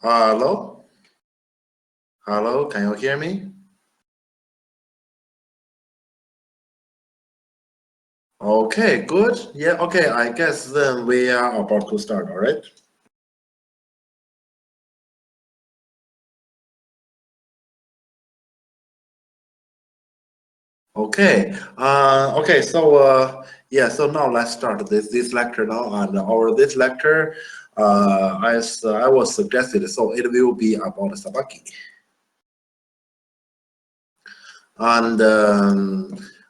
Hello? Hello, can you hear me? Okay, good. Yeah, okay, I guess then we are about to start, all right? Okay, yeah, so now let's start this lecture now, and our this lecture, as I was suggested, so it will be about Sabaki. And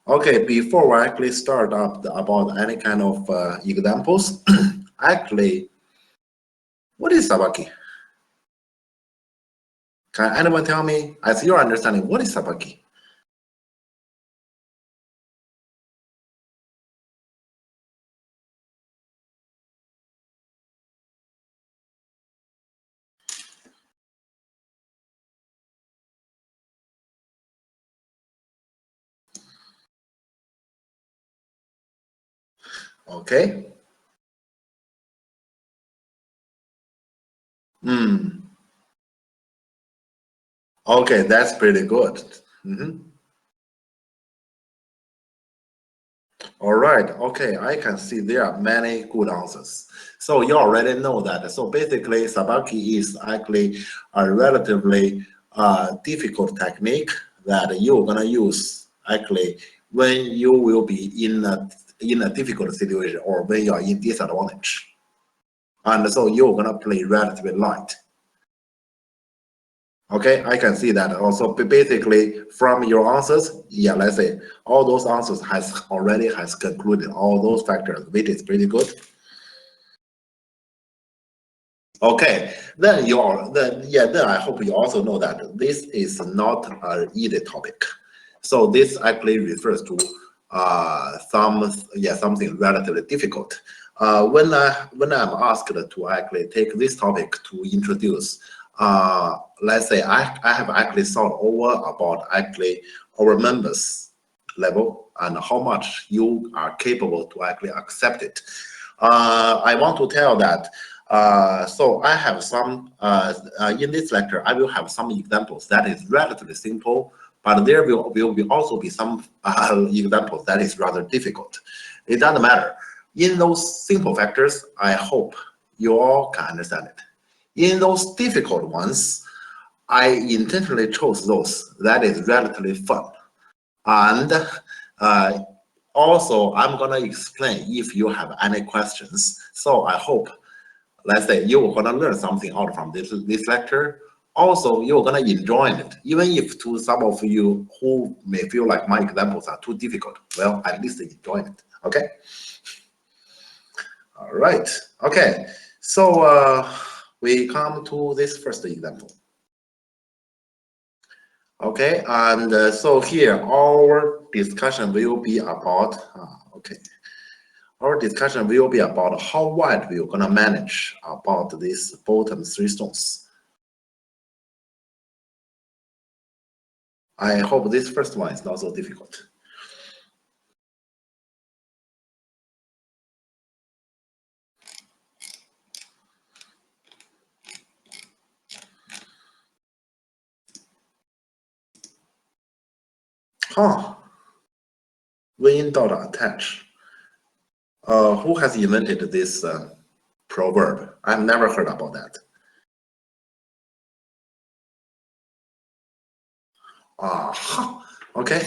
okay, before we actually start up about any kind of examples, actually, what is Sabaki? Can anyone tell me, as your understanding, what is Sabaki? Okay. Hmm. Okay, that's pretty good. Mhm. All right. Okay, I can see there are many good answers. So you already know that. So basically, Sabaki is actually a relatively difficult technique that you're gonna use actually when you will be in a difficult situation or when you are in disadvantage. And so you're gonna play relatively light. Okay, I can see that. Also, basically, from your answers, yeah, let's say all those answers has concluded all those factors, which is pretty good. Okay, then I hope you also know that this is not an easy topic. So this actually refers to something relatively difficult. When I'm asked to actually take this topic to introduce, let's say I have actually thought over about actually our members level and how much you are capable to actually accept it. I want to tell that. So I have some in this lecture. I will have some examples that is relatively simple, but there will be also be some examples that is rather difficult. It doesn't matter. In those simple factors, I hope you all can understand it. In those difficult ones, I intentionally chose those that is relatively fun. And uh, also, I'm gonna explain if you have any questions. So I hope, let's say, you're gonna learn something out from this lecture. Also, you're gonna enjoy it, even if to some of you who may feel like my examples are too difficult. Well, at least enjoy it. Okay. All right. Okay. So we come to this first example. Okay, and so here our discussion will be about. Okay. Our discussion will be about how wide we're gonna manage about these bottom three stones. I hope this first one is not so difficult. Huh. Win dot attach. Who has invented this proverb? I've never heard about that. Huh. Okay.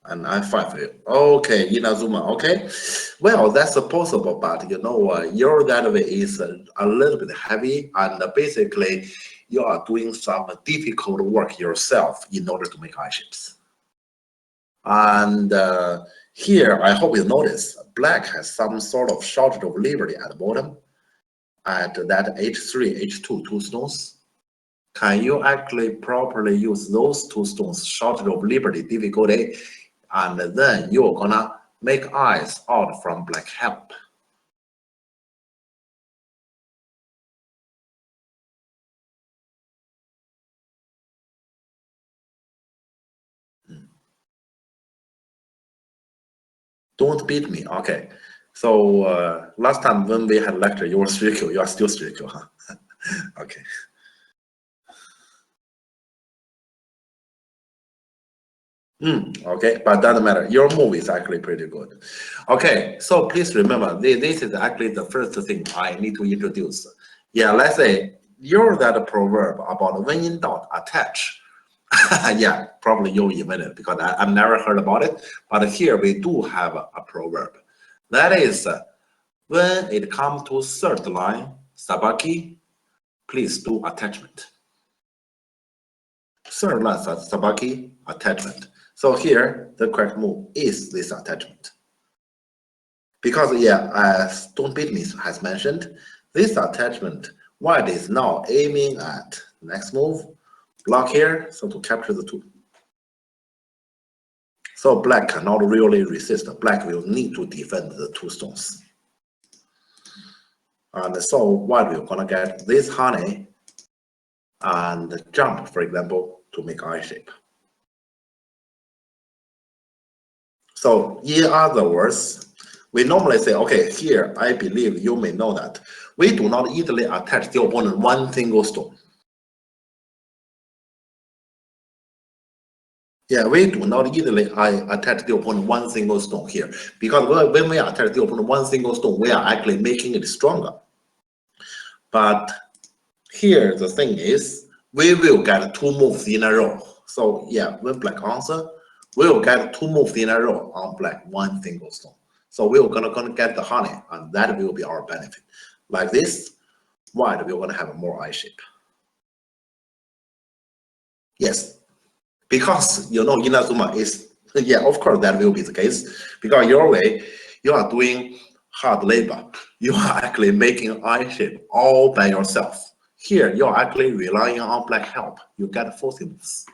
And I5. Okay, Inazuma. Okay. Well, that's possible, but your that way is a little bit heavy, and basically, you are doing some difficult work yourself in order to make eye shapes. And here, I hope you notice, black has some sort of shortage of liberty at the bottom, at that H3, H2, two stones. Can you actually properly use those two stones, shortage of liberty, difficulty, and then you're gonna make eyes out from black help? Don't beat me, okay. So last time when we had lecture, you were 3Q. You are still 3Q, huh? Okay. Okay, but doesn't matter. Your move is actually pretty good. Okay, so please remember, this is actually the first thing I need to introduce. Yeah, let's say you're that proverb about when in doubt, attach. Yeah, probably you invented because I've never heard about it. But here we do have a proverb. That is, when it comes to third line, Sabaki, please do attachment. Third line, Sabaki, attachment. So here, the correct move is this attachment. Because, yeah, as Don't Beat Me has mentioned, this attachment, white is now aiming at next move, block here, so to capture the two. So black cannot really resist. Black will need to defend the two stones. And so what we're gonna get this honey and jump, for example, to make I shape. So in other words, we normally say, okay, here I believe you may know that we do not easily attach the opponent one single stone. Yeah, we do not easily attach the opponent one single stone here, because when we attach the opponent one single stone, we are actually making it stronger. But here the thing is, we will get two moves in a row. So yeah, when black answer, we will get two moves in a row on black one single stone. So we're gonna get the honey, and that will be our benefit. Like this, white we're gonna have a more I shape. Yes, because you know Inazuma is, yeah, of course that will be the case, because your way you are doing hard labor, you are actually making I shape all by yourself. Here you're actually relying on black help, you get forcing moves.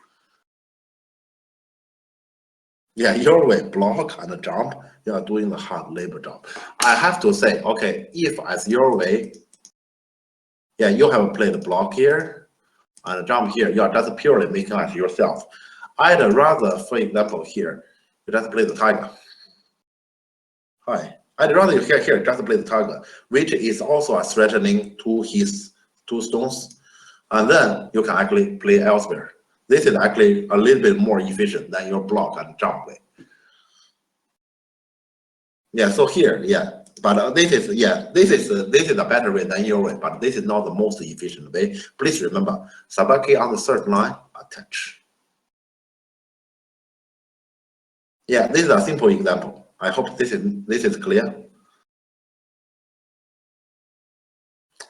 Yeah, your way block and jump, you are doing the hard labor job. I have to say, okay, if as your way, yeah, you have played block here and jump here, you are just purely making it yourself. I'd rather, for example, here, you just play the tiger. Hi. I'd rather you here just play the tiger, which is also a threatening to his two stones. And then you can actually play elsewhere. This is actually a little bit more efficient than your block and jump way. Yeah, so here, yeah. But this is, yeah, this is a better way than your way, but this is not the most efficient way. Please remember, Sabaki on the third line, attach. Yeah, this is a simple example. I hope this is clear.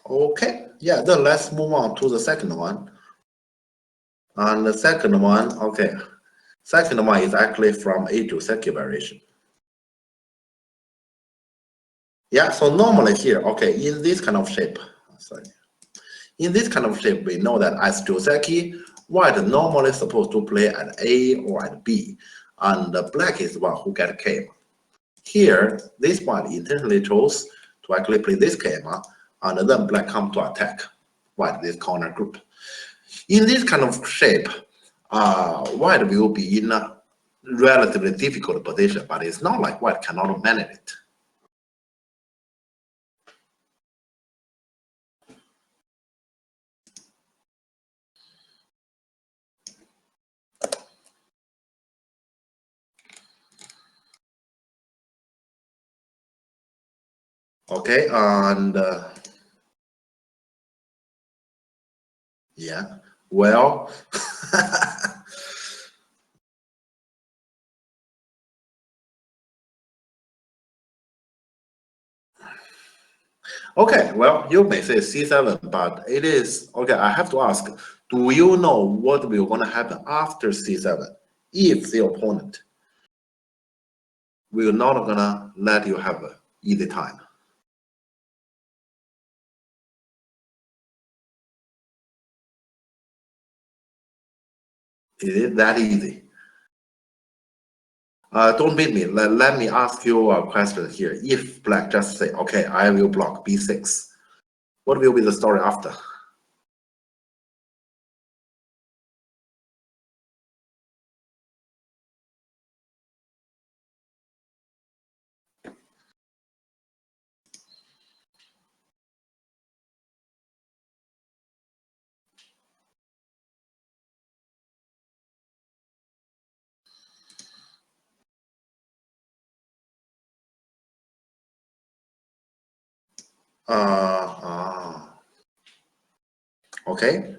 Okay, yeah, then let's move on to the second one. And the second one, okay, second one is actually from A to Seki variation. Yeah, so normally here, okay, in this kind of shape, sorry, in this kind of shape, we know that as Joseki, white normally supposed to play at A or at B, and the black is the one who get K. Here, this one intentionally chose to actually play this K, and then black come to attack white this corner group. In this kind of shape, white will be in a relatively difficult position, but it's not like white cannot manage it. Okay, and yeah, well, okay, well, you may say C7, but it is, okay, I have to ask, do you know what will gonna happen after C7 if the opponent will not gonna let you have easy time? Is it that easy? Don't beat me. Let me ask you a question here. If black just say, okay, I will block B6, what will be the story after? Okay.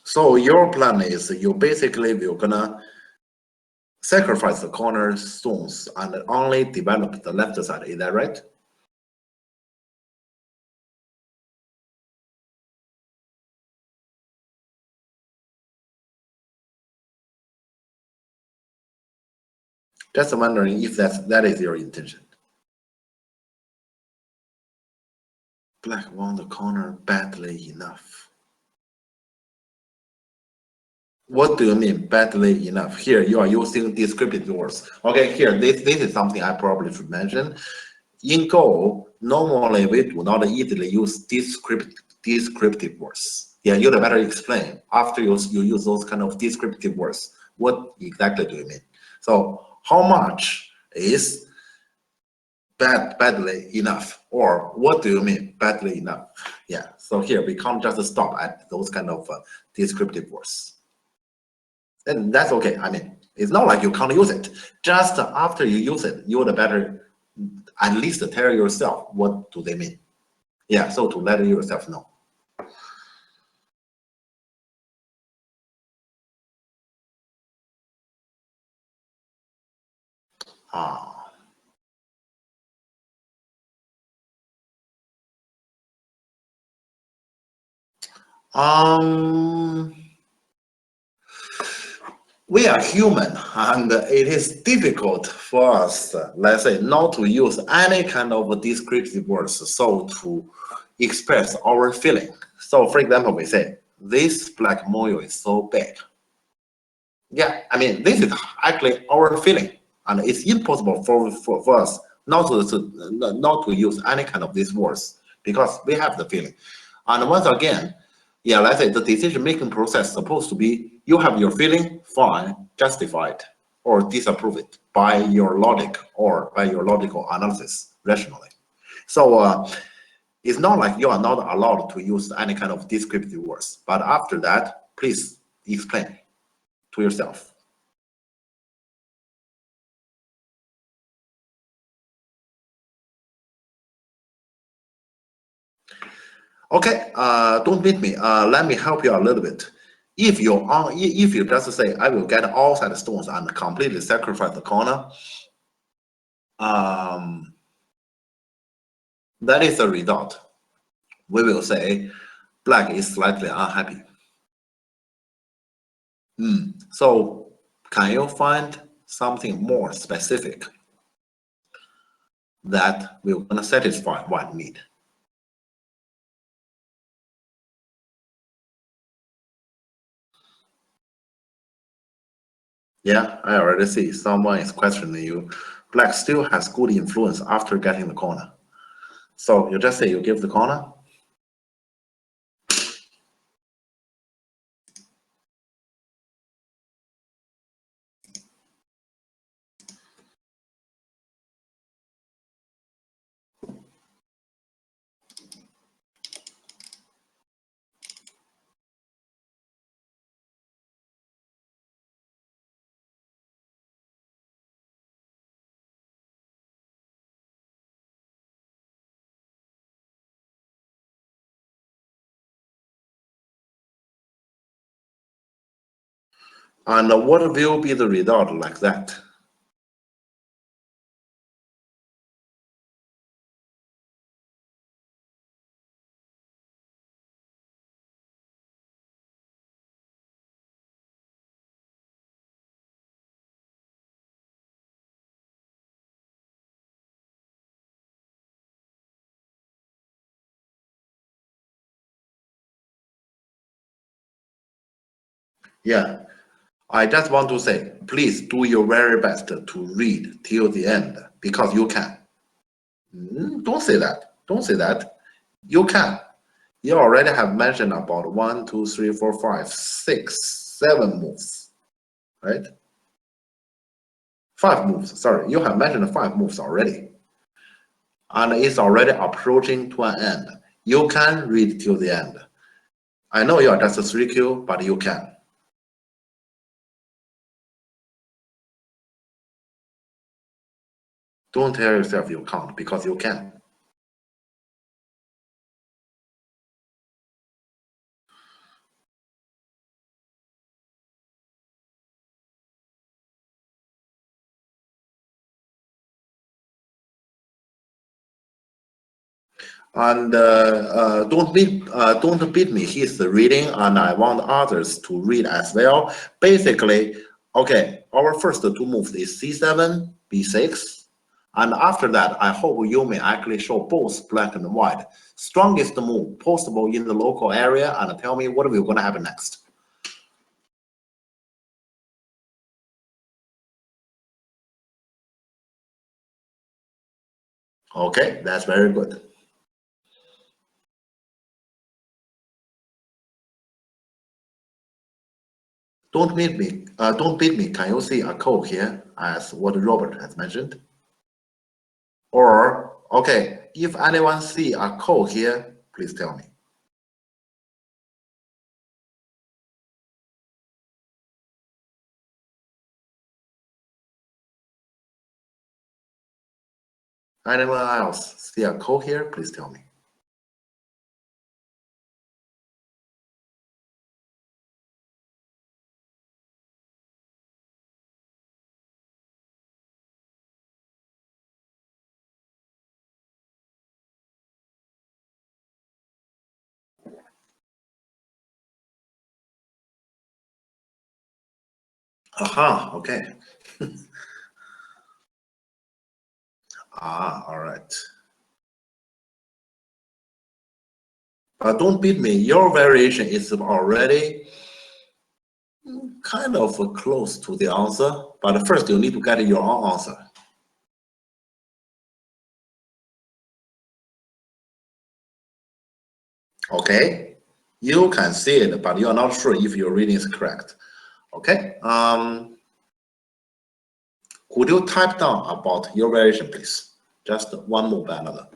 So your plan is you basically will gonna sacrifice the cornerstones and only develop the left side. Is that right? Just wondering if that is your intention. Black won the corner badly enough. What do you mean badly enough? Here you are using descriptive words. Okay, here this is something I probably should mention. In Go, normally we do not easily use descriptive words. Yeah, you'd better explain after you use those kind of descriptive words. What exactly do you mean? So how much is badly enough, or what do you mean badly enough? Yeah, so here we can't just stop at those kind of descriptive words. And that's okay. I mean, it's not like you can't use it. Just after you use it, you would better at least tell yourself what do they mean. Yeah, so to let yourself know. Ah. Um, we are human, and it is difficult for us, let's say, not to use any kind of descriptive words so to express our feeling. So, for example, we say, this black moil is so big. Yeah, I mean, this is actually our feeling, and it's impossible for us not to use any kind of these words because we have the feeling. And once again, yeah, let's say the decision-making process is supposed to be you have your feeling, fine, justify it or disapprove it by your logic or by your logical analysis rationally. So it's not like you are not allowed to use any kind of descriptive words, but after that, please explain to yourself. Okay, don't beat me. Let me help you a little bit. If you just say I will get all side stones and completely sacrifice the corner, um, that is the result. We will say black is slightly unhappy. So can you find something more specific that will gonna satisfy what need? Yeah, I already see someone is questioning you. Black still has good influence after getting the corner. So you just say you give the corner. And what will be the result like that? Yeah, I just want to say, please do your very best to read till the end because you can. Don't say that. Don't say that. You can. You already have mentioned about 1, 2, 3, 4, 5, 6, 7 moves, right? 5 moves. Sorry, you have mentioned 5 moves already, and it's already approaching to an end. You can read till the end. I know you are just a 3Q, but you can. Don't tell yourself you can't, because you can. And don't beat me. He's reading, and I want others to read as well. Basically, okay, our first two moves is c7, b6, and after that, I hope you may actually show both black and white. Strongest move possible in the local area, and tell me what we're going to happen next. Okay, that's very good. Don't beat me. Don't beat me. Can you see a code here as what Robert has mentioned? Or, okay, if anyone see a code here, please tell me. Anyone else see a code here, please tell me. Aha, okay. All right. Don't beat me. Your variation is already kind of close to the answer, but first you need to get your own answer. Okay, you can see it, but you're not sure if your reading is correct. Okay, could you type down about your variation, please? Just one more by another.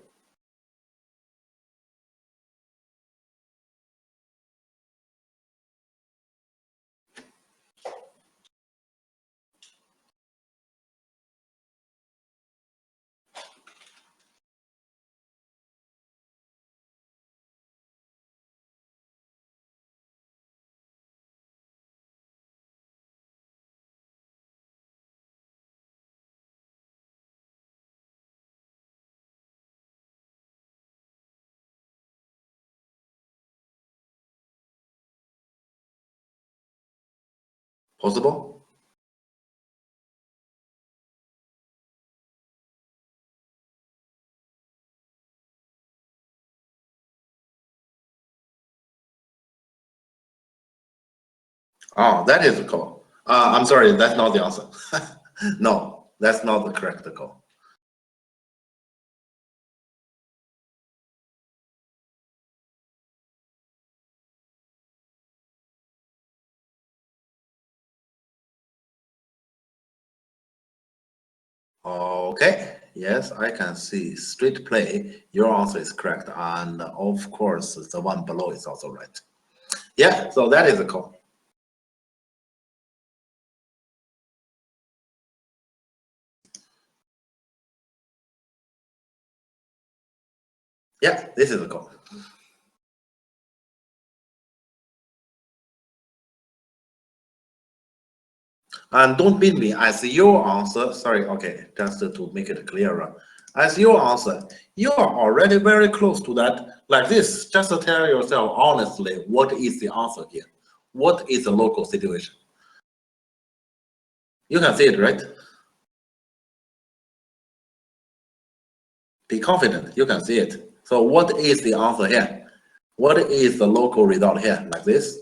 Possible? Oh, that is the call. I'm sorry, that's not the answer. No, that's not the correct call. Okay, yes, I can see straight play. Your answer is correct, and of course, the one below is also right. Yeah, so that is the call. Yeah, this is the call. And don't beat me as your answer. Sorry, okay, just to make it clearer. As your answer, you are already very close to that. Like this, just to tell yourself honestly, what is the answer here? What is the local situation? You can see it, right? Be confident, you can see it. So what is the answer here? What is the local result here, like this?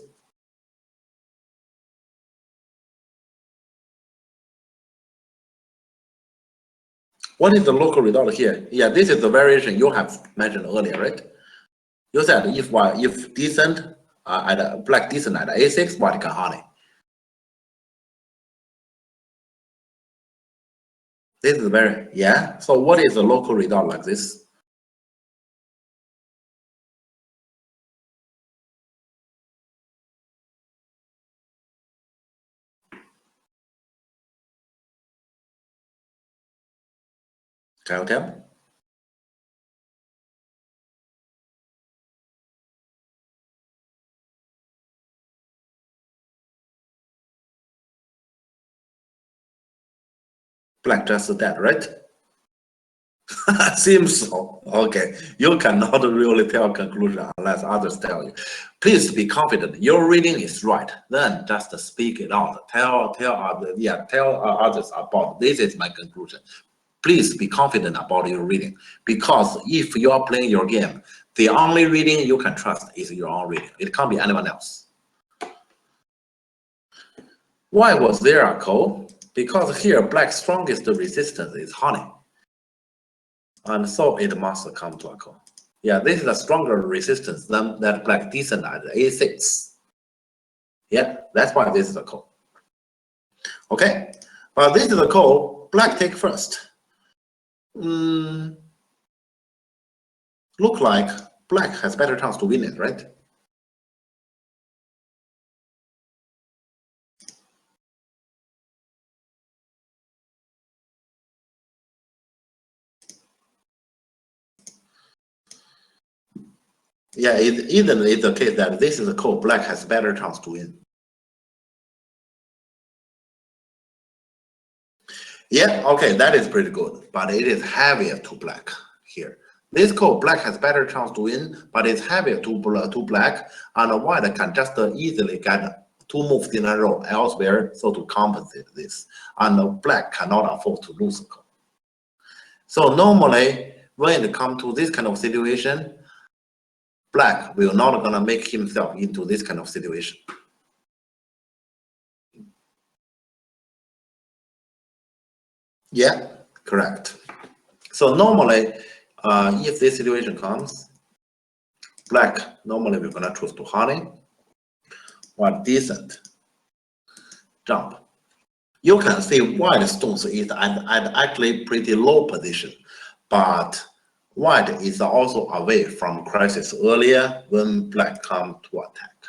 What is the local result here? Yeah, this is the variation you have mentioned earlier, right? You said if decent at black decent at A6, white can honey. This is very, yeah. So what is the local result like this? Can you tell? Black just that, right? Seems so. Okay, you cannot really tell conclusion unless others tell you. Please be confident. Your reading is right. Then just speak it out. Tell others about this is my conclusion. Please be confident about your reading, because if you are playing your game, the only reading you can trust is your own reading. It can't be anyone else. Why was there a call? Because here black's strongest resistance is honey. And so it must come to a call. Yeah, this is a stronger resistance than that black decent at A6. Yeah, that's why this is a call. Okay, but this is a call. Black take first. Look like black has better chance to win it, right? Yeah, even it's the case that this is a call, black has better chance to win. Yeah, okay, that is pretty good, but it is heavier to black here. This call, black has better chance to win, but it's heavier to black, and white can just easily get 2 moves in a row elsewhere, so to compensate this. And black cannot afford to lose a call. So normally, when it comes to this kind of situation, black will not gonna make himself into this kind of situation. Yeah, correct. So normally, if this situation comes, black, normally we're gonna choose to honey, white decent, jump. You can see white stones is at actually pretty low position, but white is also away from crisis earlier when black come to attack.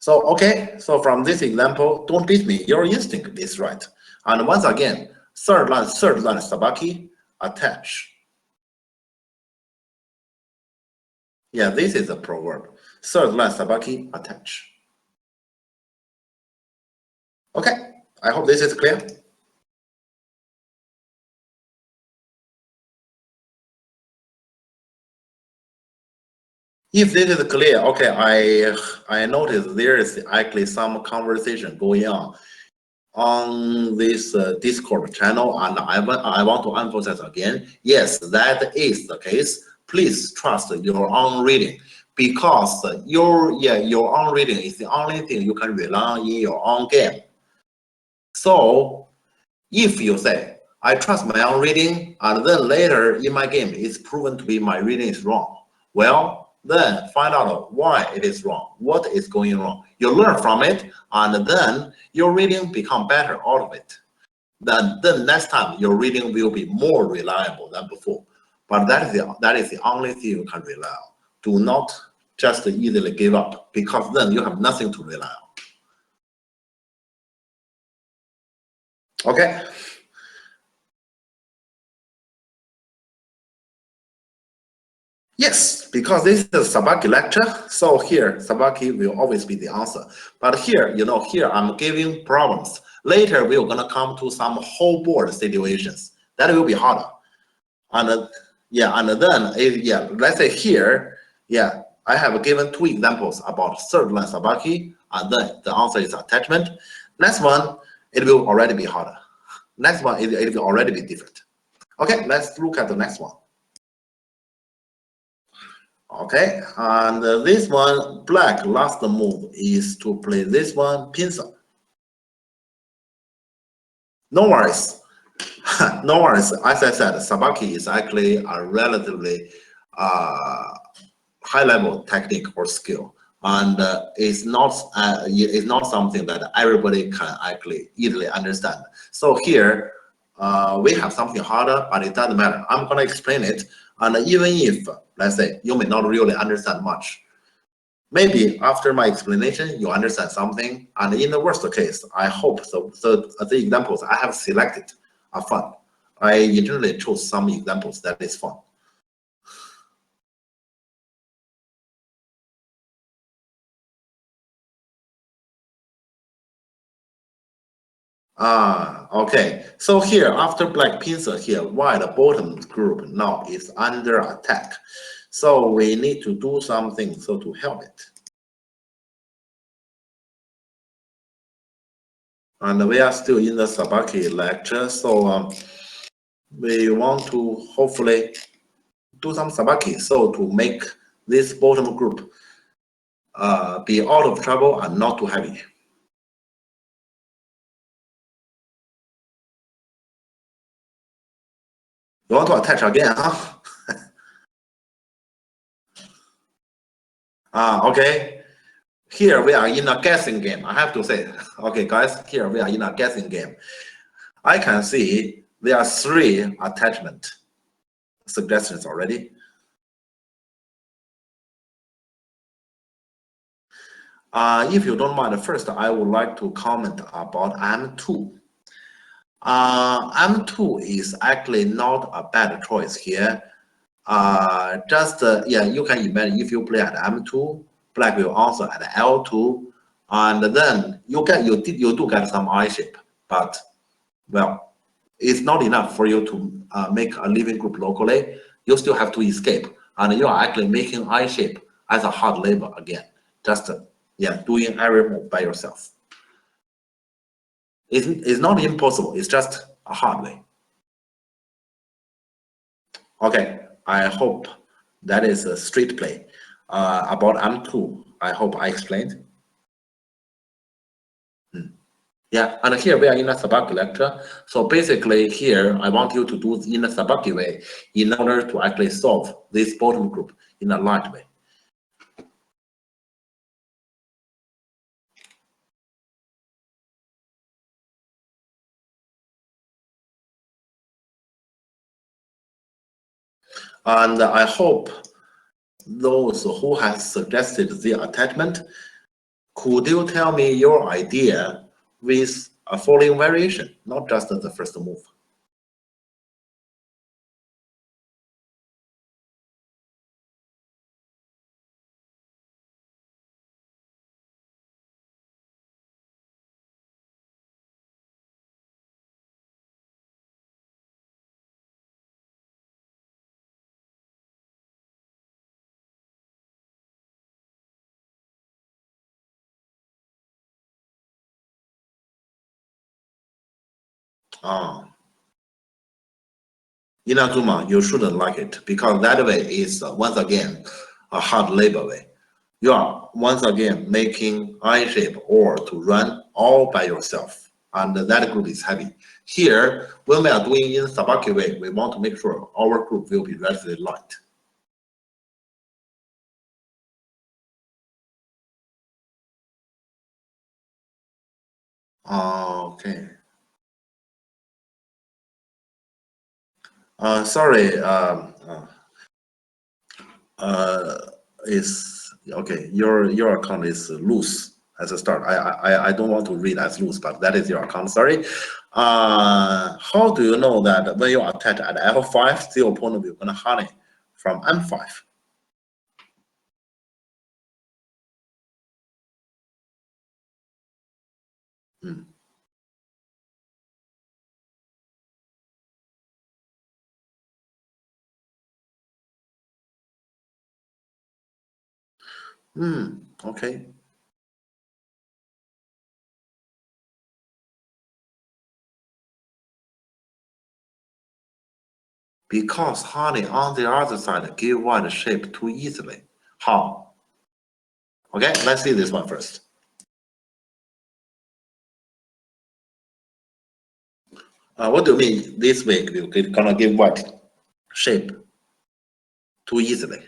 So, okay, so from this example, don't beat me, your instinct is right. And once again, third line Sabaki, attach. Yeah, this is a proverb. Third line Sabaki, attach. Okay, I hope this is clear. If this is clear, okay, I noticed there is actually some conversation going on this Discord channel, and I want to emphasize again, yes, that is the case. Please trust your own reading, because your own reading is the only thing you can rely on in your own game. So if you say, I trust my own reading, and then later in my game it's proven to be my reading is wrong, well, then find out why it is wrong, what is going wrong. You learn from it, and then your reading become better out of it. Then next time your reading will be more reliable than before. But that is the only thing you can rely on. Do not just easily give up, because then you have nothing to rely on. Okay. Yes, because this is a Sabaki lecture, so here Sabaki will always be the answer. But here, here I'm giving problems. Later we're gonna come to some whole board situations. That will be harder. And then let's say here, I have given 2 examples about third line Sabaki, and then the answer is attachment. Next one, it will already be harder. Next one, it will already be different. Okay, let's look at the next one. Okay, and this one, black last move is to play this one, pincer. No worries. No worries. As I said, Sabaki is actually a relatively high-level technique or skill, and it's not something that everybody can actually easily understand. So here, we have something harder, but it doesn't matter. I'm gonna explain it, and even if, let's say, you may not really understand much, maybe after my explanation, you understand something, and in the worst case, I hope the examples I have selected are fun. I intentionally chose some examples that is fun. Okay. So here, after black pincer here, white bottom group now is under attack. So we need to do something so to help it. And we are still in the Sabaki lecture, so we want to hopefully do some Sabaki so to make this bottom group be out of trouble and not too heavy. You want to attach again, huh? Okay. Here we are in a guessing game. I have to say, okay, guys, here we are in a guessing game. I can see there are 3 attachment suggestions already. If you don't mind, first I would like to comment about M2. M2 is actually not a bad choice here. Yeah, you can imagine if you play at M2, black will answer at L2, and then you do get some I shape, but well, it's not enough for you to make a living group locally. You still have to escape, and you are actually making I shape as a hard labor again. Just yeah, doing every move by yourself. It's not impossible. It's just a hard way. Okay, I hope that is a street play. About M2, I hope I explained. Yeah, and here we are in a Sabaki lecture. So basically here, I want you to do it in a Sabaki way in order to actually solve this bottom group in a light way. And I hope those who have suggested the attachment, could you tell me your idea with a following variation, not just the first move? Inazuma, you shouldn't like it because that way is once again a hard labor way. You are once again making I shape or to run all by yourself, and that group is heavy. Here, when we are doing in Sabaki way, we want to make sure our group will be relatively light. Okay. Sorry. Uh, is okay. Your account is loose as a start. I don't want to read as loose, but that is your account. Sorry. How do you know that when you attach at L5, the opponent will gonna honey from M5? Hmm. Okay. Because honey on the other side give white shape too easily. How? Okay, let's see this one first. What do you mean this way will gonna give white shape too easily?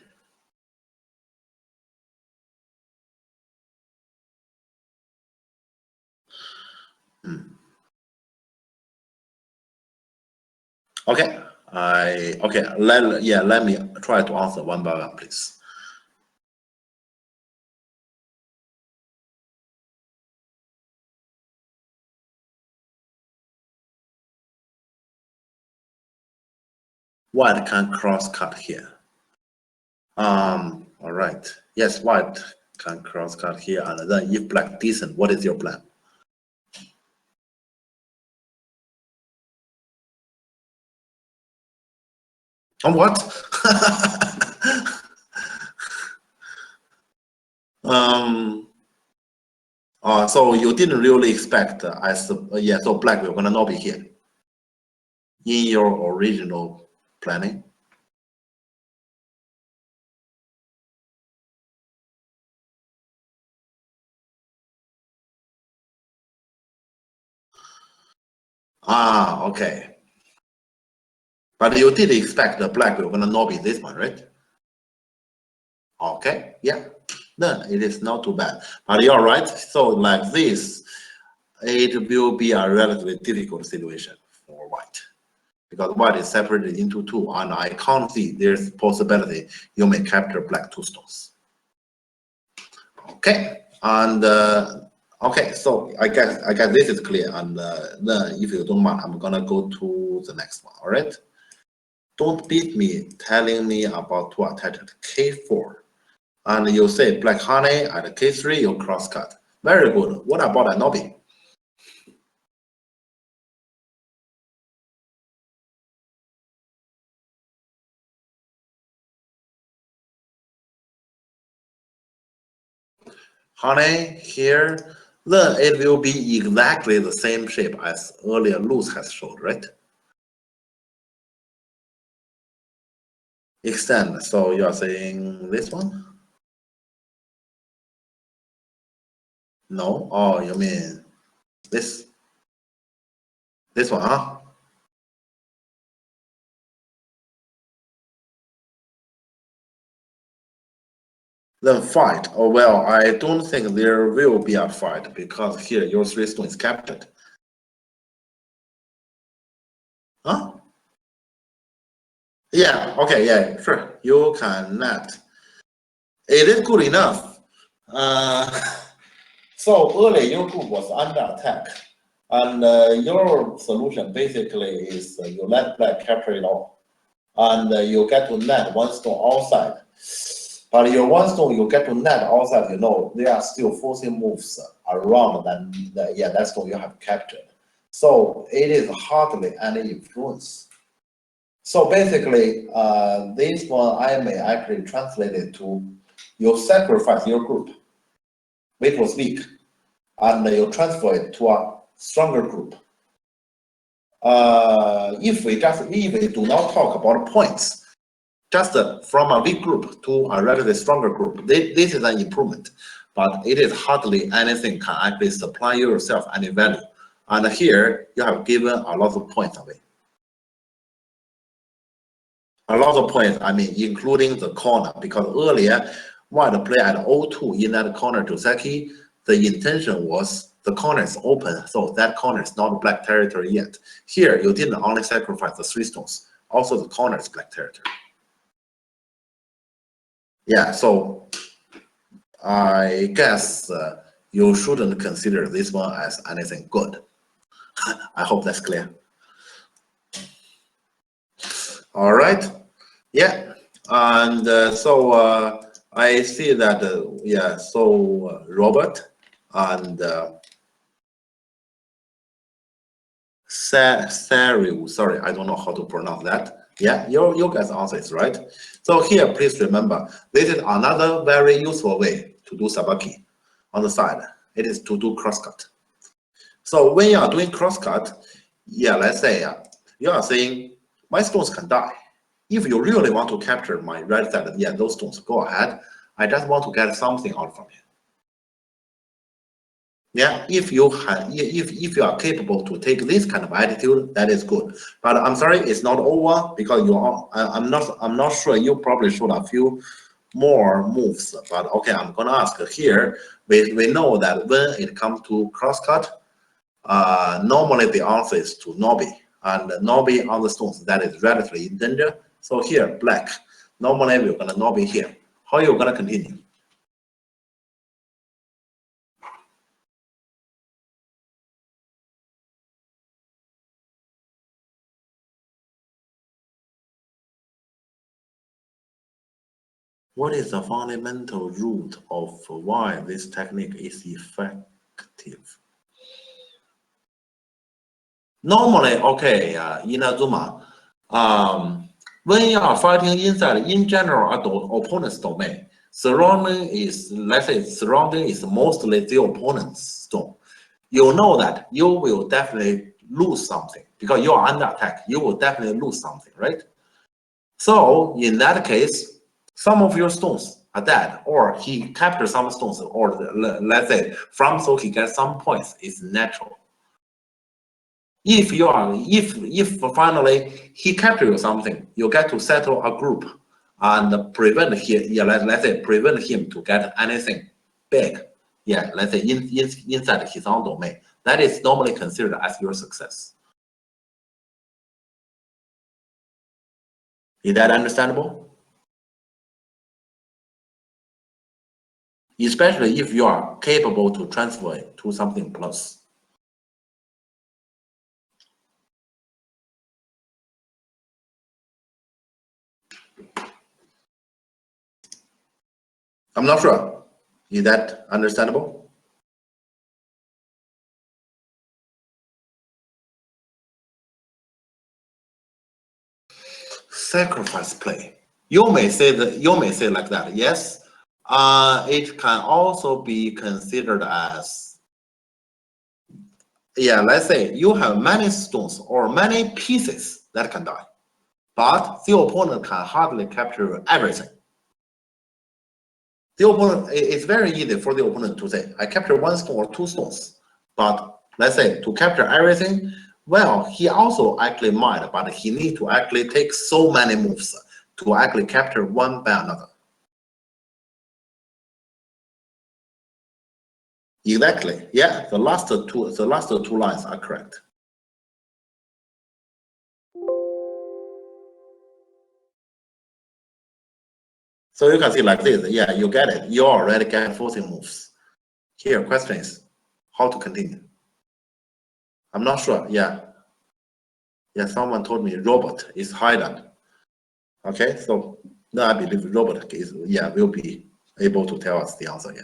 Okay, let me try to answer one by one, please. white can cross cut here. All right. Yes, white can cross cut here, and then if black decent, what is your plan? On what? So you didn't really expect yeah, so black will gonna not be here in your original planning. Okay. But you did expect the black will gonna not be this one, right? Okay, yeah. Then it is not too bad. But you're right. So like this, it will be a relatively difficult situation for white, because white is separated into two, and I can't see there's possibility you may capture black two stones. Okay, and okay, so I guess this is clear. And then if you don't mind, I'm gonna go to the next one. All right. Don't beat me telling me about to attach at K4. And you say black honey at K3, you cross cut. Very good. What about a Nobi? Honey here, then it will be exactly the same shape as earlier Luz has showed, right? Extend. So you are saying this one? No. Oh, you mean this one, huh? Then fight. Oh well, I don't think there will be a fight because here your 3 stone is captured. Huh? Yeah, okay, yeah, sure. You can net. It is good enough. Uh, so earlier your group was under attack. And your solution basically is you let black capture it all. And you get to net 1 stone outside. But your 1 stone you get to net outside, you know, there are still forcing moves around that stone you have captured. So it is hardly any influence. So basically, this one I may actually translate it to you sacrifice your group, which was weak, and you transfer it to a stronger group. If we do not talk about points, just from a weak group to a relatively stronger group, this is an improvement, but it is hardly anything can actually supply yourself any value. And here you have given a lot of points away. A lot of points, I mean, including the corner, because earlier, while the play at O2 in that corner to Seki, the intention was the corner is open, so that corner is not black territory yet. Here, you didn't only sacrifice the 3 stones, also the corner is black territory. Yeah, so I guess you shouldn't consider this one as anything good. I hope that's clear. All right. Yeah, and so I see that, yeah, so Robert and Sariu, sorry, I don't know how to pronounce that. Yeah, your guys' answer is right. So here, please remember, this is another very useful way to do Sabaki on the side. It is to do crosscut. So when you are doing crosscut, yeah, let's say you are saying, my stones can die. If you really want to capture my red side, yeah, those stones, go ahead. I just want to get something out from here. Yeah, if you are capable to take this kind of attitude, that is good. But I'm sorry, it's not over because you are. I'm not sure. You probably showed a few more moves. But okay, I'm gonna ask here. We know that when it comes to crosscut, normally the answer is to Nobi, and Nobi on the stones that is relatively in danger. So here, black. Normally we're gonna Nobi here. How you gonna continue? What is the fundamental root of why this technique is effective? Normally, okay, Inazuma, when you are fighting inside, in general, a opponent's domain, surrounding is, let's say, surrounding is mostly the opponent's zone. You know that you will definitely lose something because you are under attack. You will definitely lose something, right? So in that case, some of your stones are dead, or he captures some stones, or let's say from so he gets some points. It's natural. If you are, if finally he captures something, you get to settle a group and prevent him. Yeah, let's say prevent him to get anything big. Yeah, let's say inside his own domain. That is normally considered as your success. Is that understandable? Especially if you are capable to transfer it to something plus. I'm not sure. Is that understandable? Sacrifice play. You may say that. You may say like that. Yes. It can also be considered as, yeah, let's say you have many stones or many pieces that can die, but the opponent can hardly capture everything. The opponent, it's very easy for the opponent to say, I capture one stone or two stones, but let's say to capture everything, well, he also actually might, but he needs to actually take so many moves to actually capture one by another. Exactly. Yeah, the last two lines are correct. So you can see like this. Yeah, you get it. You already get 14 moves. Here, question is how to continue. I'm not sure. Yeah. Yeah, someone told me robot is hidden. Okay, so now I believe robot is, yeah, will be able to tell us the answer. Yeah.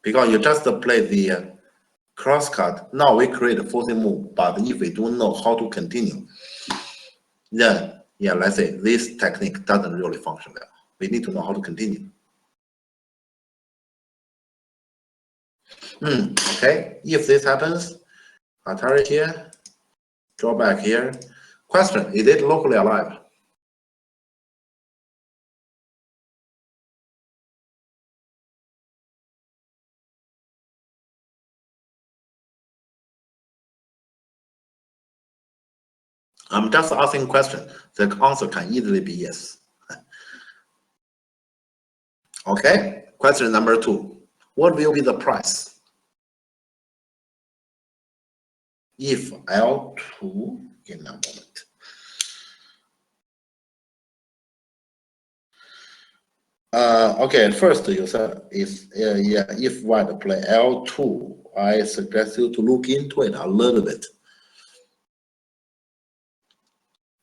Because you just play the cross cut. Now we create a 14 move, but if we don't know how to continue, then yeah, let's say this technique doesn't really function well. We need to know how to continue. Okay, if this happens, Atari here, drawback here. Question, is it locally alive? I'm just asking question. The answer can easily be yes. Okay, question number 2. What will be the price if L2 in a moment? Okay, first you said is yeah, if white play L2, I suggest you to look into it a little bit.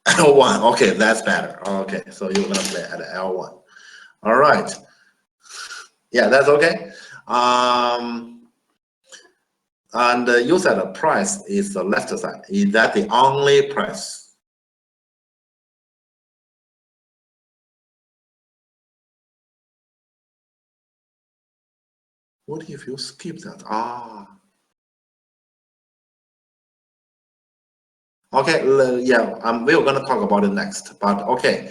L1, okay, that's better. Okay, so you're gonna play at L1. All right. Yeah, that's okay. And you said the price is the left side. Is that the only price? What if you skip that? Okay, yeah, we're gonna talk about it next. But okay,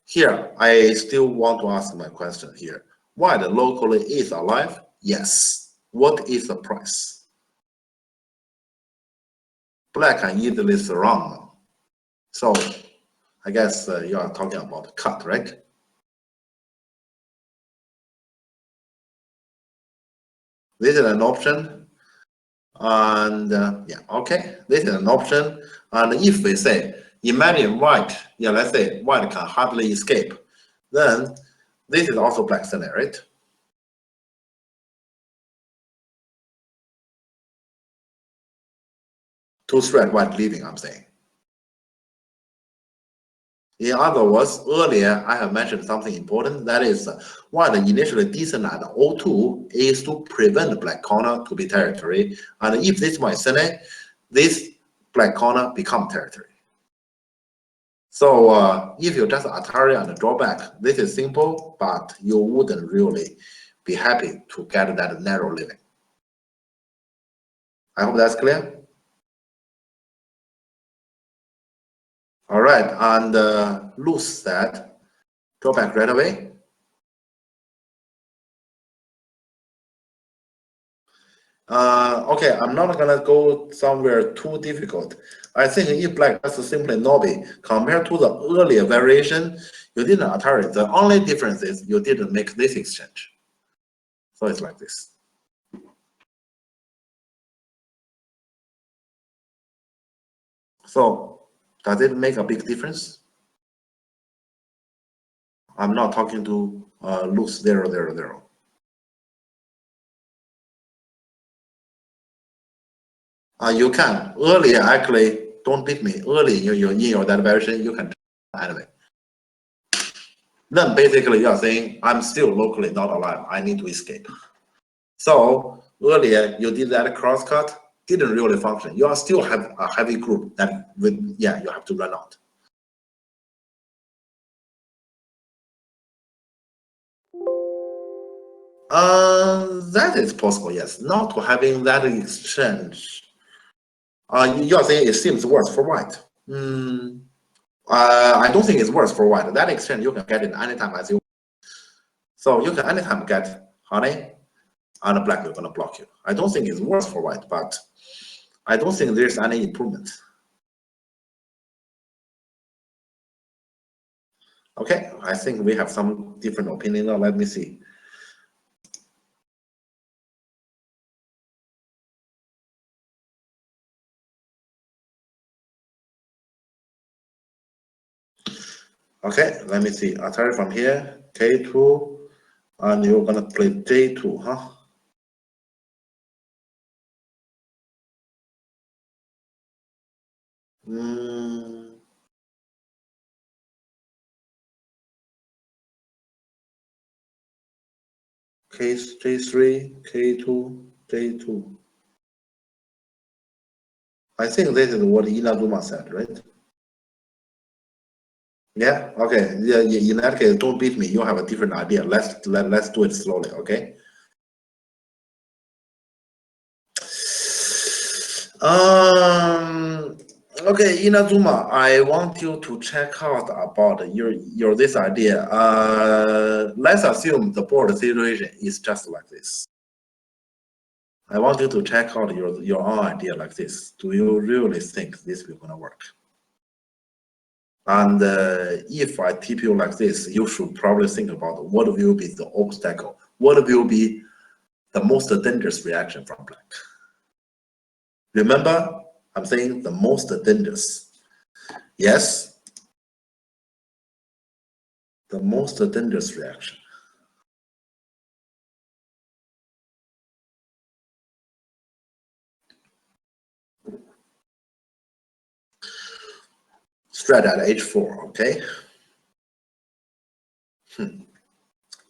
here I still want to ask my question here. Why the locally is alive? Yes. What is the price? Black can easily surround now. So I guess you are talking about cut, right? This is an option. And yeah, okay, this is an option. And if we say Imagine white, yeah, let's say white can hardly escape. Then this is also black center, right? Two thread white leaving, I'm saying. In other words, earlier I have mentioned something important. That is, while the initially descent at O2 is to prevent black corner to be territory, and if this one is Sene, this black corner become territory. So if you just Atari and drawback, this is simple, but you wouldn't really be happy to get that narrow living. I hope that's clear. All right, and loose that, drawback right away. Okay, I'm not gonna go somewhere too difficult. I think if black just simply Nobi, compared to the earlier variation, you didn't Atari. The only difference is you didn't make this exchange. So it's like this. So does it make a big difference? I'm not talking to loose 0, 0, 0. You can earlier actually don't beat me early in your that version you can anyway. Then basically you are saying I'm still locally not alive. I need to escape. So earlier you did that crosscut, didn't really function. You are still have a heavy group that with you have to run out. That is possible, yes. Not having that exchange. You are saying it seems worse for white. I don't think it's worse for white. That exchange you can get it anytime as you. So you can anytime get honey, and black is gonna block you. I don't think it's worse for white, but I don't think there's any improvement. Okay, I think we have some different opinion now. Let me see. Okay, let me see. Atari from here, K2, and you're gonna play J2, huh? J3, K2, J2. I think this is what Inazuma said, right? Yeah. Okay. Yeah. In that case, don't beat me. You have a different idea. Let's do it slowly. Okay. Okay, Inazuma, I want you to check out about your this idea. Let's assume the board situation is just like this. I want you to check out your own idea like this. Do you really think this will gonna work? And if I tip you like this, you should probably think about what will be the obstacle, what will be the most dangerous reaction from black. Remember, I'm saying the most dangerous. Yes, the most dangerous reaction. Strat at H4, okay?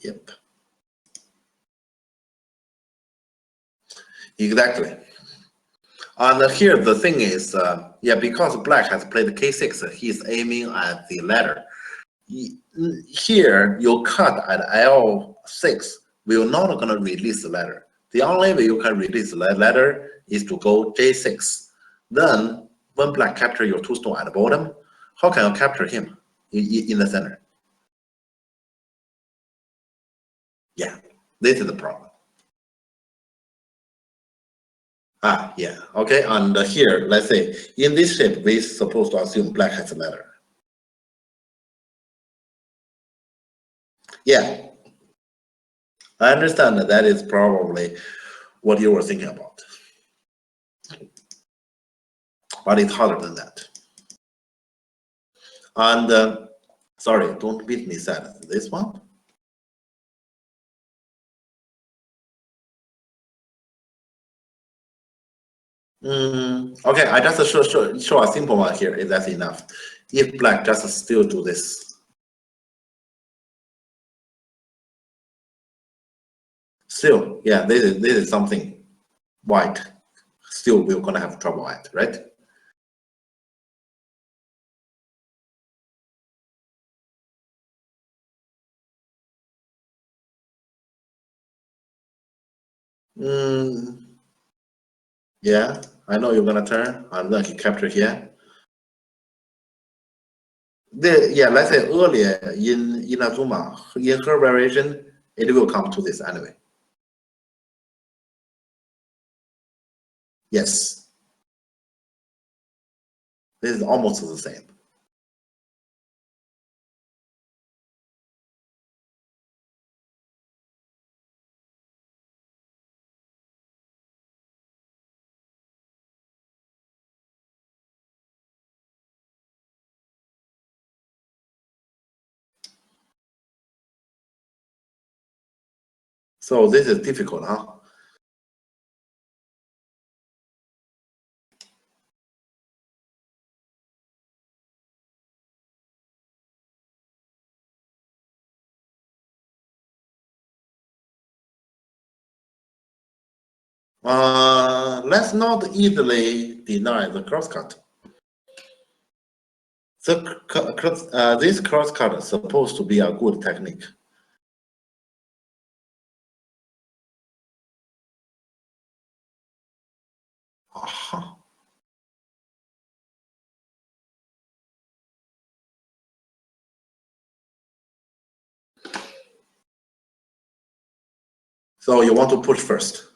Yep. Exactly. And here the thing is, because black has played K6, he's aiming at the ladder. Here, you cut at L6, we're not going to release the ladder. The only way you can release the ladder is to go J6. Then, when black capture your two stone at the bottom, how can you capture him in the center? Yeah, this is the problem. Yeah, okay, and here, let's say, in this shape, we're supposed to assume black has a ladder. Yeah, I understand that is probably what you were thinking about. But it's harder than that. And sorry, don't beat me, said this one. Okay, I just show a simple one here. Is that enough? If black just still do this. Still, yeah, this is something white. Still, we're gonna have trouble at, right? Yeah, I know you're gonna turn. And then he capture here. Yeah, let's say earlier in Inazuma, in her variation, it will come to this anyway. Yes, this is almost the same. So this is difficult, huh? Let's not easily deny the crosscut. This crosscut is supposed to be a good technique. So you want to push first.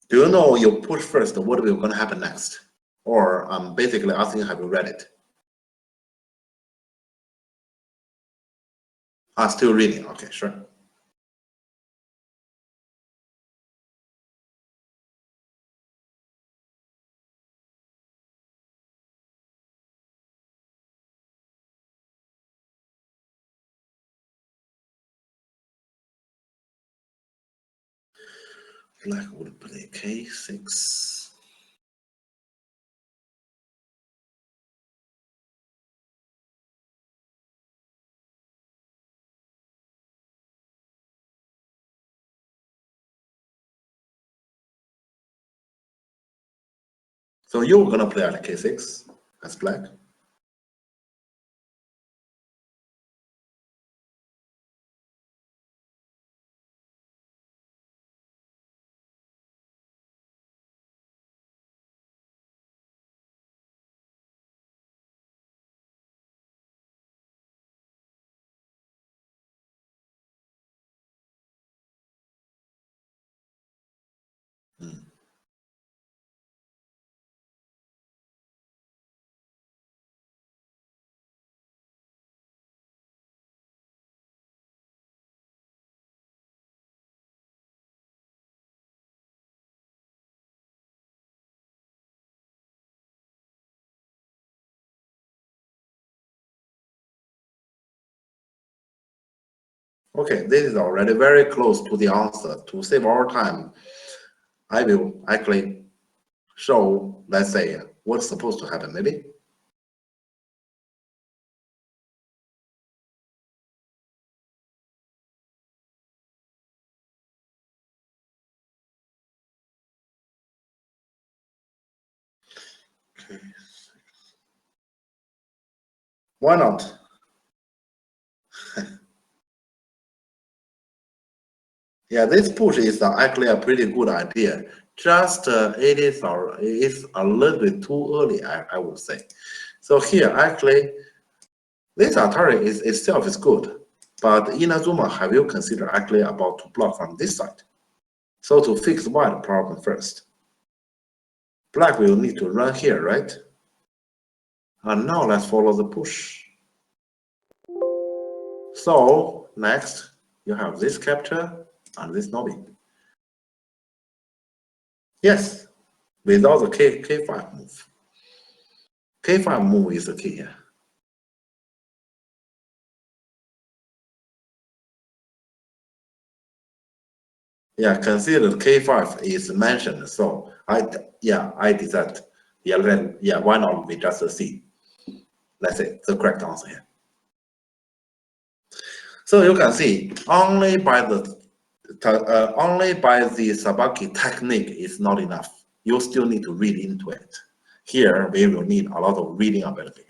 Do you know you push first, what will going to happen next? Or I'm basically asking, have you read it? Ah, still reading. Okay, sure. Black would play K6. So you're gonna play at K6 as black. Okay, this is already very close to the answer. To save our time, I will actually show, let's say, what's supposed to happen, maybe. Okay. Why not? Yeah, this push is actually a pretty good idea. Just it's a little bit too early, I would say. So here, actually, this Atari is itself is good, but Inazuma, have you considered actually about to block from this side? So to fix white problem first, black will need to run here, right? And now let's follow the push. So next, you have this capture and this knobby. Yes, without the K5 move. K5 move is the key here. Yeah, consider K5 is mentioned. So I did that. Yeah, why not we just see? Let's say the correct answer here. So you can see only by the Sabaki technique is not enough. You still need to read into it. Here we will need a lot of reading ability.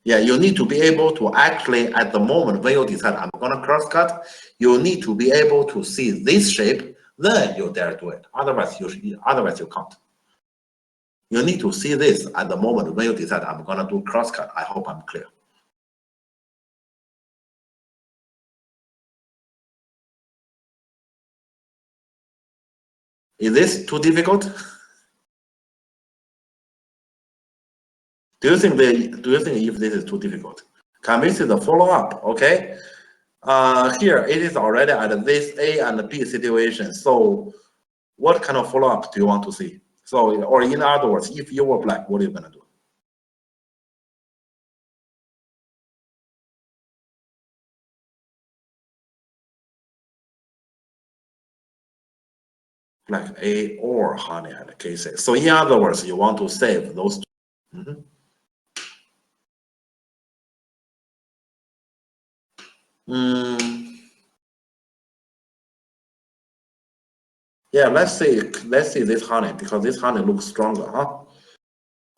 Yeah, you need to be able to actually, at the moment when you decide I'm gonna crosscut, you need to be able to see this shape, then you dare do it. Otherwise you can't. You need to see this at the moment when you decide I'm gonna do crosscut. I hope I'm clear. Is this too difficult? Do you think if this is too difficult? Can we see the follow-up? Okay. Here it is already at this A and B situation. So what kind of follow-up do you want to see? So, or in other words, if you were black, what are you gonna do? Black A or honey at K6. So in other words, you want to save those two. Yeah, let's see this honey because this honey looks stronger, huh?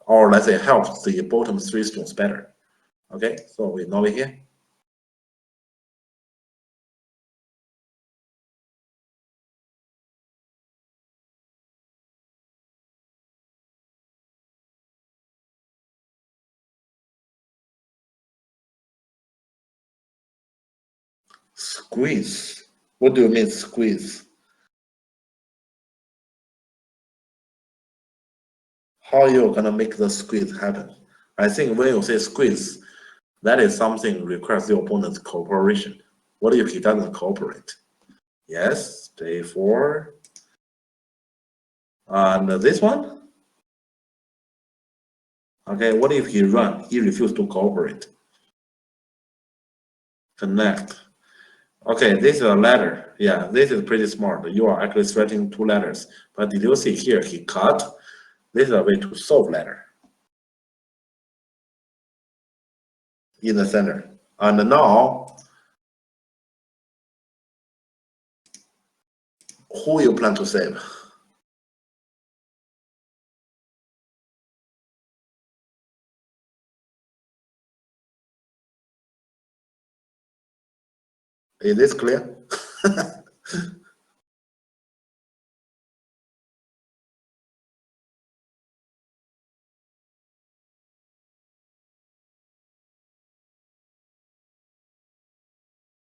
Or let's say helps the bottom three stones better. Okay, so we know it here. Squeeze. What do you mean squeeze? How you gonna make the squeeze happen? I think when you say squeeze, that is something requires the opponent's cooperation. What if he doesn't cooperate? Yes, J4. And this one? Okay, what if he run? He refused to cooperate. Connect. Okay, this is a ladder. Yeah, this is pretty smart. You are actually stretching two ladders. But did you see here, he cut? This is a way to solve ladder in the center. And now, who you plan to save? Is this clear?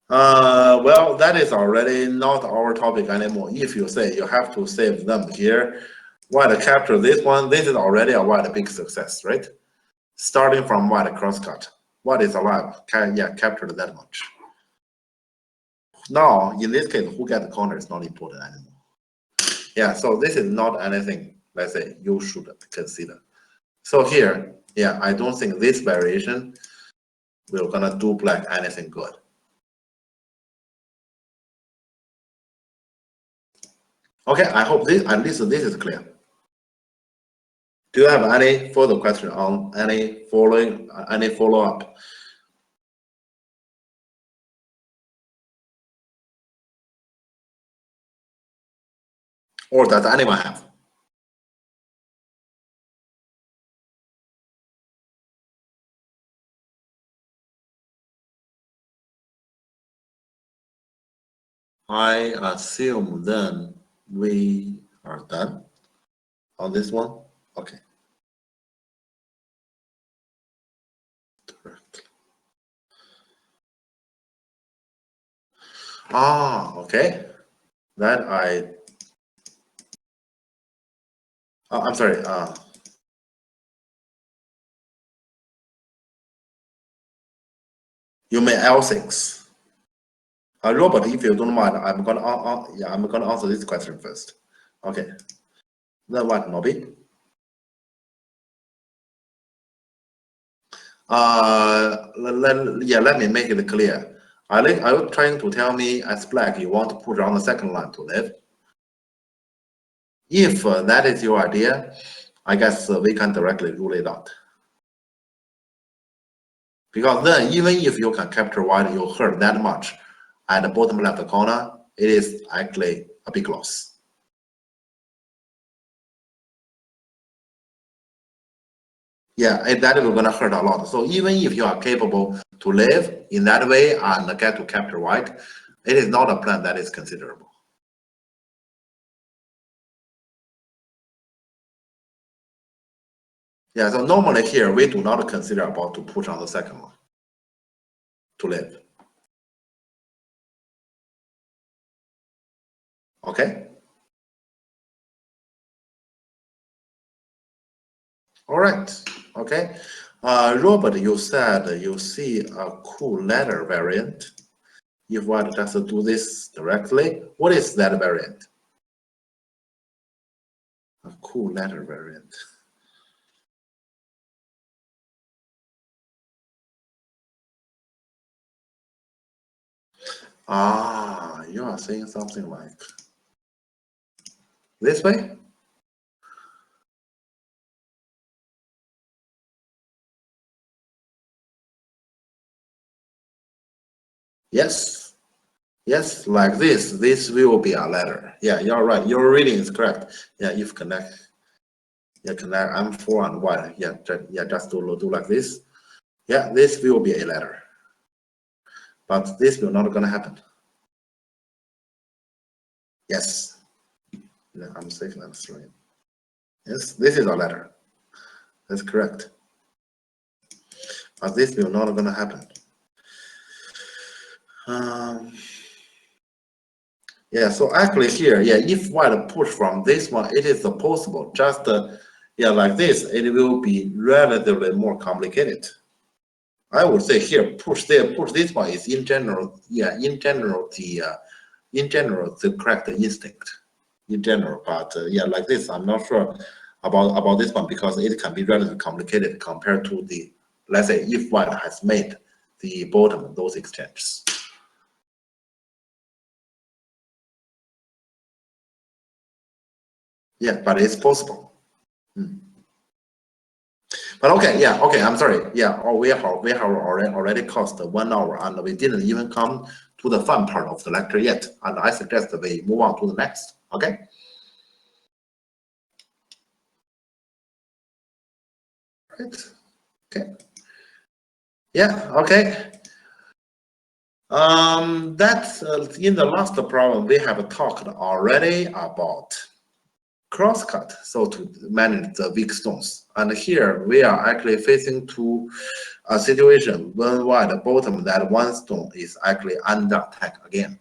Well, that is already not our topic anymore. If you say you have to save them here, white capture this one, this is already a white big success, right? Starting from white crosscut. What is alive? Captured that much. Now, in this case, who get the corner is not important anymore. Yeah, so this is not anything, let's say, you should consider. So here, yeah, I don't think this variation will gonna do black anything good. Okay, I hope this, at least this is clear. Do you have any further question on any follow-up? Or does anyone have? I assume then we are done on this one. Okay. Ah, okay. That I'm sorry. You mean L6? Robert, if you don't mind, I'm gonna answer this question first. Okay. Then what, Nobby? Let me make it clear. Are you trying to tell me as black you want to push on the second line to live? If that is your idea, I guess we can directly rule it out. Because then, even if you can capture white, you hurt that much at the bottom left corner, it is actually a big loss. Yeah, that will gonna hurt a lot. So even if you are capable to live in that way and get to capture white, it is not a plan that is considerable. Yeah, so normally here we do not consider about to push on the second one to live. Okay. All right. Okay. Robert, you said you see a cool ladder variant. If I just do this directly, what is that variant? A cool ladder variant. Ah, you are saying something like this way? Yes. Yes, like this. This will be a ladder. Yeah, you're right. Your reading is correct. Yeah, if connect. Yeah, connect M4 and Y. Yeah, just do like this. Yeah, this will be a ladder. But this will not gonna happen. Yes. Yeah, I'm safe, I'm straight. Yes, this is a ladder. That's correct. But this will not gonna happen. Yeah, so actually here, yeah, if white push from this one, it is possible. Just yeah, like this, it will be relatively more complicated. I would say here, push this one is in general, yeah, in general the correct instinct, in general. But yeah, like this, I'm not sure about this one because it can be relatively complicated compared to the, let's say, if white has made the bottom of those exchanges. Yeah, but it's possible. But okay, yeah, okay, I'm sorry. Yeah, we have already cost 1 hour and we didn't even come to the fun part of the lecture yet. And I suggest we move on to the next. Okay. Right. Okay. Yeah. Okay. That's in the last problem we have talked already about crosscut, so to manage the weak stones. And here we are actually facing to a situation when at the bottom that one stone is actually under attack again.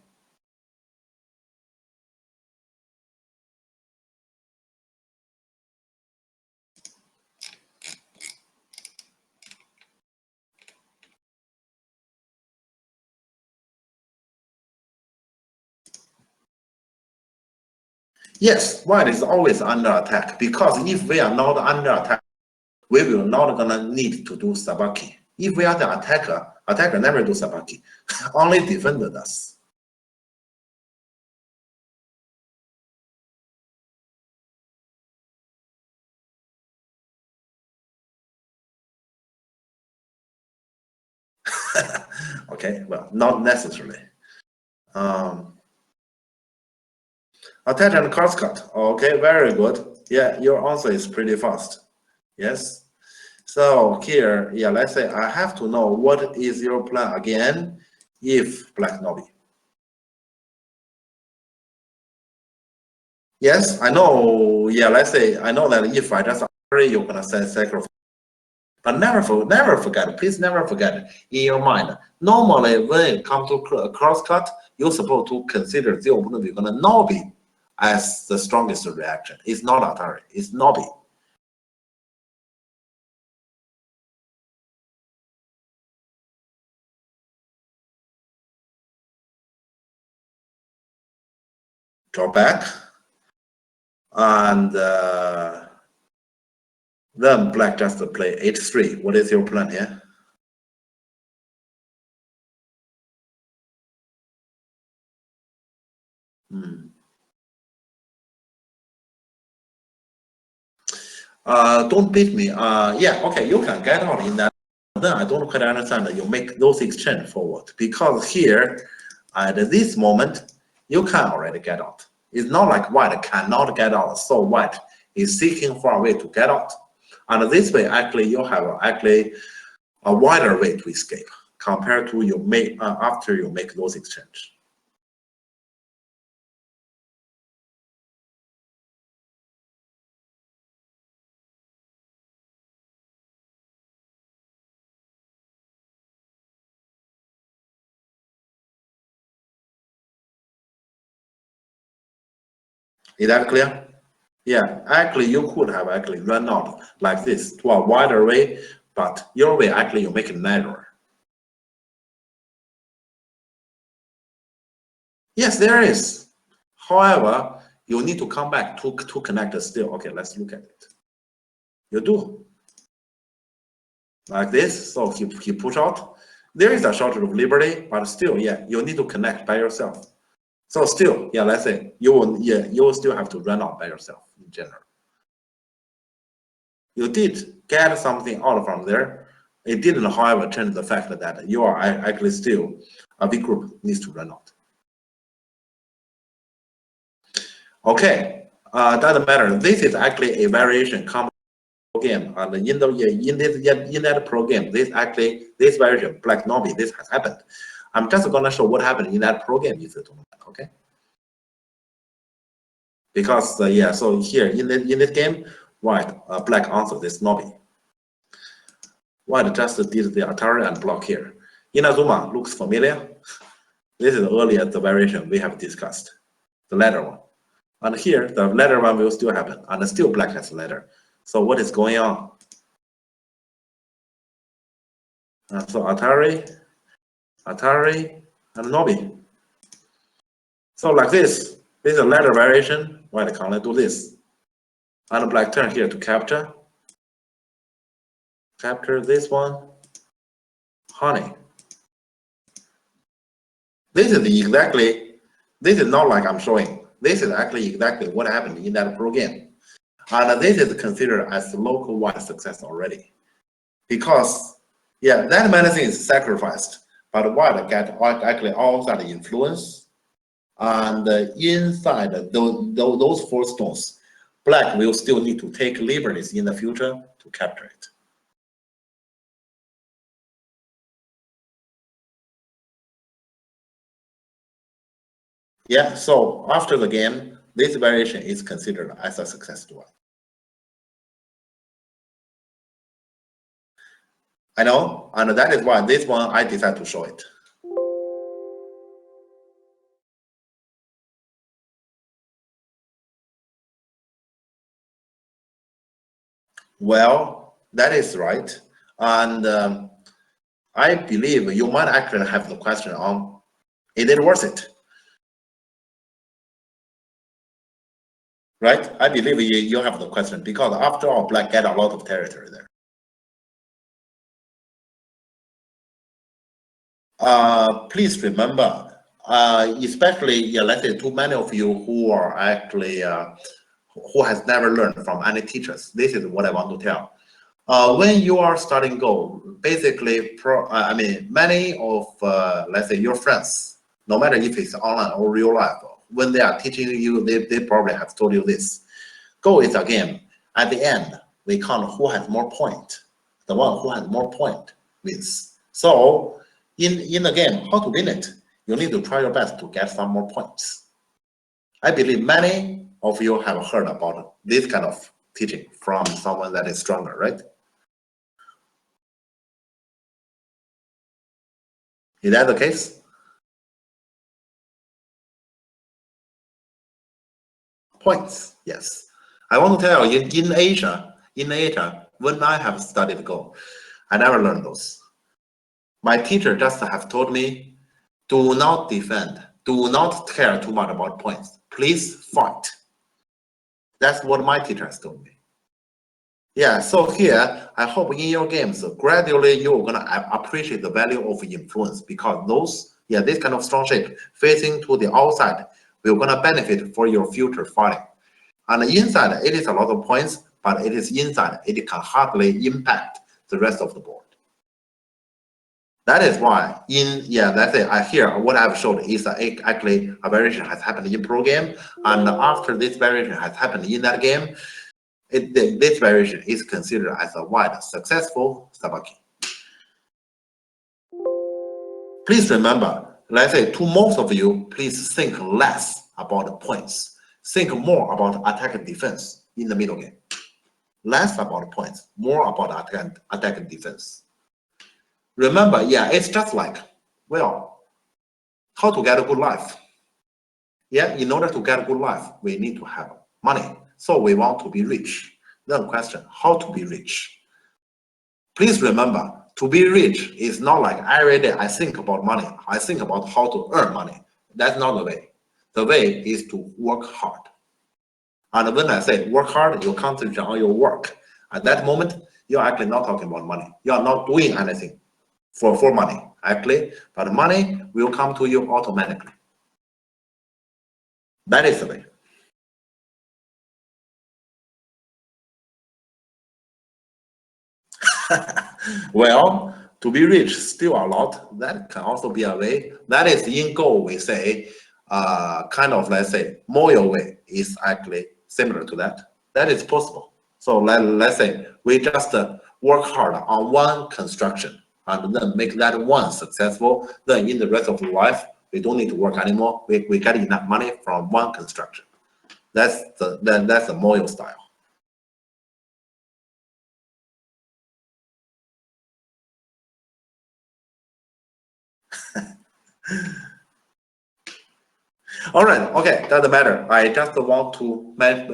Yes, white is always under attack because if we are not under attack, we will not gonna need to do Sabaki. If we are the attacker never do Sabaki, only defender does. Okay, well, not necessarily. Attach and crosscut. Okay, very good. Yeah, your answer is pretty fast. Yes. So here, yeah, let's say I have to know what is your plan again if black nobby. Yes, I know. Yeah, let's say I know that if I just hurry, you're gonna say sacrifice. But never forget, please never forget in your mind. Normally, when it comes to crosscut, you're supposed to consider the opponent you're gonna nobby as the strongest reaction. It's not Atari, it's nobby. draw back, and then black just play h3. What is your plan here? Don't beat me. Yeah, okay, you can get out in that. Then I don't quite understand that you make those exchange forward, because here at this moment you can already get out. It's not like white cannot get out, so white is seeking for a way to get out. And this way, actually, you have actually a wider way to escape compared to you make after you make those exchange. Is that clear? Yeah, actually, you could have actually run out like this to a wider way, but your way actually you make it narrower. Yes, there is. However, you need to come back to connect still. Okay, let's look at it. You do like this, so he push out. There is a shortage of liberty, but still, yeah, you need to connect by yourself. So still, yeah, let's say you will still have to run out by yourself in general. You did get something out from there. It didn't, however, change the fact that you are actually still a big group needs to run out. Okay, doesn't matter. This is actually a variation come game, and in that program, this variation black novi this has happened. I'm just gonna show what happened in that program if you don't know, okay? Because yeah, so here in this game, white black answer this novi. White just did the Atari and block here. Inazuma looks familiar. This is earlier the variation we have discussed, the latter one. And here the latter one will still happen, and still black has ladder. So what is going on? So Atari, and Nobi. So like this is a ladder variation. White can only do this. And black turn here to capture this one, honey. This is not like I'm showing. This is actually exactly what happened in that program. And this is considered as local wide success already. Because, yeah, that medicine is sacrificed, but white get actually outside influence. And inside those 4 stones, black will still need to take liberties in the future to capture it. Yeah, so after the game, this variation is considered as a success to white. I know, and that is why this one I decided to show it. Well, that is right. And I believe you might actually have the question on, is it worth it? Right? I believe you have the question because after all, black get a lot of territory there. Please remember, especially, yeah, let's say too many of you who are actually, who has never learned from any teachers, this is what I want to tell. When you are starting Go, basically, many of, let's say, your friends, no matter if it's online or real life, when they are teaching you, they probably have told you this. Go is a game. At the end, we count who has more point. The one who has more point wins. So, in the game, how to win it? You need to try your best to get some more points. I believe many of you have heard about this kind of teaching from someone that is stronger, right? Is that the case? Points, yes. I want to tell you, in Asia, when I have studied Go, I never learned those. My teacher just have told me, do not defend, do not care too much about points. please fight. That's what my teacher has told me. Yeah, so here, I hope in your games, gradually you're gonna appreciate the value of influence, because those, this kind of strong shape facing to the outside will gonna benefit for your future fighting. And inside, it is a lot of points, but it is inside, it can hardly impact the rest of the board. That is why that's it. I hear what I've showed is actually a variation has happened in pro game, and after this variation has happened in that game, this variation is considered as a wide successful Sabaki. Please remember, let's say to most of you, please think less about the points. Think more about attack and defense in the middle game. Less about points, more about attack and defense. Remember, it's just like, well, how to get a good life. In order to get a good life, we need to have money. So we want to be rich. Then question, how to be rich? Please remember, to be rich is not like every day I think about money. I think about how to earn money. That's not the way. The way is to work hard. And when I say work hard, you concentrate on your work. At that moment, you're actually not talking about money. You are not doing anything for money, actually. But money will come to you automatically. That is the way. Well, to be rich, still a lot. That can also be a way. That is in Go, we say, kind of, let's say, Moyo way is actually similar to that. That is possible. So let's say we just work hard on one construction and then make that one successful. Then in the rest of the life, we don't need to work anymore. We get enough money from one construction. That's the Moyo style. All right, okay, doesn't matter. I just want to I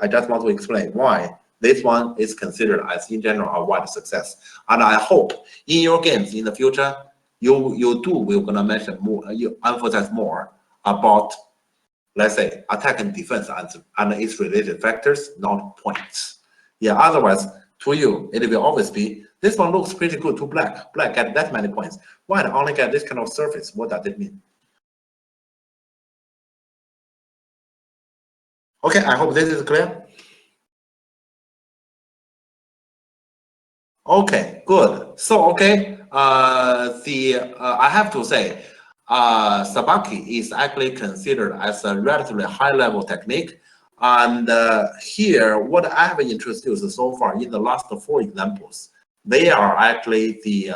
just want to explain why this one is considered as in general a wide success. And I hope in your games in the future we're gonna mention more, you emphasize more about, let's say, attack and defense and its related factors, not points. Otherwise to you it will always be, this one looks pretty good to black. Black get that many points. White only get this kind of surface. What does it mean? Okay, I hope this is clear. Okay, good. So I have to say, Sabaki is actually considered as a relatively high-level technique. And here, what I have introduced so far in the last 4 examples, they are actually the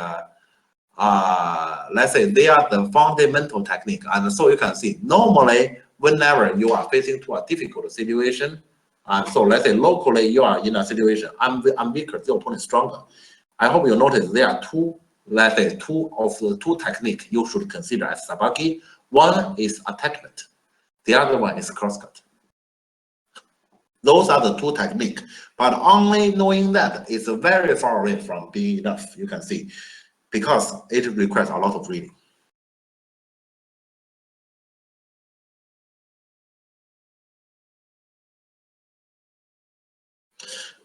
let's say they are the fundamental technique. And so you can see, normally whenever you are facing to a difficult situation, so let's say locally you are in a situation, I'm weaker, the opponent is stronger. I hope you notice there are two of the two techniques you should consider as Sabaki. One is attachment, the other one is crosscut. Those are the two techniques, but only knowing that is very far away from being enough, you can see, because it requires a lot of reading.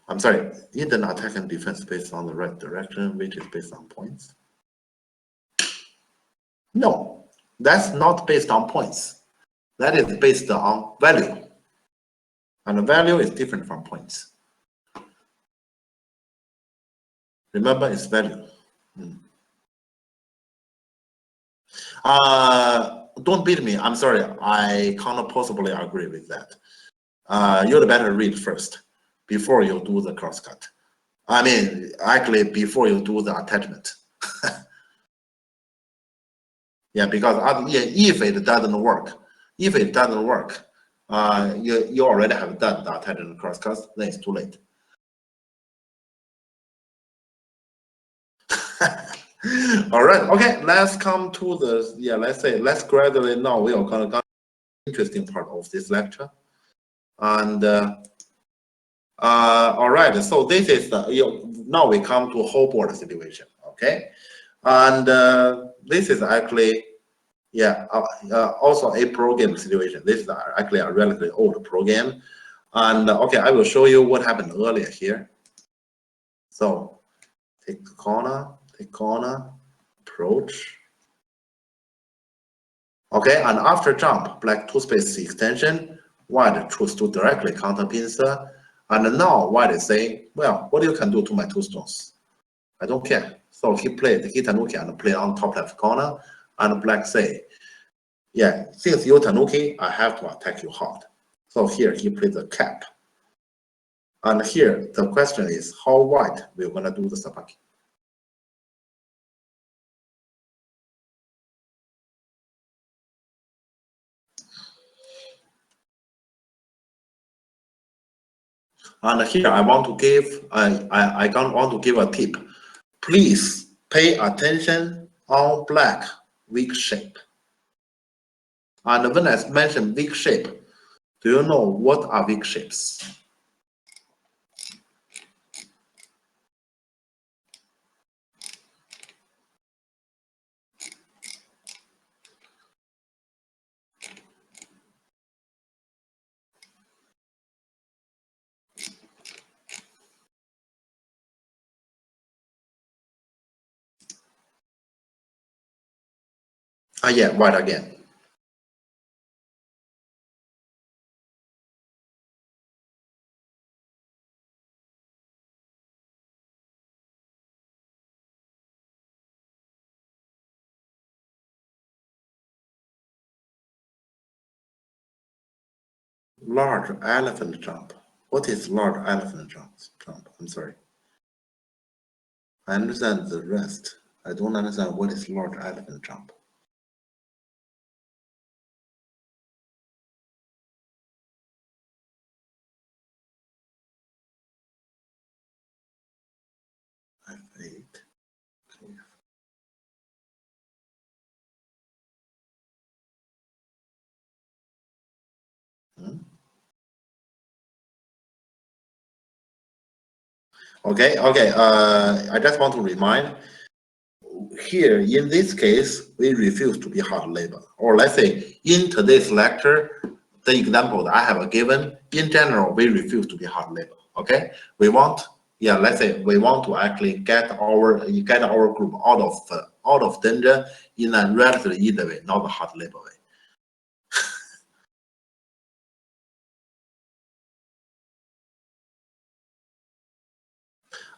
I'm sorry, hidden attack and defense based on the right direction, which is based on points. No, that's not based on points. That is based on value. And the value is different from points. Remember, it's value. Don't beat me. I'm sorry. I cannot possibly agree with that. You'd better read first before you do the crosscut. I mean, actually, before you do the attachment. Because if it doesn't work, you already have done the attachment crosscut, then it's too late. All right, okay, let's come to the, let's gradually now we are going to go to the interesting part of this lecture. And all right, so this is now we come to whole board situation, okay? And this is actually Yeah, also a program situation. This is actually a relatively old program. And okay, I will show you what happened earlier here. So take corner, approach. Okay, and after jump, black two space extension, white choose to directly counter pincer. And now white is saying, well, what you can do to my two stones? I don't care. So he tanuki and played on top left corner, and black say, yeah, since you tanuki, I have to attack you hard. So here he played the cap. And here the question is how white we're gonna do the sabaki. And here I want to give I want to give a tip. Please pay attention on black weak shape. And when I mention weak shape, do you know what are weak shapes? Yeah, white again. Large elephant jump. What is large elephant jump? I'm sorry. I understand the rest. I don't understand what is large elephant jump. F8. Hmm? Okay, I just want to remind here, in this case, we refuse to be hard labor. Or let's say, in today's lecture, the example that I have given, in general, we refuse to be hard labor. Okay, we want, yeah, let's say we want to actually get our group out of danger in a relatively easy way, not a hard labor way.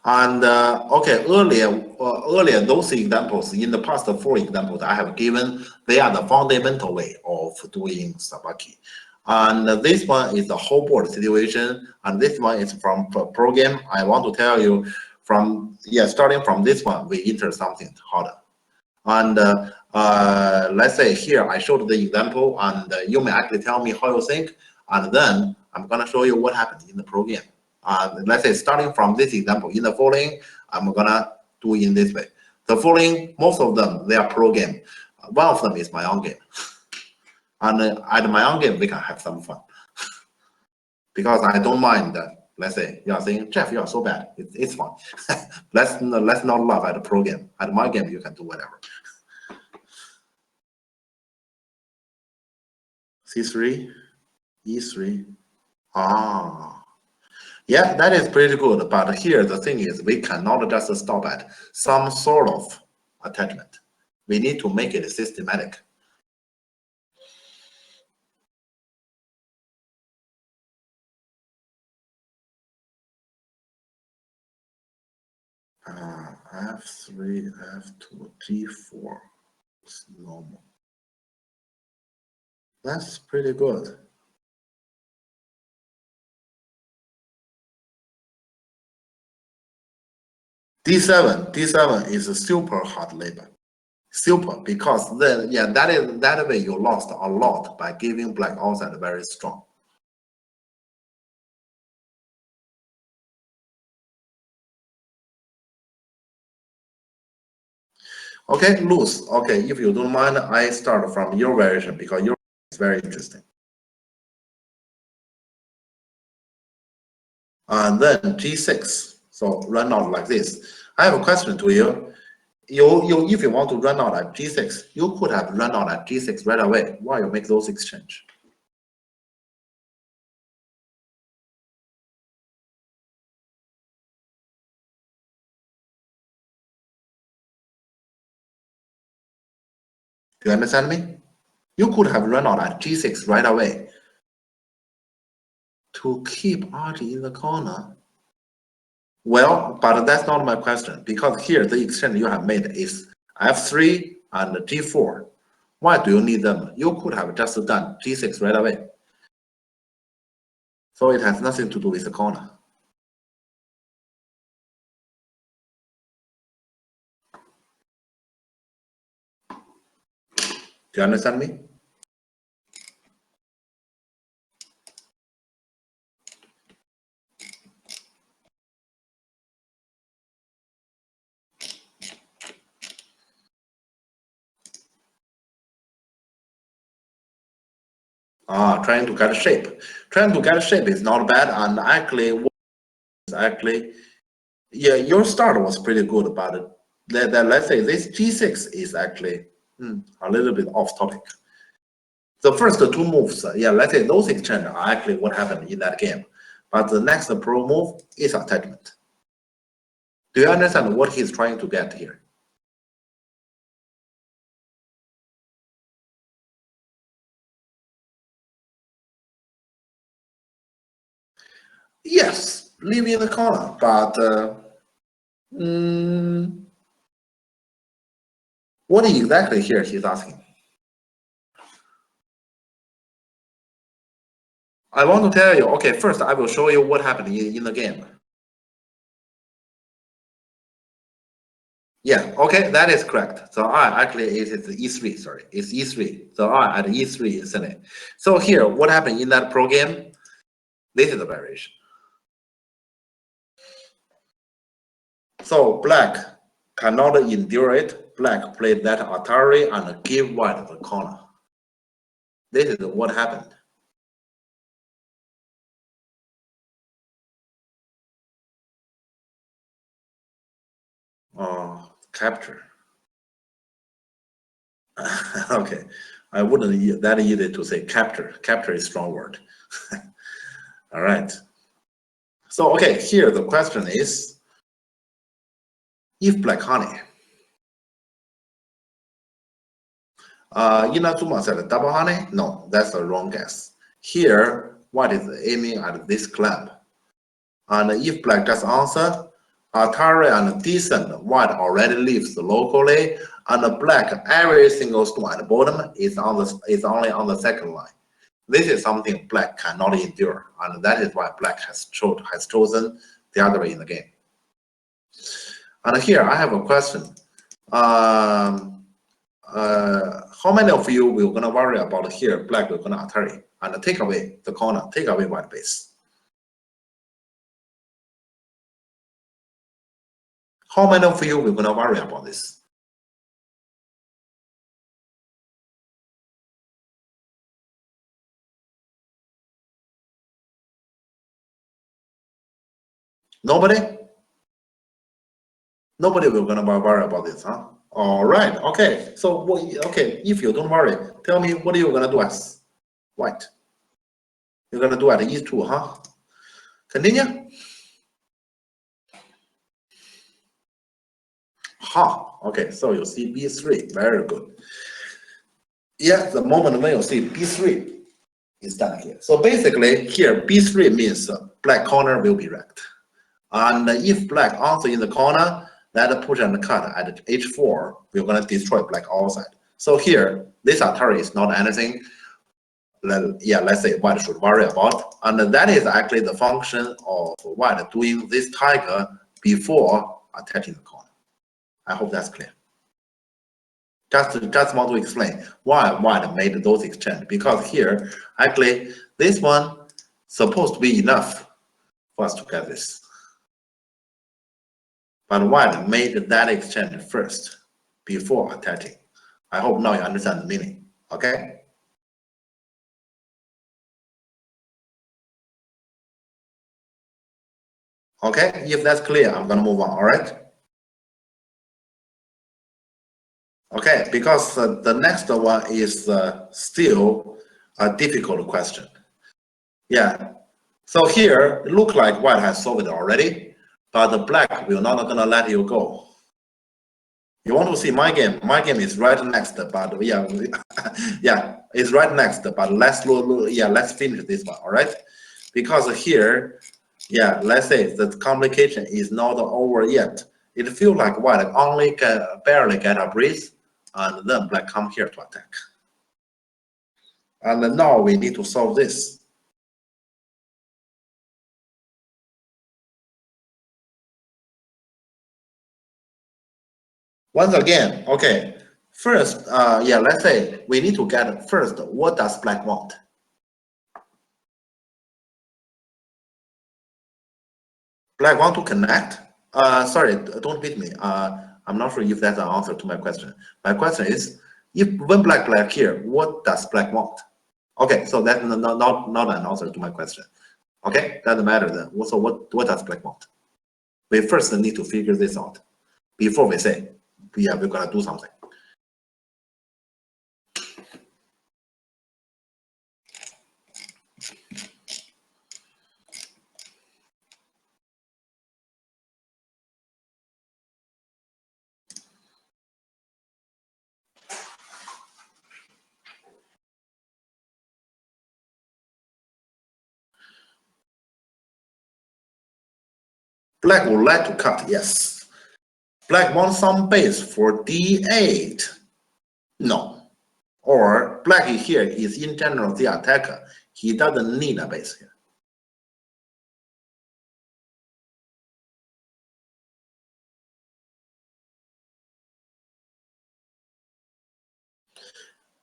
And okay, earlier those examples in the past 4 examples I have given, they are the fundamental way of doing Sabaki. And this one is the whole board situation, and this one is from a program. I want to tell you from starting from this one, we enter something harder. And let's say here I showed the example, and you may actually tell me how you think, and then I'm gonna show you what happened in the program. Let's say starting from this example, in the following, I'm gonna do in this way. The following, most of them, they are pro game. One of them is my own game. And at my own game, we can have some fun. Because I don't mind that, let's say, you are saying, Jeff, you are so bad. It's fun. let's not laugh at the pro game. At my game, you can do whatever. C3, E3. Ah. Yeah, that is pretty good. But here the thing is, we cannot just stop at some sort of attachment. We need to make it systematic. F3, F2, G4. It's normal. That's pretty good. D7 is a super hard labor. Super, because then that way you lost a lot by giving black outside very strong. Okay, loose. Okay, if you don't mind, I start from your variation because your is very interesting. And then G6. So run out like this. I have a question to you. if you want to run out at G6, you could have run out at G6 right away while you make those exchange. Do you understand me? You could have run out at G6 right away to keep RG in the corner. Well, but that's not my question, because here the exchange you have made is F3 and G4. Why do you need them? You could have just done G6 right away. So it has nothing to do with the corner. Do you understand me? Trying to get shape. Trying to get shape is not bad, and actually, yeah, your start was pretty good, but let's say this G6 is actually a little bit off topic. The first two moves, yeah, let's say those exchange are actually what happened in that game. But the next pro move is attachment. Do you understand what he's trying to get here? Yes, leave in the corner, but what exactly here he's asking? I want to tell you, okay, first I will show you what happened in the game. Yeah, okay, that is correct. So I actually it is E3, sorry, it's E3. So I at E3 isn't it? So here, what happened in that pro game? This is the variation. So black cannot endure it. Black played that Atari and give white the corner. This is what happened. Capture. Okay, I wouldn't that easy to say capture. Capture is a strong word. All right. So okay, here the question is, if black honey. Inazuma said double honey. No, that's the wrong guess. Here, white is aiming at this clamp. And if black just answer, Atari and decent, white already lives locally, and black every single stone at the bottom is only on the second line. This is something black cannot endure, and that is why black has chosen the other way in the game. And here I have a question. How many of you will gonna worry about here black will gonna Atari and take away the corner, take away white base? How many of you will gonna worry about this? Nobody? Nobody will gonna worry about this, huh? All right, okay. So, okay, if you don't worry, tell me what are you gonna do as white? You're gonna do at E2, huh? Continue. Okay, so you see B3, very good. Yeah, the moment when you see B3 is done here. So basically here, B3 means black corner will be wrecked. And if black answer in the corner, that push and cut at H4, we're gonna destroy black outside. So here, this Atari is not anything, let's say white should worry about. And that is actually the function of white doing this tiger before attaching the corner. I hope that's clear. Just want to explain why white made those exchange, because here, actually, this one supposed to be enough for us to get this. But white made that exchange first before attaching. I hope now you understand the meaning, okay? Okay, if that's clear, I'm gonna move on, all right? Okay, because the next one is still a difficult question. Yeah, so here it looks like white has solved it already, but the black will not gonna let you go. You want to see my game? My game is right next, but yeah, yeah, it's right next. But let's let's finish this one, all right? Because here, yeah, let's say the complication is not over yet. It feels like white only barely get a breeze, and then black come here to attack. And now we need to solve this. Once again, okay. First, yeah, let's say we need to get first. What does black want? Black want to connect? Sorry, don't beat me. I'm not sure if that's an answer to my question. My question is, if when black here, what does black want? Okay, so that's not an answer to my question. Okay, doesn't matter then. So what does black want? We first need to figure this out before we say, yeah, we're gonna do something. Black would like to cut, yes. Black wants some base for d8. No. Or black here is in general the attacker. He doesn't need a base here.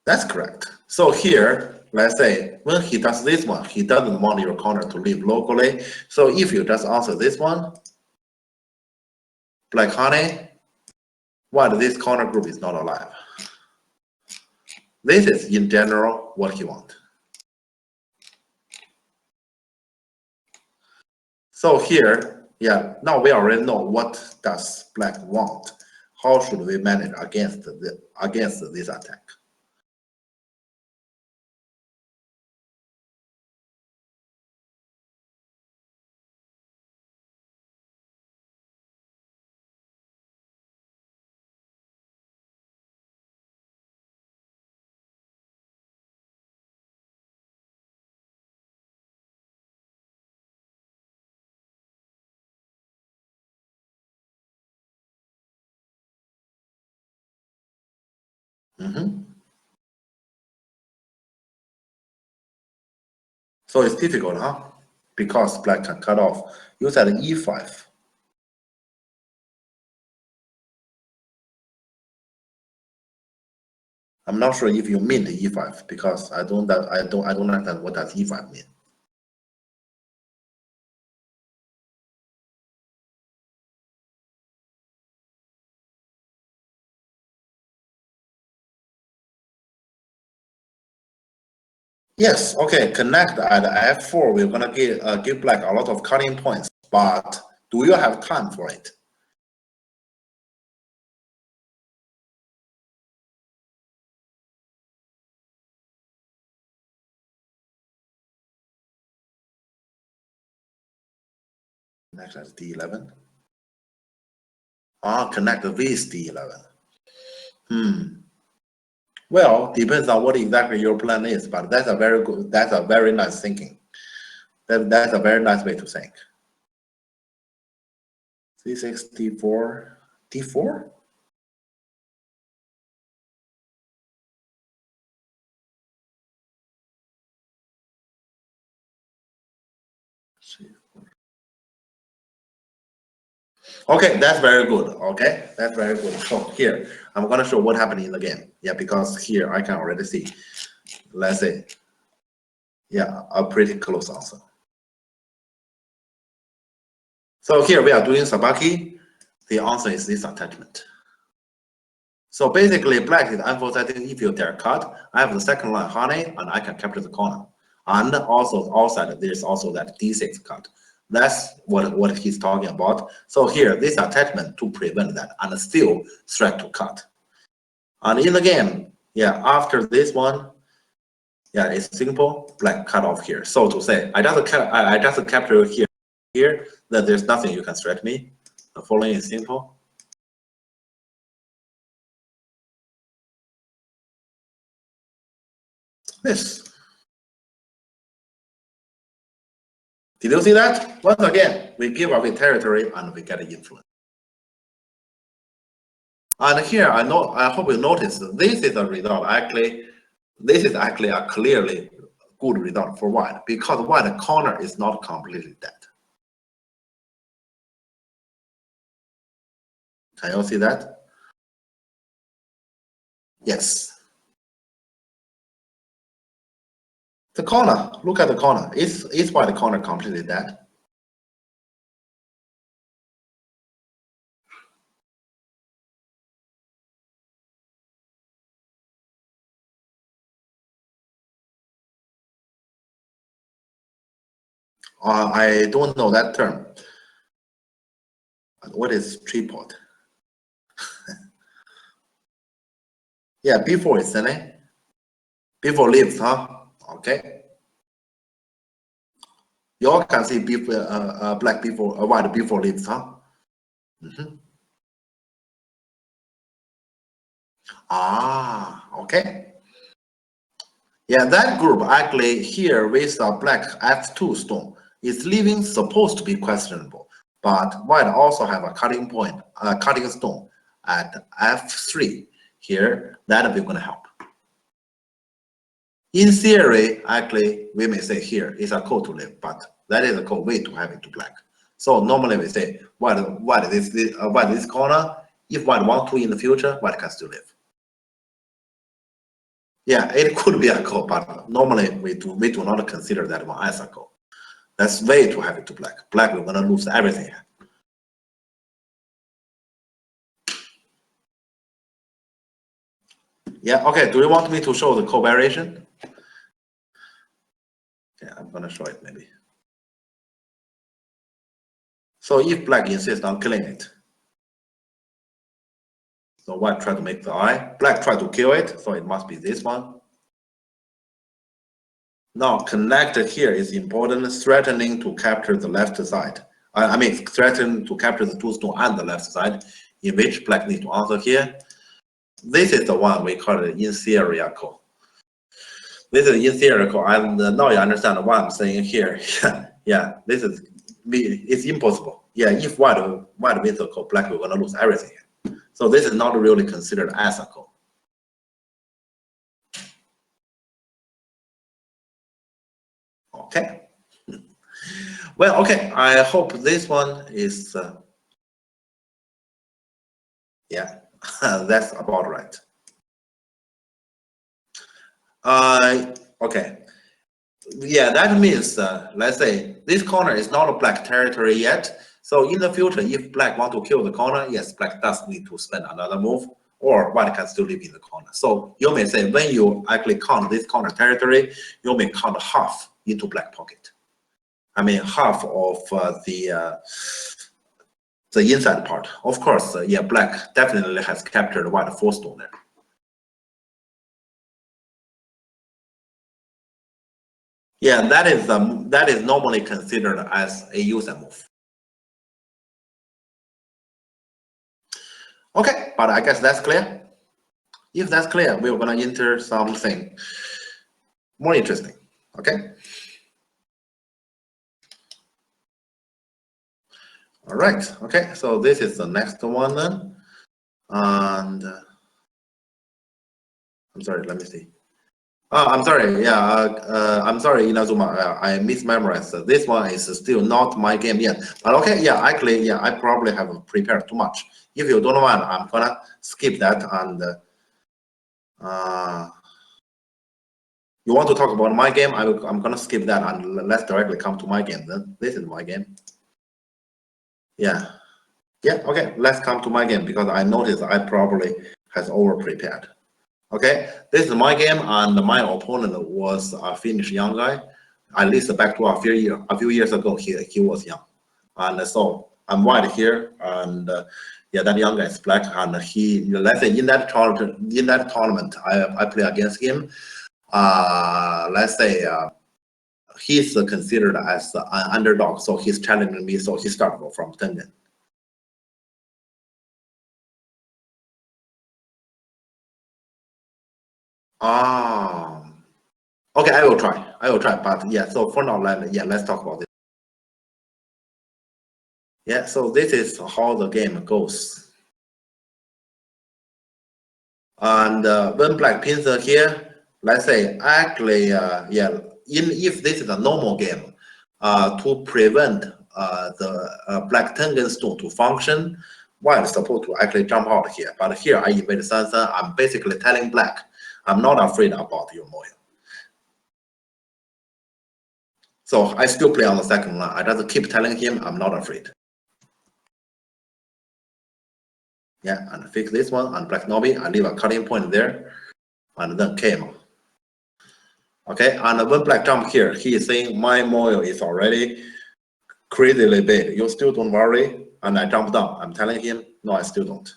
That's correct. So here, let's say when he does this one, he doesn't want your corner to live locally. So if you just answer this one, black honey, what this corner group is not alive. This is in general what he wants. So here, yeah, now we already know what does black want. How should we manage against this attack? So it's difficult, huh? Because black can cut off. You said e5. I'm not sure if you mean the e5 because I don't understand what does e5 mean. Yes, okay, connect at f4. We're gonna give black a lot of cutting points, but do you have time for it? Next is d11. Connect with d11. Well, depends on what exactly your plan is, but that's a very nice thinking. That's a very nice way to think. C6, d4, d4? Okay, that's very good. Okay, that's very good. So here, I'm gonna show what happened in the game. Yeah, because here I can already see, let's say, yeah, a pretty close answer. So here we are doing Sabaki. The answer is this attachment. So basically, black is emphasizing if you dare cut, I have the second line honey, and I can capture the corner. And also outside, there's also that d6 cut. That's what he's talking about. So here, this attachment to prevent that and still strike to cut. And in the game, yeah, after this one, yeah, it's simple, black cut off here. So to say, I just capture here that there's nothing you can threat me. The following is simple. This. Did you see that? Once again, we give away territory and we get influence. And here, I hope you notice this is a result. Actually, this is actually a clearly good result for white because white corner is not completely dead. Can you see that? Yes. The corner, look at the corner. Is white corner completely dead? I don't know that term. What is tripod? Yeah, before is selling. Before leaves, huh? Okay. You all can see before, black before, white before leaves, huh? Ah, okay. Yeah, that group actually here with a black F2 stone is leaving supposed to be questionable, but white also have a cutting point, cutting stone at F3 here that we're gonna help. In theory, actually, we may say here is a code to leave, but that is a code way to have it to black. So normally we say white this corner. If white want to in the future, white can still live. Yeah, it could be a code, but normally we do not consider that one as a code. That's way too heavy to black. Black, we're gonna lose everything. Yeah, okay. Do you want me to show the code variation? Yeah, I'm gonna show it maybe. So if black insists on killing it, so white try to make the eye, black try to kill it, so it must be this one. Now connected here is important, threatening to capture the left side. I mean, threatening to capture the two stone and the left side, in which black needs to answer here. This is the one we call it in theory code. This is in theory code, and now you understand what I'm saying here. Yeah, this is it's impossible. Yeah, if white wins the code, black we're gonna lose everything. So this is not really considered as a code. Okay. Well, okay. I hope this one is. Yeah, that's about right. Okay. Yeah, that means, let's say, this corner is not a black territory yet. So in the future, if black want to kill the corner, yes, black does need to spend another move, or white can still live in the corner. So you may say, when you actually count this corner territory, you may count half into black pocket. I mean, half of the inside part. Of course, yeah, black definitely has captured white 4 stone there. Yeah, that is normally considered as a user move. Okay, but I guess that's clear. If that's clear, we're gonna enter something more interesting. Okay. All right. Okay. So this is the next one then, and I'm sorry. Let me see. Oh, I'm sorry. Yeah, I'm sorry, Inazuma. I mismemorized. This one is still not my game yet. But okay, yeah, actually, yeah, I probably have prepared too much. If you don't want, I'm gonna skip that. And you want to talk about my game? I'm gonna skip that and let's directly come to my game. Then this is my game. Yeah, yeah. Okay, let's come to my game because I noticed I probably has over prepared. Okay, this is my game, and my opponent was a Finnish young guy. At least back to a few years ago, he was young, and so I'm white here, and Yeah, that young guy is black, and he, let's say in that tournament, I play against him. Let's say he's considered as an underdog, so he's challenging me. So he started from Tengen. Okay, I will try. I will try. But yeah, so for now, let's talk about it. Yeah, so this is how the game goes. And when black pins are here, let's say actually, if this is a normal game, to prevent the black Tengen stone to function, white is supposed to actually jump out here. But here I invade Sansan. I'm basically telling black, I'm not afraid about your Moyo. So I still play on the second line. I just keep telling him I'm not afraid. Yeah, and fix this one on black Nobi. I leave a cutting point there, and then came. Okay, and when black jump here, he is saying my Moyo is already crazily big. You still don't worry. And I jump down. I'm telling him, no, I still don't.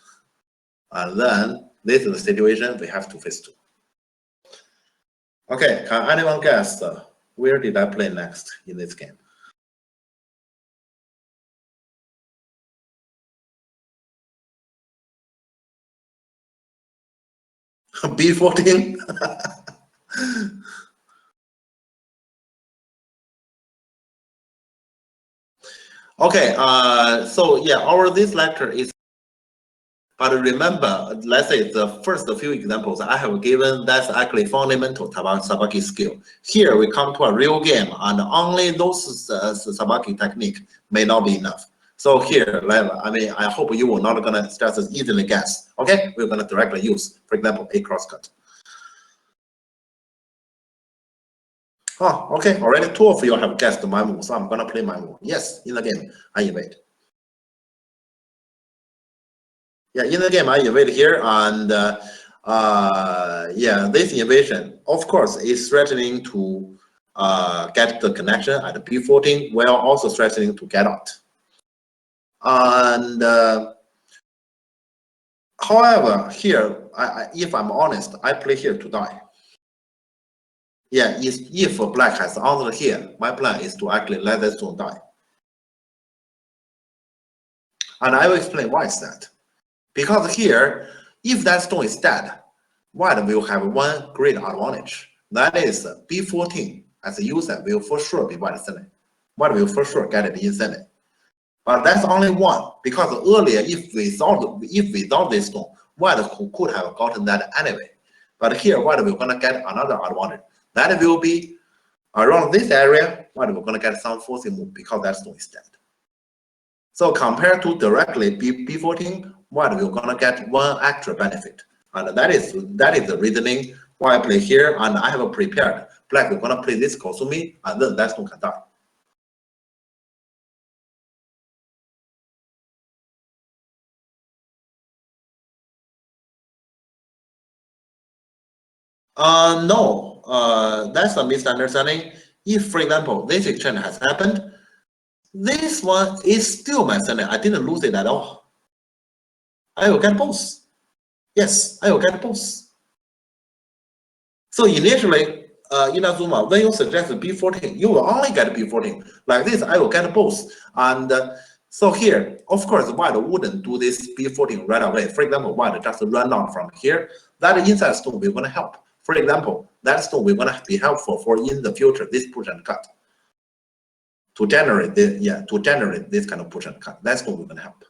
And then this is the situation we have to face to. Okay, can anyone guess where did I play next in this game? B14? Okay, so yeah, this lecture is, but remember, let's say the first few examples I have given, that's actually fundamental Sabaki skill. Here we come to a real game, and only those Sabaki technique may not be enough. So here, I mean, I hope you will not gonna just easily guess. Okay, we're gonna directly use, for example, a crosscut. Oh, okay, already 2 of you have guessed my move, so I'm gonna play my move. Yes, in the game, I invade. Yeah, in the game, I invade here, and yeah, this invasion, of course, is threatening to get the connection at B14, while also threatening to get out. And however, here, if I'm honest, I play here to die. Yeah, if black has answered here, my plan is to actually let that stone die. And I will explain why is that. Because here, if that stone is dead, white will have one great advantage. That is B14 as a user will for sure be white center. White will for sure get it in center. But that's only one, because earlier if without this stone, white could have gotten that anyway. But here white will gonna get another advantage. That will be around this area, white will gonna get some forcing move because that stone is dead. So compared to directly B14, white will gonna get one extra benefit. And that is the reasoning why I play here, and I have prepared. Black will gonna play this Kosumi, and then that stone can die. No, that's a misunderstanding. If, for example, this exchange has happened, this one is still my center. I didn't lose it at all. I will get both. Yes, I will get both. So initially, Inazuma, when you suggest B14, you will only get B14. Like this, I will get both. And so here, of course, white wouldn't do this B14 right away. For example, white just run out from here. That inside stone will gonna help. For example, that stone will gonna be helpful for in the future, this push and cut. To generate this kind of push and cut. That stone will gonna help.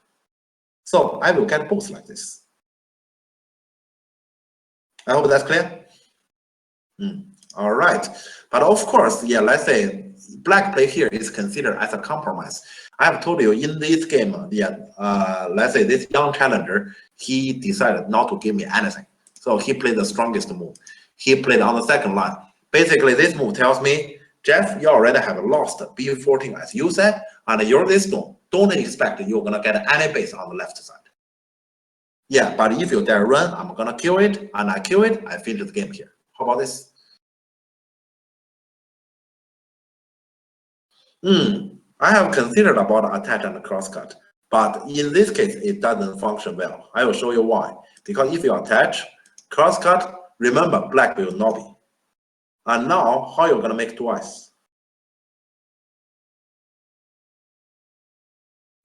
So I will get both like this. I hope that's clear. All right, but of course, yeah, let's say black play here is considered as a compromise. I have told you in this game, let's say this young challenger, he decided not to give me anything. So he played the strongest move. He played on the second line. Basically, this move tells me, Jeff, you already have lost B14 as you said, and you're this stone. Don't expect you're gonna get any base on the left side. Yeah, but if you dare run, I'm gonna kill it, and I kill it, I finish the game here. How about this? I have considered about attach and crosscut, But in this case, it doesn't function well. I will show you why. Because if you attach crosscut, remember black will not be. And now, how you're gonna make twice?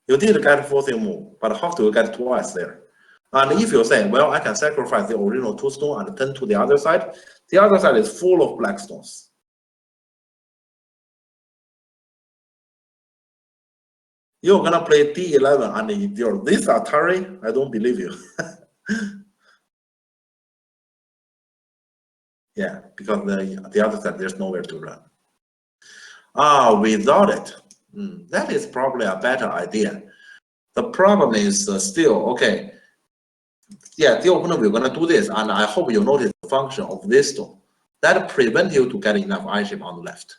You did get forcing move, but how do you get twice there? And if you say, well, I can sacrifice the original 2 stone and turn to the other side is full of black stones. You're gonna play D11 and endure this Atari? I don't believe you. Yeah, because the other side, there's nowhere to run. Without it, that is probably a better idea. The problem is still, okay, yeah, the opener, we're gonna do this, and I hope you notice the function of this stone. That prevents you to get enough I shape on the left.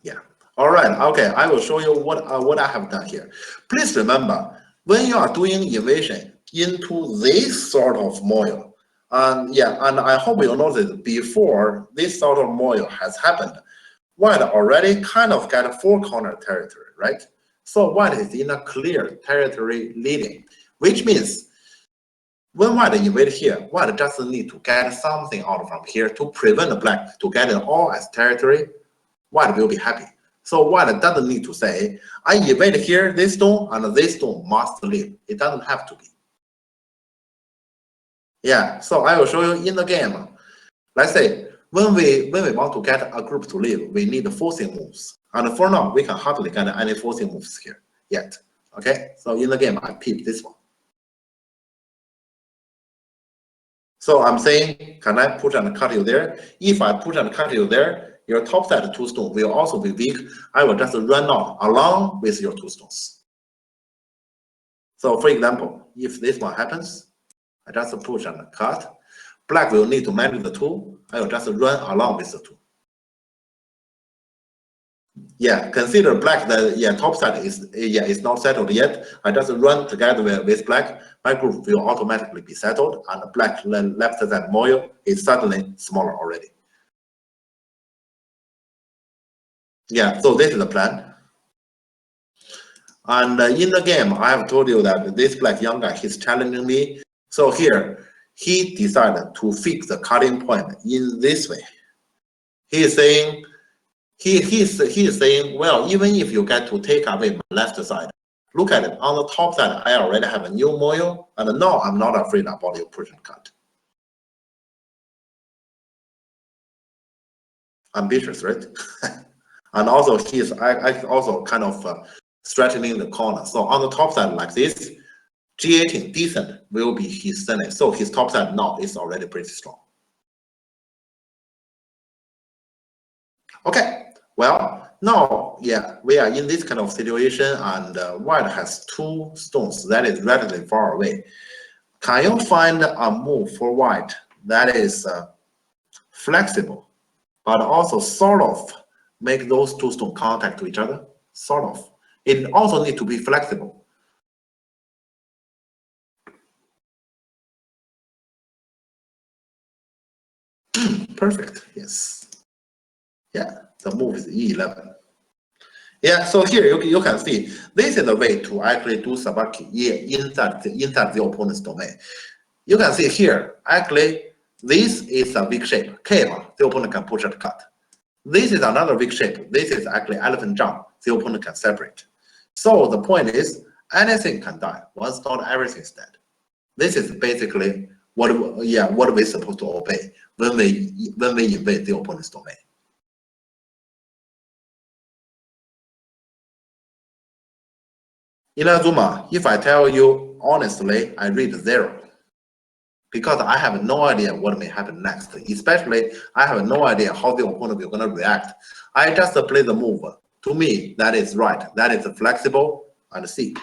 Yeah. All right. Okay. I will show you what I have done here. Please remember, when you are doing invasion into this sort of model, and I hope you notice before this sort of model has happened, white already kind of got a 4-corner territory, right? So white is in a clear territory leading, which means when white invade here, white just need to get something out from here to prevent the black to get it all as territory. White will be happy. So white doesn't need to say, I invade here this stone and this stone must leave. It doesn't have to be. Yeah, so I will show you in the game. Let's say when we want to get a group to leave, we need forcing moves. And for now, we can hardly get any forcing moves here yet. Okay, so in the game, I pick this one. So I'm saying, can I push and cut you there? If I push and cut you there, your top side 2 stones will also be weak. I will just run out along with your 2 stones. So for example, if this one happens, I just push and cut. Black will need to manage the 2. I will just run along with the 2. Yeah, consider black the top side is not settled yet. I just run together with black. My group will automatically be settled, and black left side model is suddenly smaller already. Yeah, so this is the plan. And in the game, I have told you that this black young guy, he's challenging me. So here, he decided to fix the cutting point in this way. He is saying, he is saying, well, even if you get to take away my left side, look at it. On the top side, I already have a new model, and now I'm not afraid about your push and cut. Ambitious, right? And also, he's also kind of straightening the corner. So on the top side, like this, G18 decent will be his Senate. So his top side now is already pretty strong. Okay, well, now, yeah, we are in this kind of situation, and white has 2 stones that is relatively far away. Can you find a move for white that is flexible, but also sort of make those 2 stones contact to each other? Sort of. It also needs to be flexible. Perfect, yes. Yeah, the move is E11. Yeah, so here you can see this is a way to actually do Sabaki inside the opponent's domain. You can see here, actually, this is a weak shape, cave, the opponent can push and cut. This is another weak shape. This is actually elephant jump, the opponent can separate. So the point is, anything can die, once not everything is dead. This is basically what we're supposed to obey when we invade the opponent's domain. Inazuma, if I tell you honestly, I read 0. Because I have no idea what may happen next. Especially, I have no idea how the opponent will gonna react. I just play the move. To me, that is right. That is flexible and see.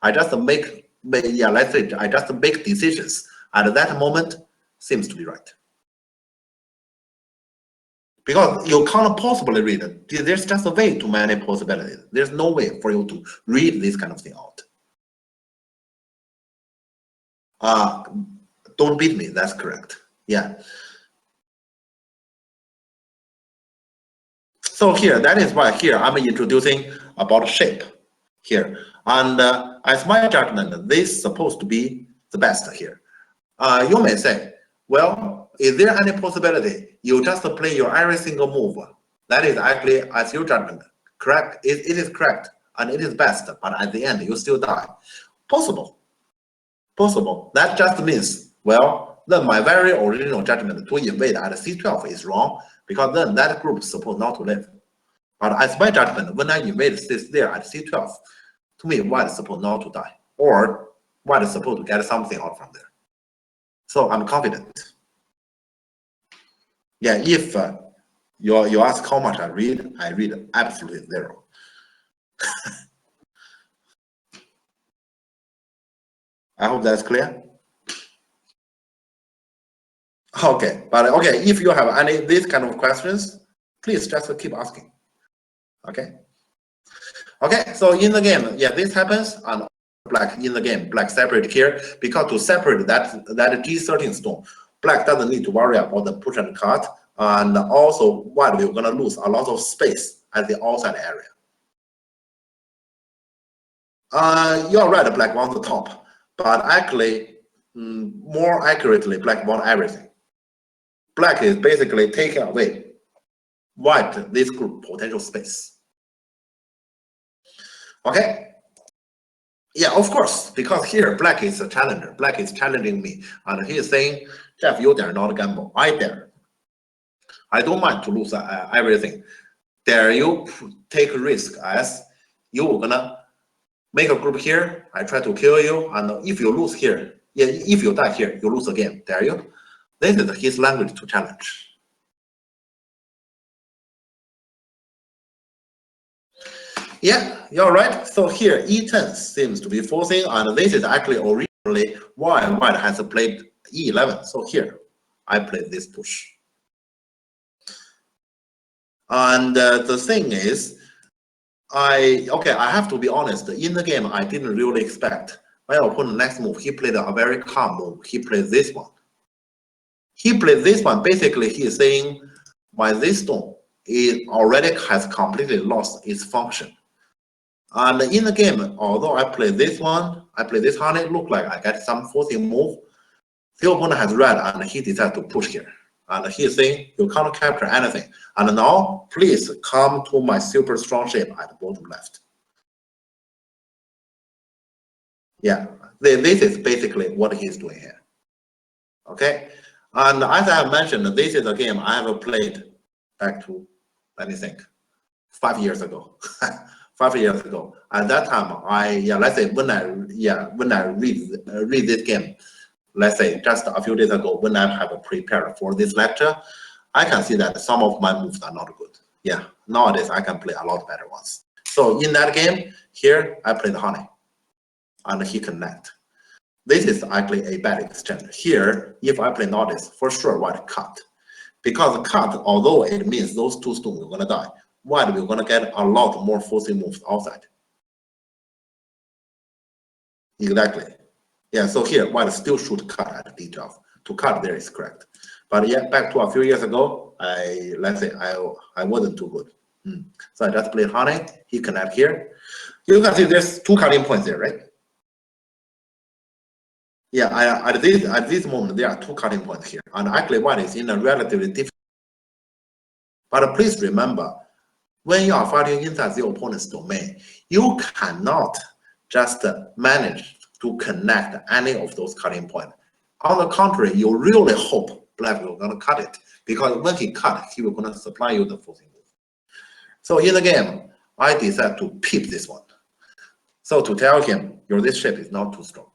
I just let's say I just make decisions at that moment. Seems to be right. Because you can't possibly read it. There's just a way too many possibilities. There's no way for you to read this kind of thing out. Don't beat me, that's correct. Yeah. So here, that is why here I'm introducing about shape here. And as my judgment, this is supposed to be the best here. You may say, well, is there any possibility you just play your every single move? That is actually, as your judgment, correct? It is correct and it is best, but at the end you still die. Possible. Possible. That just means, well, then my very original judgment to invade at C12 is wrong, because then that group is supposed not to live. But as my judgment, when I invade this there at C12, to me, white is supposed not to die, or white is supposed to get something out from there. So I'm confident. Yeah, if you ask how much I read absolutely zero. I hope that's clear. Okay, but okay, if you have any these kind of questions, please just keep asking. Okay. Okay, so in the game, yeah, this happens, and black in the game, black separate here, because to separate that G13 stone, black doesn't need to worry about the push and cut, and also white we're gonna lose a lot of space at the outside area. You're right, black wants the top, but actually, more accurately, black wants everything. Black is basically taking away white this group potential space. Okay. Yeah, of course, because here black is a challenger. Black is challenging me, and he is saying, "Jeff, you dare not gamble. I dare. I don't mind to lose everything. Dare you take risk as you're gonna make a group here? I try to kill you, and if you lose here, yeah, if you die here, you lose again. Dare you?" This is his language to challenge. Yeah, you're right. So here E10 seems to be forcing, and this is actually originally why white has played E11. So here I played this push. And the thing is, I have to be honest, in the game I didn't really expect my opponent next move, he played a very calm move. He played this one. He played this one. Basically, he is saying my this stone it already has completely lost its function. And in the game, although I play this one, I play this honey, look like I get some forcing move. The opponent has red and he decides to push here. And he is saying, you can't capture anything. And now, please come to my super strong shape at the bottom left. Yeah, this is basically what he's doing here. Okay, and as I have mentioned, this is a game I have played back to, let me think, 5 years ago. 5 years ago. At that time, let's say when I read this game, let's say just a few days ago, when I have prepared for this lecture, I can see that some of my moves are not good. Yeah, nowadays I can play a lot better ones. So in that game, here I played honey, and he connect. This is actually a bad exchange. Here, if I play notice, for sure white cut. Because cut, although it means those two stones are gonna die, white we're gonna get a lot more forcing moves outside. Exactly. Yeah, so here white still should cut at D12. To cut there is correct. But yeah, back to a few years ago, let's say I wasn't too good. So I just played honey, he connect here. You can see there's two cutting points there, right? Yeah, at this moment there are two cutting points here, and actually white is in a relatively different. But please remember, when you are fighting inside the opponent's domain, you cannot just manage to connect any of those cutting points. On the contrary, you really hope black will gonna cut it, because when he cut, he will gonna supply you the forcing move. So in the game, I decided to peep this one. So to tell him, this shape is not too strong.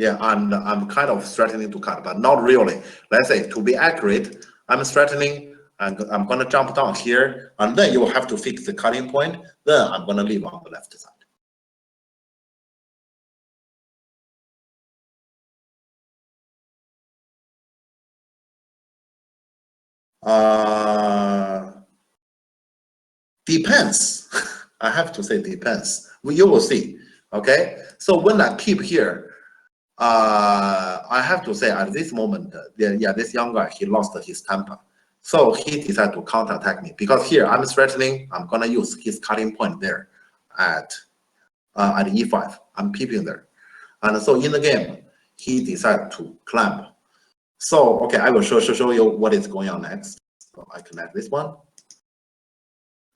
Yeah, and I'm kind of threatening to cut, but not really. Let's say, to be accurate, I'm threatening, and I'm going to jump down here, and then you will have to fix the cutting point. Then I'm going to leave on the left side. Depends. I have to say depends. You will see. Okay. So when I keep here, I have to say at this moment, this young guy, he lost his temper. So he decided to counterattack me because here I'm threatening, I'm gonna use his cutting point there at e5. I'm peeping there. And so in the game, he decided to climb. So, okay, I will show you what is going on next. So I connect this one.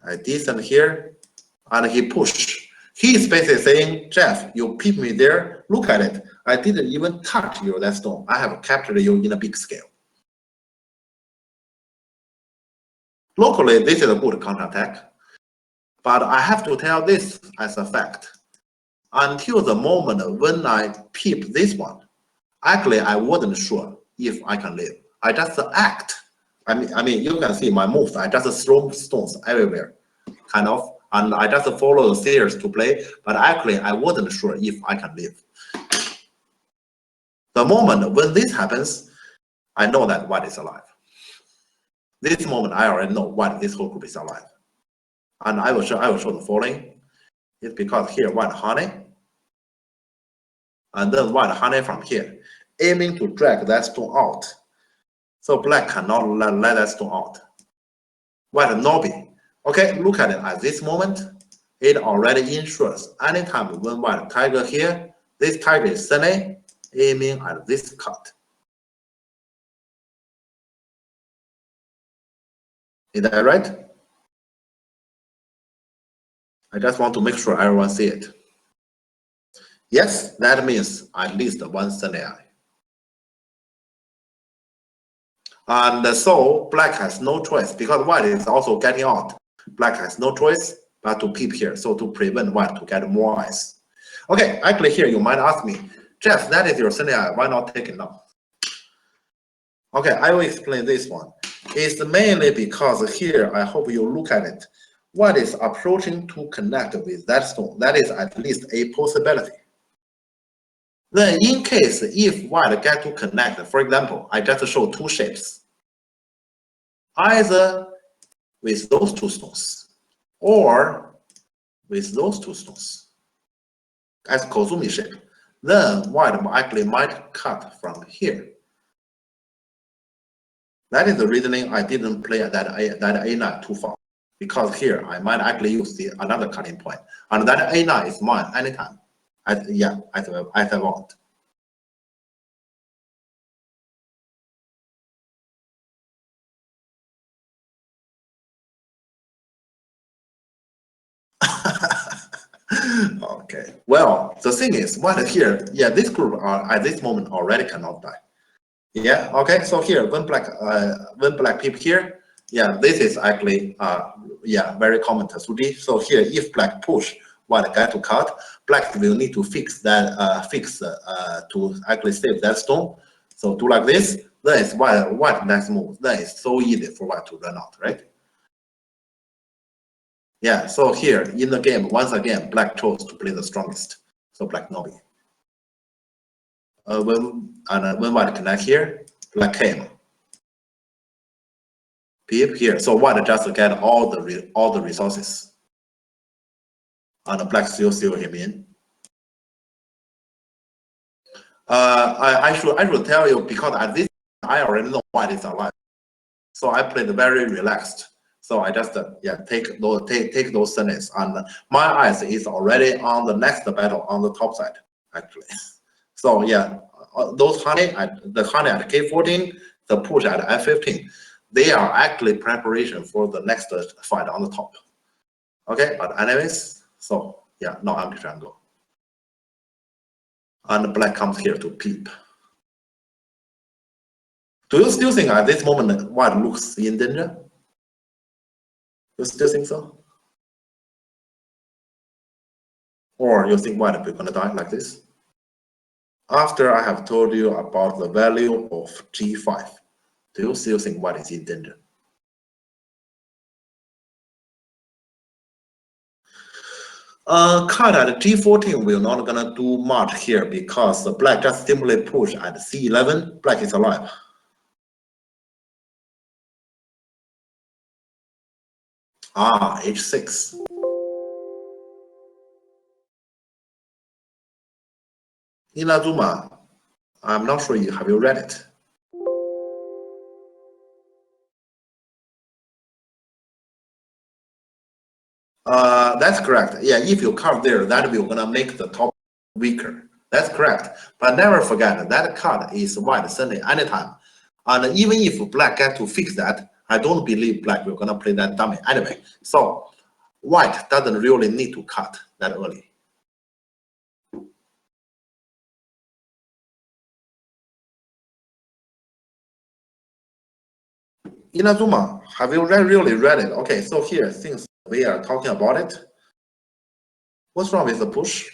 I descend here, and he push. He is basically saying, Jeff, you peep me there, look at it. I didn't even touch your that stone. I have captured you in a big scale. Locally, this is a good counterattack. But I have to tell this as a fact. Until the moment when I peep this one, actually, I wasn't sure if I can live. I just act. I mean, you can see my moves. I just throw stones everywhere, kind of, and I just follow the stairs to play. But actually, I wasn't sure if I can live. The moment when this happens, I know that white is alive. This moment, I already know what this whole group is alive, and I will show the following. It's because here white honey, and then white honey from here, aiming to drag that stone out. So black cannot let that stone out. White Nobi. Okay, look at it at this moment. It already ensures anytime when white tiger here, this tiger is suddenly aiming at this cut. Is that right? I just want to make sure everyone see it. Yes, that means at least one scenario. And so black has no choice because white is also getting out. Black has no choice but to peep here, so to prevent white to get more eyes. Okay, actually here you might ask me, Jeff, that is your scenario, why not take it now? Okay, I will explain this one. It's mainly because here, I hope you look at it. What is approaching to connect with that stone? That is at least a possibility. Then in case if white get to connect, for example, I just show two shapes. Either with those two stones or with those two stones as Kozumi shape. Then white actually might cut from here. That is the reasoning I didn't play that A9 too far. Because here I might actually use another cutting point. And that A9 is mine anytime. As I want. Okay. Well, the thing is, what here, this group are at this moment already cannot die. Yeah, okay, so here when black peep here, this is actually very common Tetsuji. So here if black push white get to cut, black will need to fix that to actually save that stone. So do like this, that is white next move. That is so easy for white to run out, right? Yeah, so here in the game, once again, black chose to play the strongest. So black Nobi. When white connect here, black came. Peep here. So white just get all the resources. And black still him in. I should tell you because at this I already know white is alive. So I played very relaxed. So I just take those seconds, and my eyes is already on the next battle on the top side actually. So those the honey at K14, the push at F15, they are actually preparation for the next fight on the top. Okay, but anyways, so no empty triangle, and black comes here to peep. Do you still think at this moment white looks in danger? You still think so? Or you think white is gonna die like this? After I have told you about the value of G5, do you still think white is in danger? Cut at G14 we're not gonna do much here because the black just simply push at C11, black is alive. H6. Inazuma, I'm not sure have you read it. That's correct. Yeah, if you cut there, that will gonna make the top weaker. That's correct. But never forget that card is white Sunday anytime. And even if black get to fix that, I don't believe black will gonna play that dummy anyway. So white doesn't really need to cut that early. Inazuma, have you really read it? Okay, so here, since we are talking about it, what's wrong with the push?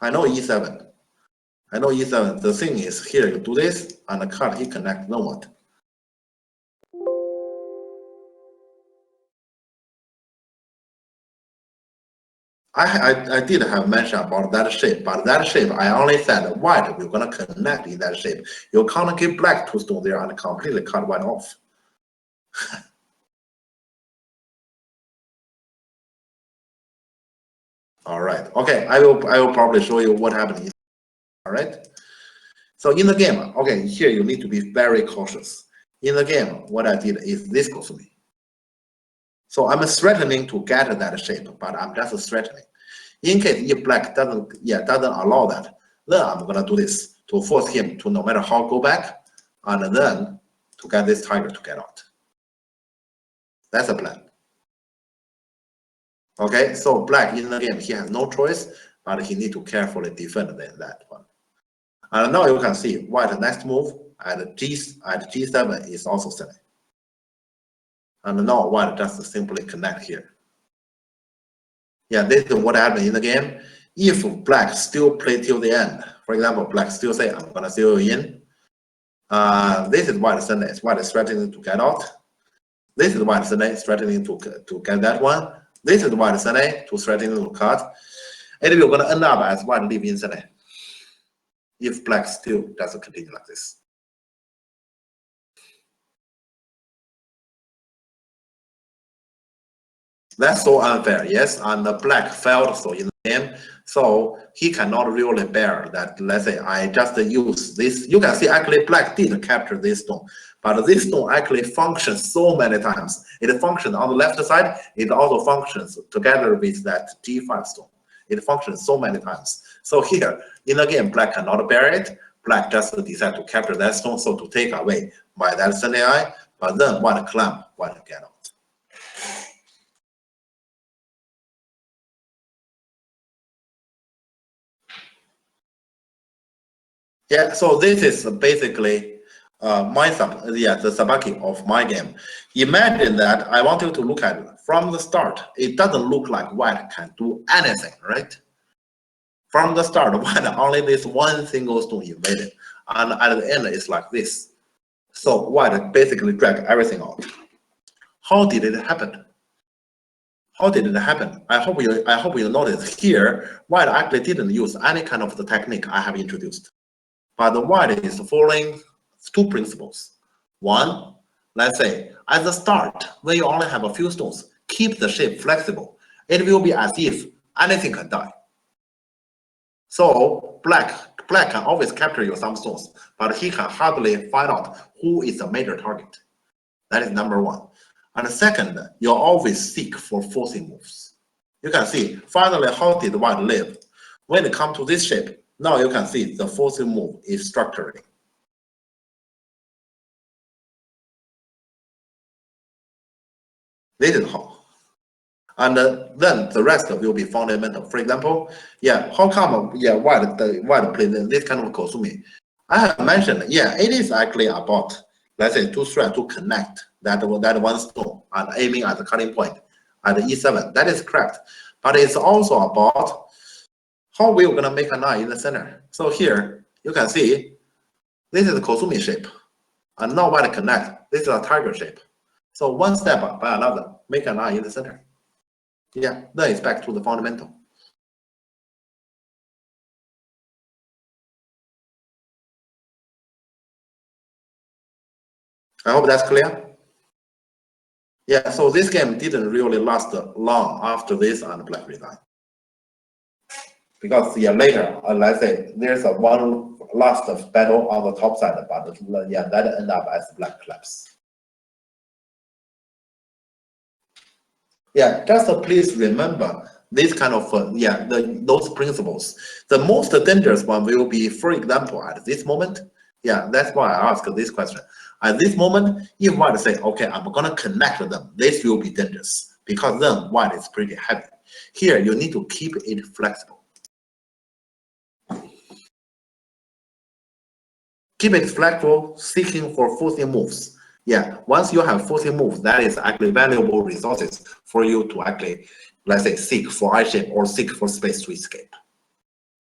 I know E7. I know E7. The thing is, here you do this, and the card he connect, no one. I did have mentioned about that shape, but that shape, I only said white, we're gonna connect in that shape. You can't keep black two stone there and completely cut white off. All right. Okay, I will probably show you what happened. All right. So in the game, okay, here you need to be very cautious. In the game, what I did is this goes to me. So I'm threatening to get that shape, but I'm just threatening. In case if black doesn't allow that, then I'm gonna do this to force him to no matter how go back, and then to get this tiger to get out. That's a plan. Okay, so black in the game, he has no choice, but he need to carefully defend that one. And now you can see white next move at G7 is also selling. And now white just simply connect here. Yeah, this is what happened in the game. If black still play till the end, for example, black still say, I'm gonna seal you in. This is white Sunday. White is threatening to get out. This is white Sunday threatening to get that one. This is white Sunday to threatening to cut. It will gonna end up as white leave in Sunday. If black still doesn't continue like this. That's so unfair, yes. And the black failed so in the game, so he cannot really bear that. Let's say I just use this. You can see actually black did capture this stone, but this stone actually functions so many times. It functions on the left side. It also functions together with that G5 stone. It functions so many times. So here in the game, black cannot bear it. Black just decide to capture that stone, so to take away by that scenario. But then white climb, white get out. Yeah, so this is basically the Sabaki of my game. Imagine that I want you to look at it from the start. It doesn't look like white can do anything, right? From the start, white only this one single stone invaded, and at the end it's like this. So white basically drag everything out. How did it happen? How did it happen? I hope you notice here, white actually didn't use any kind of the technique I have introduced. But the white is following two principles. One, let's say at the start, when you only have a few stones, keep the shape flexible. It will be as if anything can die. So black can always capture your some stones, but he can hardly find out who is the major target. That is number one. And second, you always seek for forcing moves. You can see finally how did white live. When it comes to this shape, now you can see the forcing move is structuring. This is how. And then the rest will be fundamental. For example, yeah, how come white play this kind of Kosumi? I have mentioned, yeah, it is actually about, let's say, two threads to connect that one stone and aiming at the cutting point at the E7. That is correct. But it's also about how we're gonna make a line in the center. So here you can see this is the Kosumi shape. And now white connect. This is a tiger shape. So one step by another, make a line in the center. Yeah, then it's back to the fundamental. I hope that's clear. Yeah, so this game didn't really last long after this and black resigned. Because yeah, later, let's say there's a one last battle on the top side, but yeah, that ended up as black collapse. Yeah, just please remember this kind of those principles. The most dangerous one will be, for example, at this moment. Yeah, that's why I asked this question. At this moment, if white say, okay, I'm gonna connect them, this will be dangerous because then white is pretty heavy. Here, you need to keep it flexible. Keep it flexible, seeking for forcing moves. Yeah, once you have forcing moves, that is actually valuable resources for you to actually, let's say, seek for I-shape or seek for space to escape.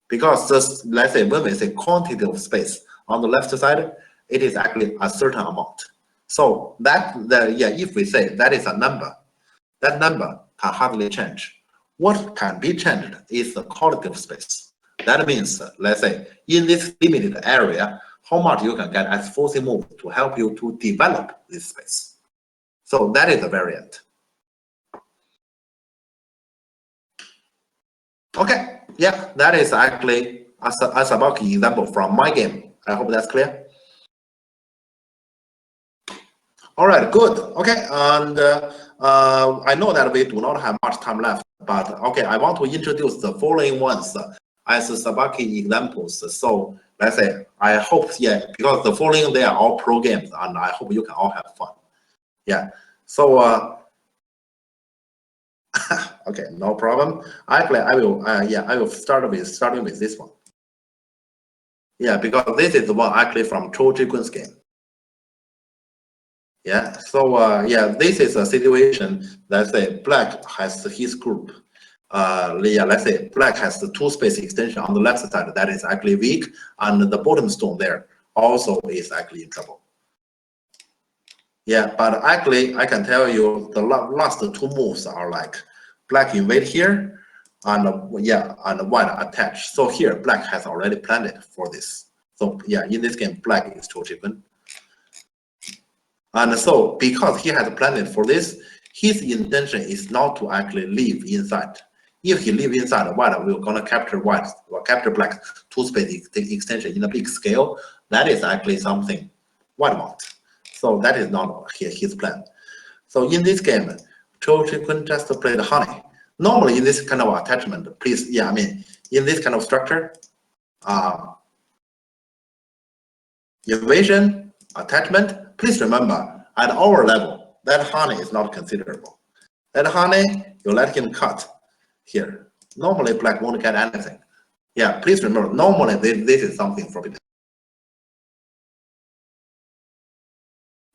Because this, let's say, when we say quantity of space on the left side, it is actually a certain amount. So if we say that is a number, that number can hardly change. What can be changed is the quality of space. That means, let's say, in this limited area, how much you can get as forcing move to help you to develop this space. So that is a variant. Okay, yeah, that is actually a Sabaki example from my game. I hope that's clear. All right, good. Okay, and I know that we do not have much time left, but okay, I want to introduce the following ones as Sabaki examples. So let's say, I hope, yeah, because the following, they are all pro games, and I hope you can all have fun. Yeah, so okay, no problem. Actually, I will start with this one. Yeah, because this is the one actually from Cho Ji-kun's game. Yeah, so yeah, this is a situation. Let's say black has his group. Yeah, let's say black has the two space extension on the left side that is actually weak, and the bottom stone there also is actually in trouble. Yeah, but actually I can tell you the last two moves are like black invade here, and and white attach. So here black has already planned it for this. So yeah, in this game black is Cho Ji-kun. And so, because he has planned for this, his intention is not to actually live inside. If he live inside, white we're gonna capture white or capture black two space extension in a big scale. That is actually something white wants. So that is not his plan. So in this game, Cho Ji-kun just played honey. Normally in this kind of attachment, please, yeah, I mean, in this kind of structure, invasion, attachment, please remember, at our level, that honey is not considerable. That honey, you let him cut here. Normally, black won't get anything. Yeah, please remember, normally this is something forbidden.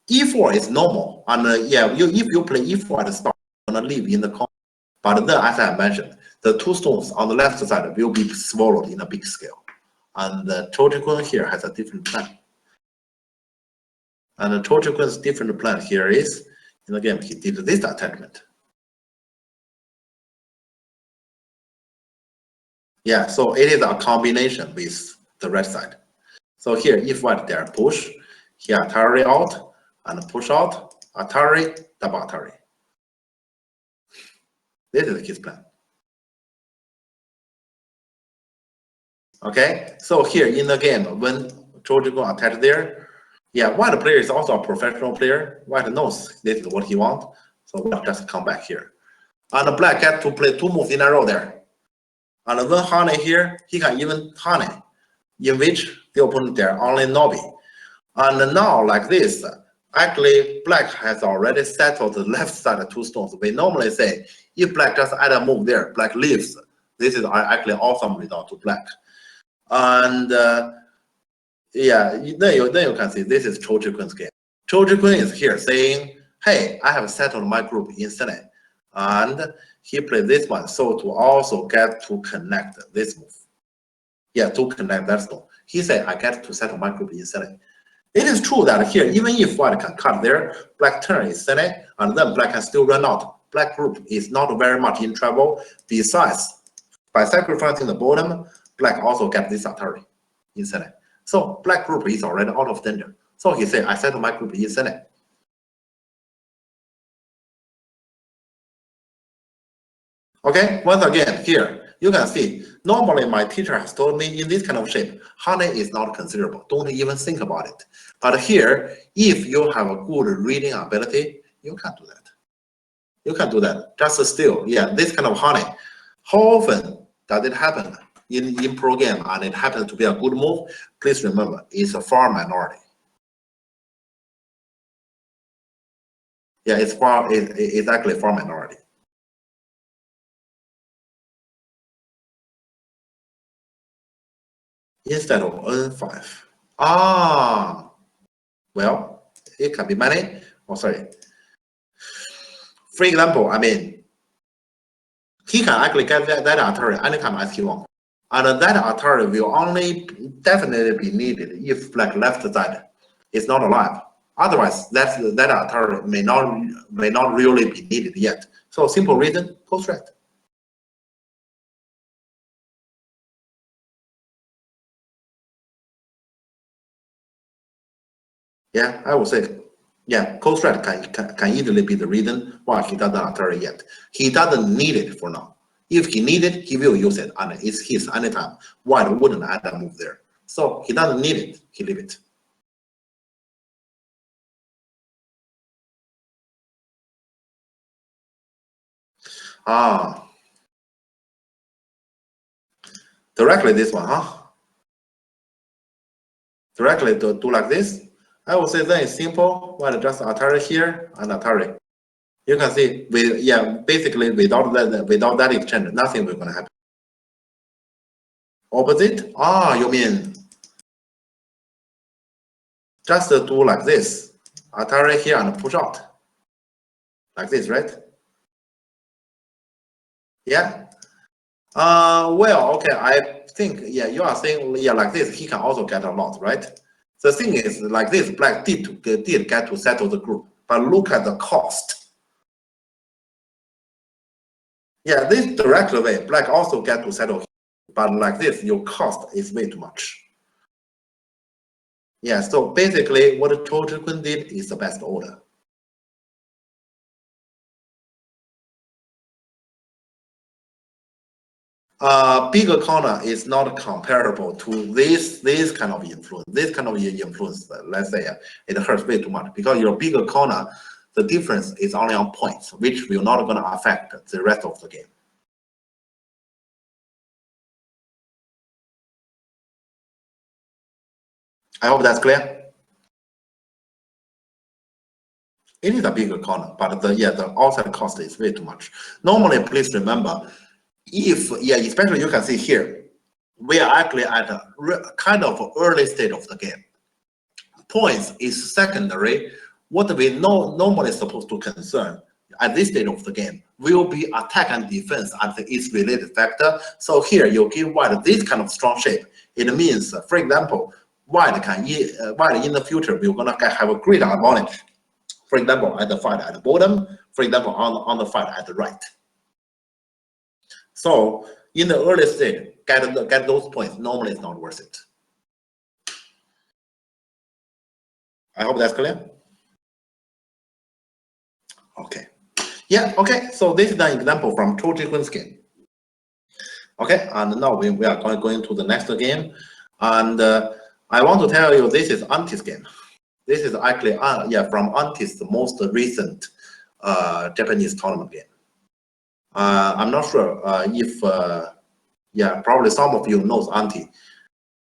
E4 is normal, and yeah, if you play E4 at the start, you're gonna live in the corner. But then, as I mentioned, the two stones on the left side will be swallowed in a big scale. And Cho Ji-kun here has a different plan. And the Cho Ji-kun's different plan here is, in the game, he did this attachment. Yeah, so it is a combination with the red side. So here, if white there push, here Atari out and push out, Atari, double Atari. This is his plan. Okay, so here in the game, when Cho Ji-kun attach there, yeah, white player is also a professional player. White knows this is what he wants, so white just come back here. And black get to play two moves in a row there. And when honey here, he can even honey, in which the opponent there only Nobi. And now like this, actually black has already settled the left side two stones. We normally say if black just add a move there, black leaves. This is actually awesome result to black. And yeah, then you can see this is Cho Ji-kun's game. Cho Ji-kun is here saying, hey, I have settled my group in Senate. And he played this one, so to also get to connect this move. Yeah, to connect that stone. He said, I get to settle my group in Senate. It is true that here, even if white can cut there, black turn is Senate, and then black can still run out. Black group is not very much in trouble. Besides, by sacrificing the bottom, black also get this Atari in Senate. So black group is already out of danger. So he said, I settle my group in Senate. Okay, once again, here, you can see, normally my teacher has told me in this kind of shape, honey is not considerable. Don't even think about it. But here, if you have a good reading ability, you can do that. You can do that. Just still, yeah, this kind of honey. How often does it happen in program and it happens to be a good move? Please remember, it's a far minority. Yeah, it's actually far minority. Instead of N5. Ah, well, it can be many. Oh, sorry. For example, I mean, he can actually get that Atari anytime as he wants. And that Atari will only definitely be needed if like left side is not alive. Otherwise, that Atari may not really be needed yet. So simple reason, go straight. Yeah, I would say, yeah, cold thread can easily be the reason why he doesn't Atari yet. He doesn't need it for now. If he need it, he will use it, and it's his anytime. White wouldn't add that move there. So he doesn't need it, he leave it. Ah, directly this one, huh? Directly do like this. I would say that is simple. Well, just Atari here and Atari. You can see, basically without that exchange, nothing will gonna happen. Opposite? Ah, you mean just do like this. Atari here and push out. Like this, right? Yeah. Well, okay, I think, yeah, you are saying, yeah, like this, he can also get a lot, right? The thing is, like this, black did get to settle the group, but look at the cost. Yeah, this direct way, black also get to settle, but like this, your cost is way too much. Yeah, so basically, what Chojikun did is the best order. Bigger corner is not comparable to this kind of influence. This kind of influence, let's say, it hurts way too much because your bigger corner, the difference is only on points, which will not going to affect the rest of the game. I hope that's clear. It is a bigger corner, but the outside cost is way too much. Normally, please remember, especially you can see here, we are actually at a kind of early state of the game. Points is secondary. What we know normally supposed to concern at this stage of the game will be attack and defense as its related factor. So here you give white this kind of strong shape. It means, for example, white in the future we're gonna have a great advantage. For example, at the fight at the bottom. For example, on the fight at the right. So in the early stage, get those points. Normally, it's not worth it. I hope that's clear. Okay. Yeah, okay. So this is an example from Chojikun game. Okay, and now we are going to the next game. And I want to tell you this is Auntie's game. This is actually, from Auntie's most recent Japanese tournament game. I'm not sure if, probably some of you knows Auntie.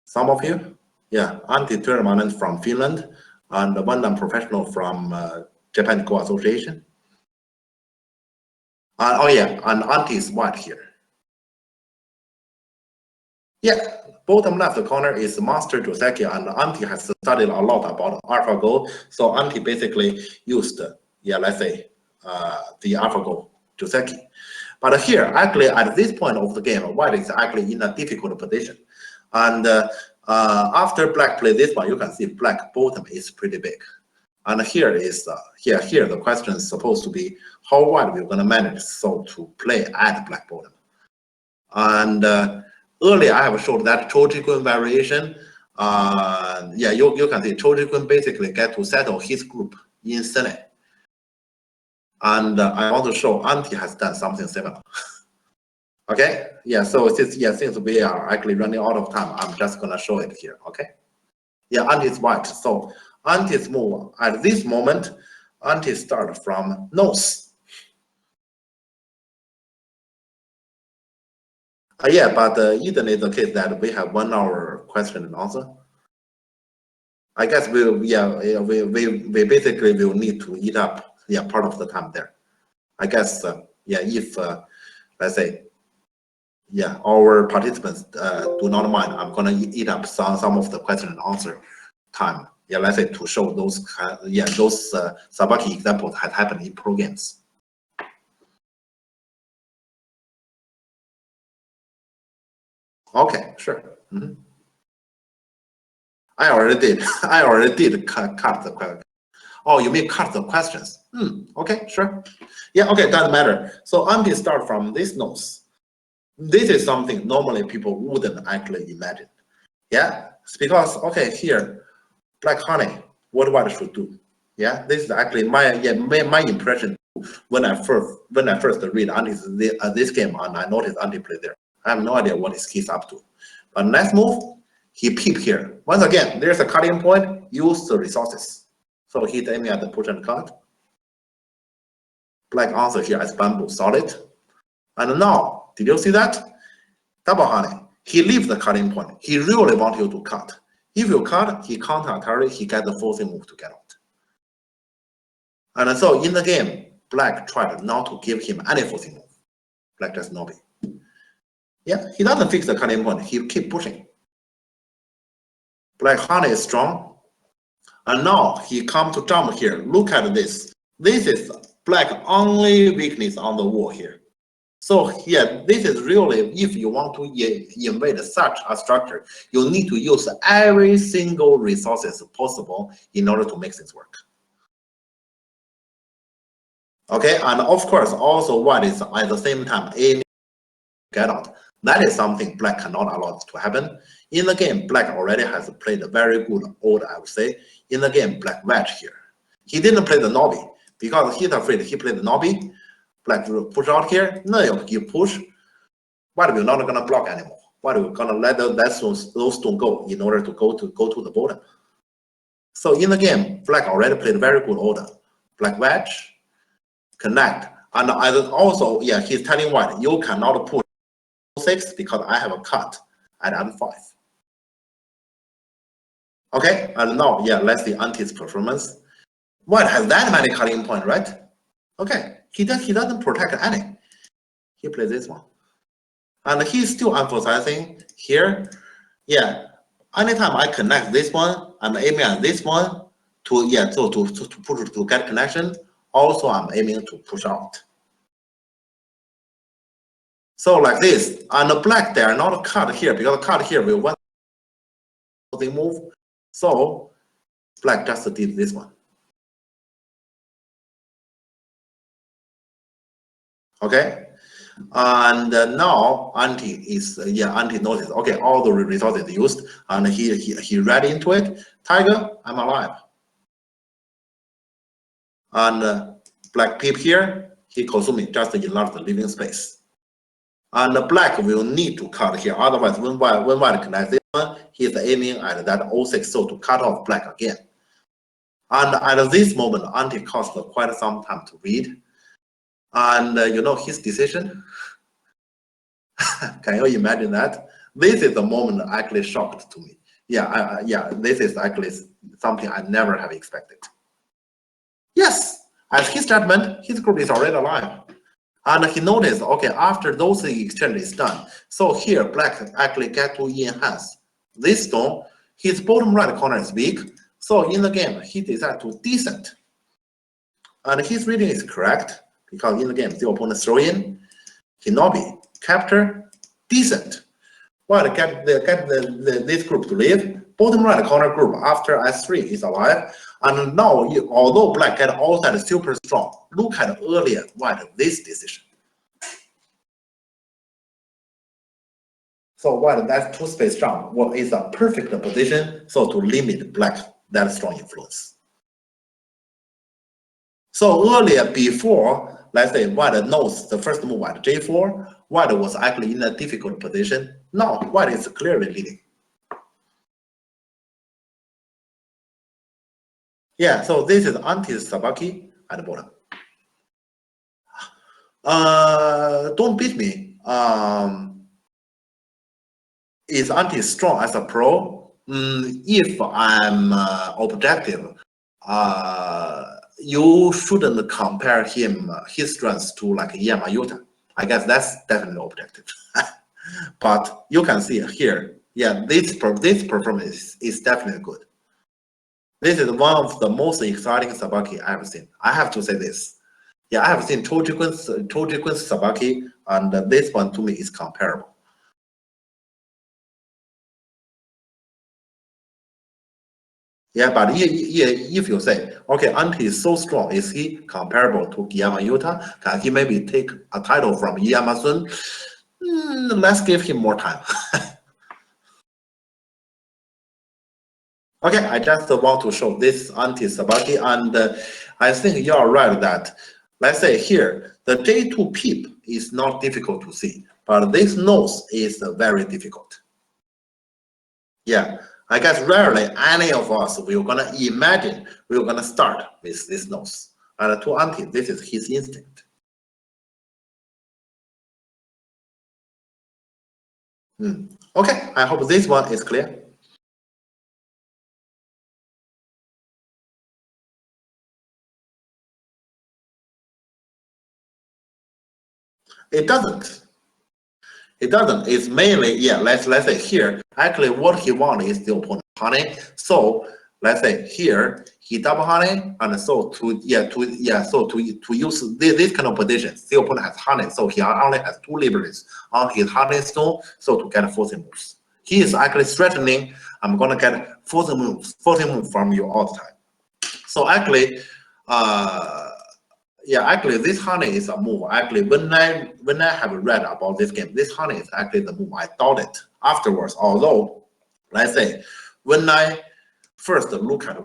Some of you? Yeah, Auntie tournament from Finland and one professional from Japan Go Association. And Auntie is white here. Yeah, bottom left corner is Master Joseki, and Auntie has studied a lot about AlphaGo. So Auntie basically used, let's say, the AlphaGo Joseki. But here, actually, at this point of the game, white is actually in a difficult position. And after black play this one, you can see black bottom is pretty big. And here is here the question is supposed to be how white we're going to manage so to play at black bottom. And earlier I have showed that Chojikun variation. You can see Chojikun basically get to settle his group in Sene. And I want to show Auntie has done something similar. Okay, yeah, so since we are actually running out of time, I'm just gonna show it here, okay? Yeah, ant is white, so ant is move at this moment, ant is start from nose. Yeah, but isn't it the case that we have 1 hour question and answer? I guess we basically will need to eat up part of the time there. I guess if let's say our participants do not mind, I'm gonna eat up some of the question and answer time. Yeah, let's say to show those those Sabaki examples had happened in pro games. Okay, sure. I already did. I already did cut the question. Oh, you mean cut the questions? Okay, sure. Yeah, okay, doesn't matter. So I'm gonna start from this nose. This is something normally people wouldn't actually imagine. Yeah, it's because okay, here, black honey, what white should do? Yeah, this is actually my impression when I first read this game and I noticed Andy play there. I have no idea what he's up to. But next move, he peep here. Once again, there's a cutting point, use the resources. So he's aiming at the push and cut. Black answer here as bamboo, solid. And now, did you see that? Double honey. He leaves the cutting point. He really wants you to cut. If you cut, he counter attack, he gets the forcing move to get out. And so in the game, black tried not to give him any forcing move. Black just nobby. Yeah, he doesn't fix the cutting point. He keep pushing. Black honey is strong. And now he come to jump here. Look at this. This is black only weakness on the wall here. So yeah, this is really, if you want to invade such a structure, you need to use every single resources possible in order to make things work. Okay, and of course, also white is at the same time aiming to get out. That is something black cannot allow to happen. In the game, black already has played a very good order, I would say. In the game, black wedge here. He didn't play the nobby because he's afraid he played the nobby. Black will push out here. No, you push. White will not gonna block anymore. White will gonna let those stone go in order to go to the bottom. So in the game, black already played very good order. Black wedge, connect, and also he's telling white you cannot push 6 because I have a cut at M5. Okay, and now let's see Anti's performance. White has that many cutting points, right? Okay, he doesn't protect any. He plays this one. And he's still emphasizing here, anytime I connect this one, I'm aiming at this one to get connection. Also, I'm aiming to push out. So like this, and the black they are not cut here because cut here will want they move. So black just did this one. Okay. And now Anti noticed, okay, all the resources used, and he read into it. Tiger, I'm alive. And black peep here, he consuming just enlarge the living space. And the black will need to cut here, otherwise when white connects this one, he's aiming at that 06 so to cut off black again. And at this moment, Anti cost quite some time to read. And his decision. Can you imagine that? This is the moment that actually shocked to me. This is actually something I never have expected. Yes, as his judgment, his group is already alive. And he noticed, okay, after those exchange is done, so here black actually get to enhance this stone. His bottom right corner is weak, so in the game he decided to descent. And his reading is correct because in the game the opponent throw in, Hinobi, capture, descent. While get this group to leave, bottom right corner group after S3 is alive. And now, although black get outside super strong, look at earlier white this decision. So while that 2 space jump is a perfect position so to limit black that strong influence. So earlier before let's say white knows the first move at J4, white was actually in a difficult position. Now white is clearly leading. Yeah, so this is anti-Sabaki at the bottom. Don't beat me. Is anti strong as a pro? If I'm objective, you shouldn't compare his strengths to like Yamauta. I guess that's definitely objective. But you can see here, yeah, this performance is definitely good. This is one of the most exciting Sabaki I've seen. I have to say this. Yeah, I have seen Chojikun Sabaki, and this one to me is comparable. Yeah, but if you say, okay, Anti is so strong, is he comparable to Yamauta? Can he maybe take a title from Yamasun? Let's give him more time. Okay, I just want to show this anti-Sabaki, and I think you are right that, let's say here, the J2 peep is not difficult to see, but this nose is very difficult. Yeah, I guess rarely any of us will gonna imagine we're gonna start with this nose. And to Anti, this is his instinct. Okay, I hope this one is clear. It doesn't. It doesn't. It's mainly, yeah, let's say here, actually what he wants is the opponent honey. So let's say here, he double honey, and so to use this kind of position, the opponent has honey, so he only has 2 liberties on his honey stone, so to get forcing moves. He is actually threatening, I'm gonna get forcing moves from you all the time. So actually, yeah, actually, this honey is a move. Actually, when I have read about this game, this honey is actually the move I thought it afterwards. Although, let's say, when I first look at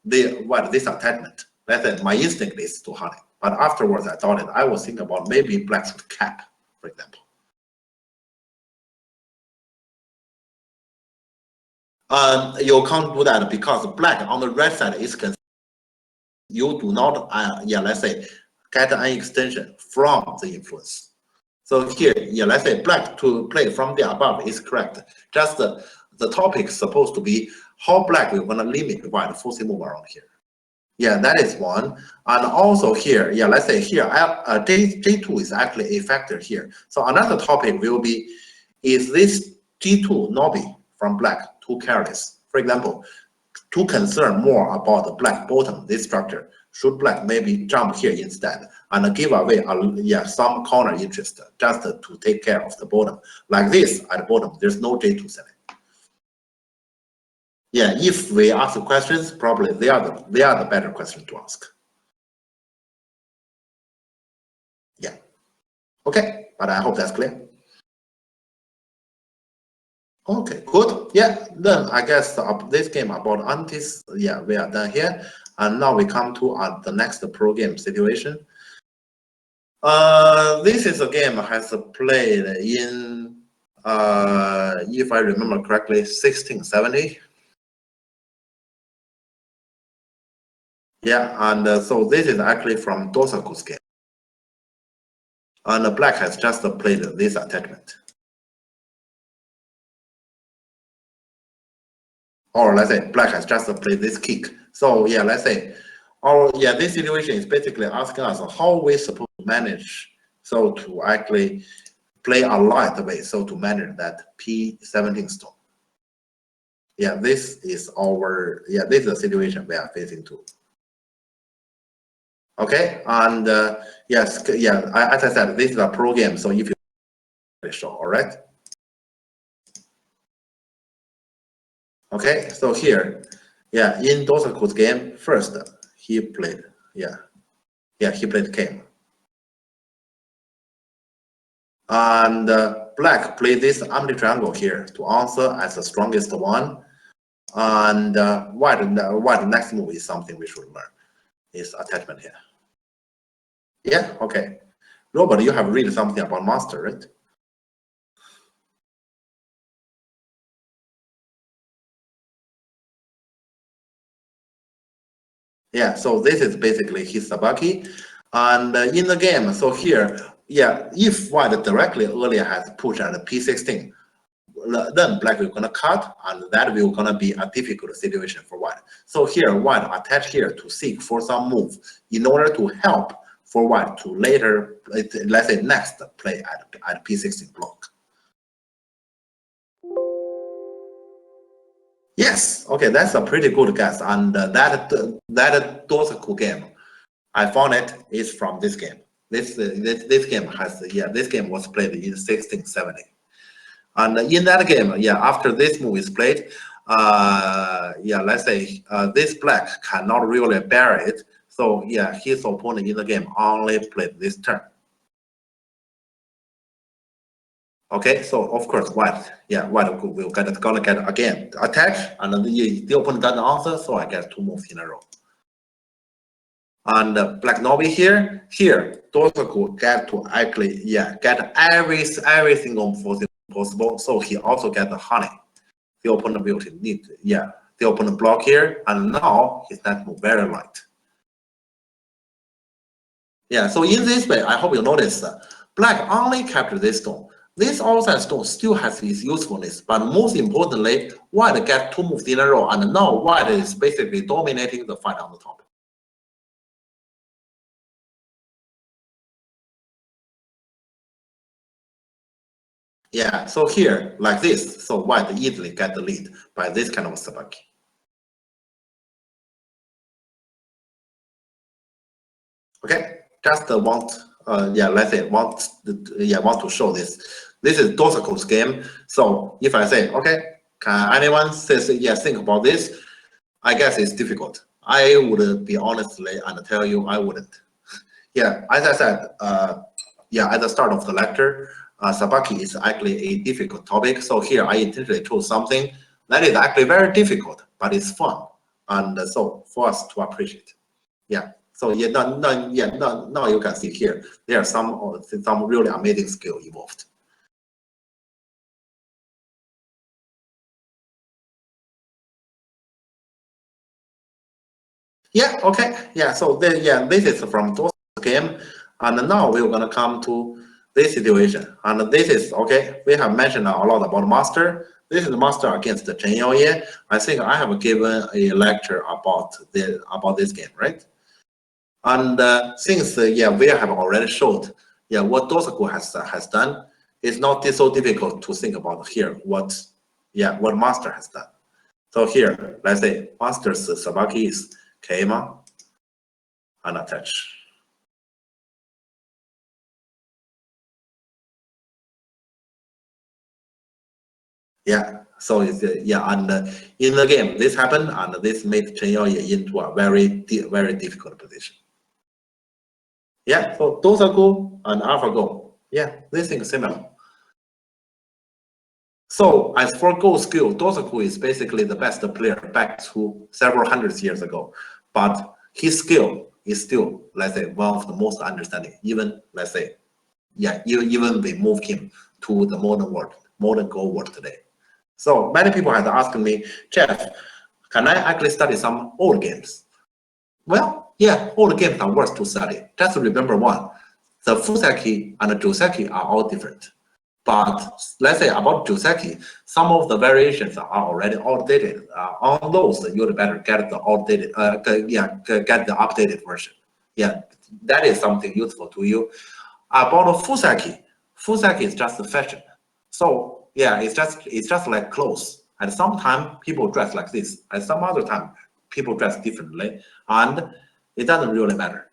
this attachment, let's say my instinct is to honey. But afterwards, I thought it. I was thinking about maybe black should cap, for example. You can't do that because black on the right side is concerned. You do not, let's say, get an extension from the influence. So here, yeah, let's say black to play from the above is correct. Just the topic is supposed to be how black we're gonna limit white forcing move around here. Yeah, that is one. And also here, yeah, let's say here, J2 is actually a factor here. So another topic will be, is this G2 Nobi from black too careless? For example, to concern more about the black bottom, this structure, should black maybe jump here instead and give away some corner interest just to take care of the bottom. Like this at the bottom, there's no J2 setting. Yeah, if we ask questions, probably they are the better question to ask. Yeah. Okay, but I hope that's clear. Okay, good. Yeah, then I guess this game about antis, yeah, we are done here. And now we come to the next pro game situation. This is a game has played in, if I remember correctly, 1670. Yeah, and so this is actually from Dosaku's game. And black has just played this attachment. Or let's say black has just played this kick. So yeah, let's say, this situation is basically asking us how we supposed to manage, so to actually play a light way, so to manage that P17 stone. Yeah, this is the situation we are facing too. Okay, and yes, yeah, as I said, this is a pro game, so if you show, all right. Okay, so here, yeah, in Dosaku's game, first he played, he played King. And black played this empty triangle here to answer as the strongest one. And white next move is something we should learn, is attachment here. Yeah, okay. Robert, you have read something about master, right? Yeah, so this is basically his Sabaki. And in the game, so here, yeah, if white directly earlier has pushed at P16, then black will gonna cut, and that will gonna be a difficult situation for white. So here, white attach here to seek for some move in order to help for white to later, let's say next play at P16 block. Yes, okay, that's a pretty good guess, and that Dosaku game, I found it is from this game. This game has this game was played in 1670, and in that game after this move is played, let's say this black cannot really bear it, so his opponent in the game only played this turn. Okay, so of course white will gonna get again attack, and then the opponent doesn't answer, so I get two moves in a row. And black Nobi here, Dosaku get to actually get every single possible. So he also get the honey. The opponent will need the opponent block here, and now his net move very light. Yeah, so in this way, I hope you notice black only captured this stone. This outside stone still has its usefulness, but most importantly, white get two moves in a row, and now white is basically dominating the fight on the top. Yeah, so here, like this, so white easily get the lead by this kind of Sabaki. Okay, just let's say want to show this. This is Dosaku's game. So if I say, okay, can anyone says think about this? I guess it's difficult. I would be honestly and tell you I wouldn't. Yeah, as I said, at the start of the lecture, Sabaki is actually a difficult topic. So here I intentionally chose something that is actually very difficult, but it's fun, and so for us to appreciate. Yeah. So now you can see here there are some really amazing skill involved. Yeah. Okay. Yeah. So then this is from those game, and now we're gonna come to this situation, and this is okay. We have mentioned a lot about master. This is master against the Chen Yaoye. I think I have given a lecture about this game, right? And since we have already showed what Dosaku has done, it's not so difficult to think about here what master has done. So here, let's say master's Sabaki is Keima and attach. Yeah, so it's and in the game this happened, and this made Chen Yaoye into a very difficult position. Yeah, so Dosaku and AlphaGo, this thing is similar. So as for Go skill, Dosaku is basically the best player back to several hundreds years ago, but his skill is still, let's say, one of the most understanding. Even let's say, even we move him to the modern Go world today. So many people have asked me, Jeff, can I actually study some old games? Well, old games are worth to study. Just remember one: the Fuseki and the Joseki are all different. But let's say about Joseki, some of the variations are already outdated. On those, you'd better get the outdated, get the updated version. Yeah, that is something useful to you. About Fuseki is just a fashion. So it's just like clothes. And sometimes people dress like this, and some other time people dress differently, and it doesn't really matter.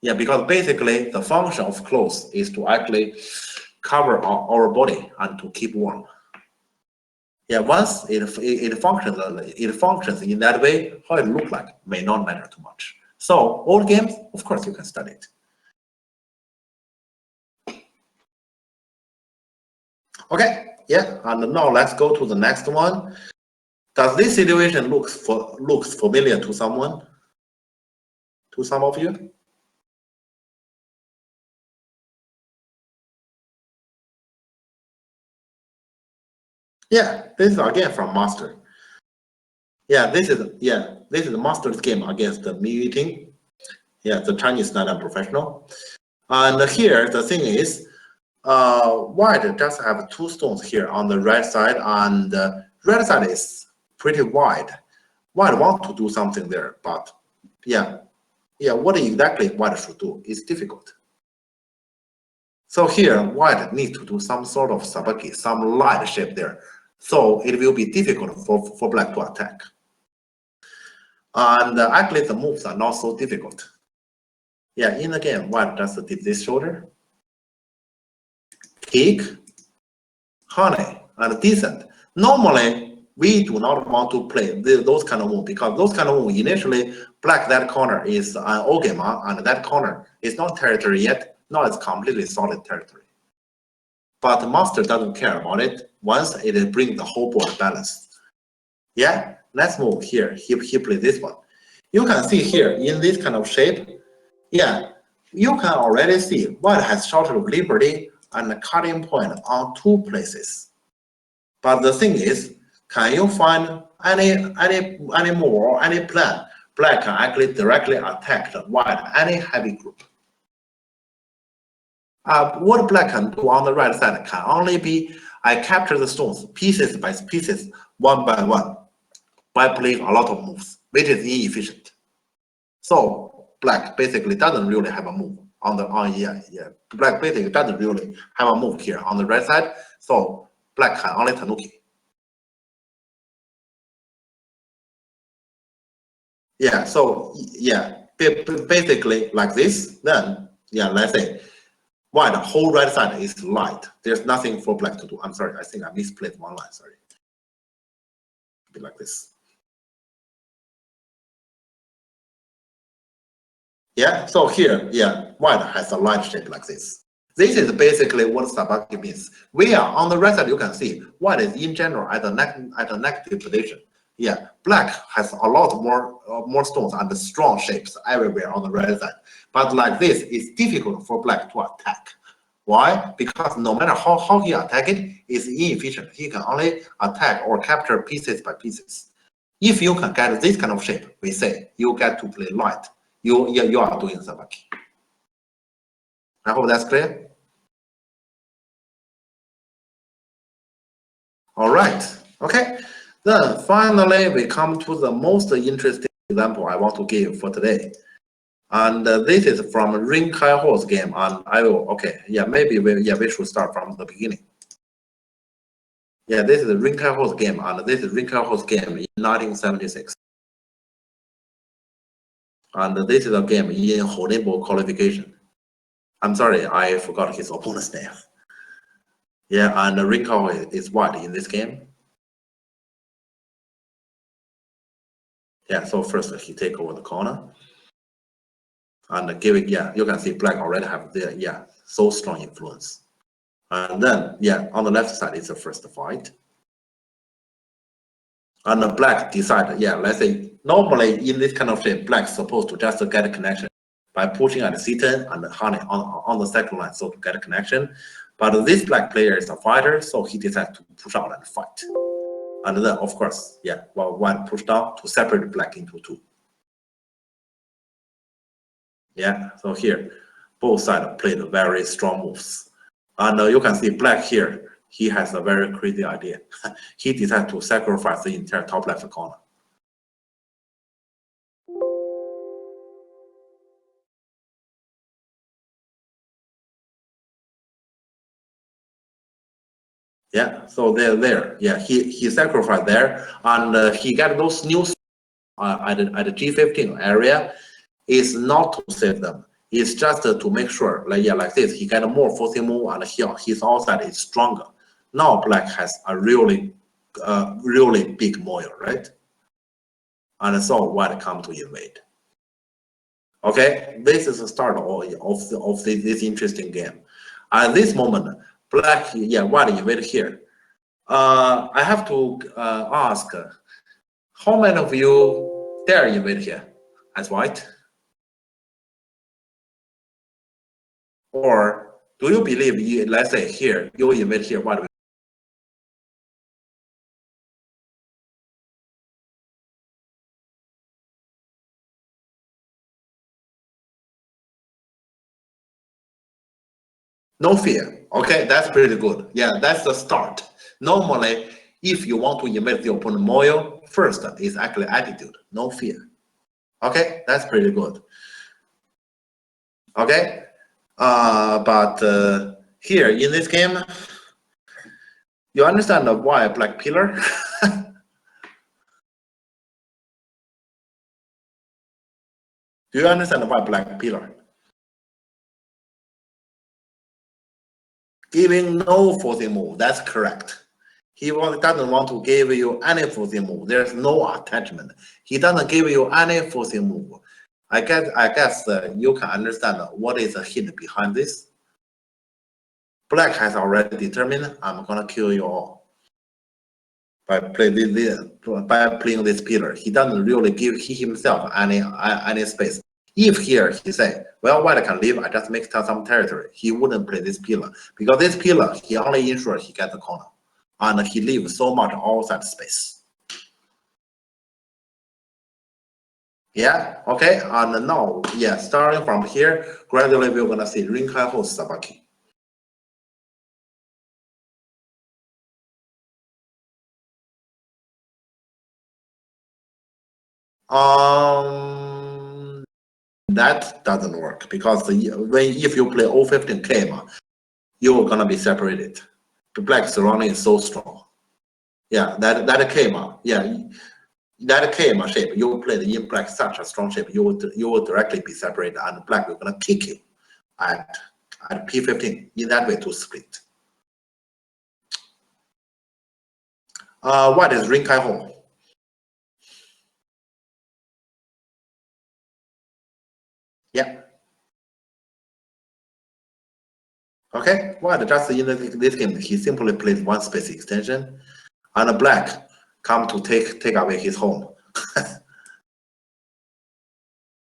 Yeah, because basically the function of clothes is to actually cover our body and to keep warm. Yeah, once it functions in that way, how it look like may not matter too much. So old games, of course, you can study it. Okay, and now let's go to the next one. Does this situation looks familiar to someone? To some of you? Yeah, this is again from master. This is the master's game against the meeting. Yeah, the Chinese non-professional. And here the thing is, white just have two stones here on the right side, and red side is pretty wide. White want to do something there, but what exactly white should do is difficult. So here, white needs to do some sort of sabaki, some light shape there. So it will be difficult for black to attack. And actually, the moves are not so difficult. Yeah, in the game, white just did this shoulder, kick, honey, and descent. Normally, we do not want to play those kind of moves because those kind of moves, initially, black that corner is an ogema, and that corner is not territory yet. Now it's completely solid territory. But the master doesn't care about it once it brings the whole board balance. Yeah, let's move here. He plays this one. You can see here in this kind of shape, yeah, you can already see white has short of liberty and a cutting point on two places. But the thing is, can you find any more or any plan black can actually directly attack the white any heavy group? What black can do on the right side can only be I capture the stones pieces by pieces, one by one, by playing a lot of moves, which is inefficient. So black basically doesn't really have a move on the Black basically doesn't really have a move here on the right side. So black can only tanuki. Yeah, so basically like this, then let's say why the whole right side is light. There's nothing for black to do. I'm sorry, I think I misplaced one line, sorry. Be like this. Yeah, so here, white has a light shape like this. This is basically what Sabaki means. We are on the right side, you can see white is in general at a negative position. Yeah, black has a lot more stones and strong shapes everywhere on the right side. But like this, it's difficult for black to attack. Why? Because no matter how he attack it, it's inefficient. He can only attack or capture pieces by pieces. If you can get this kind of shape, we say you get to play light. You are doing Sabaki. I hope that's clear. All right. Okay. Then finally, we come to the most interesting example I want to give for today. And this is from Ring Kai Ho's game. And I will, maybe we should start from the beginning. Yeah, this is Ring Kai Ho's game. And this is Ring Kai Ho's game in 1976. And this is a game in Honinbo qualification. I'm sorry, I forgot his opponent's name. Yeah, and Ring Kai Ho is white in this game. Yeah, so first he take over the corner and give it, you can see black already have the, so strong influence. And then, on the left side is the first fight. And the black decided, let's say, normally in this kind of shape, black's supposed to just get a connection by pushing at C10 and honey on the second line, so to get a connection. But this black player is a fighter, so he decided to push out and fight. And then, of course, one pushed down to separate black into two. Yeah, so here, both sides played very strong moves. And you can see black here, he has a very crazy idea. He decided to sacrifice the entire top left corner. Yeah, so they're there. Yeah, he sacrificed there, and he got those new at the G15 area. Is not to save them. It's just to make sure, like this, he got more forcing move, and his outside is stronger. Now black has a really big moil, right? And so white come to invade. Okay, this is the start of this interesting game. At this moment, black, white invade here. I have to ask, how many of you dare invade here as white? Or do you believe, let's say here, you invade here, what No fear. Okay, that's pretty good. Yeah, that's the start. Normally, if you want to invade the opponent more, first is actually attitude, no fear. Okay, that's pretty good. Okay, but here in this game, you understand why black pillar? Do you understand why black pillar? Giving no forcing move, that's correct. He doesn't want to give you any forcing move. There's no attachment. He doesn't give you any forcing move. I guess you can understand what is the hint behind this. Black has already determined I'm gonna kill you all by playing this pillar. He doesn't really give himself any space. If here he say, well, white can leave, I just make some territory, he wouldn't play this pillar because this pillar he only ensures he gets the corner, and he leaves so much outside space. Yeah, okay, and now, yeah, starting from here, gradually we're gonna see Rinkai host Sabaki. That doesn't work because if you play O15 Kema, you're gonna be separated. The black surrounding is so strong. Yeah, that Kema, yeah, that Kema shape you played in black such a strong shape, you will directly be separated, and black will gonna kick you at P15 in that way to split. What is Rinkai Ho? Yeah. Okay, well, just in this game, he simply plays one space extension, and black come to take away his home.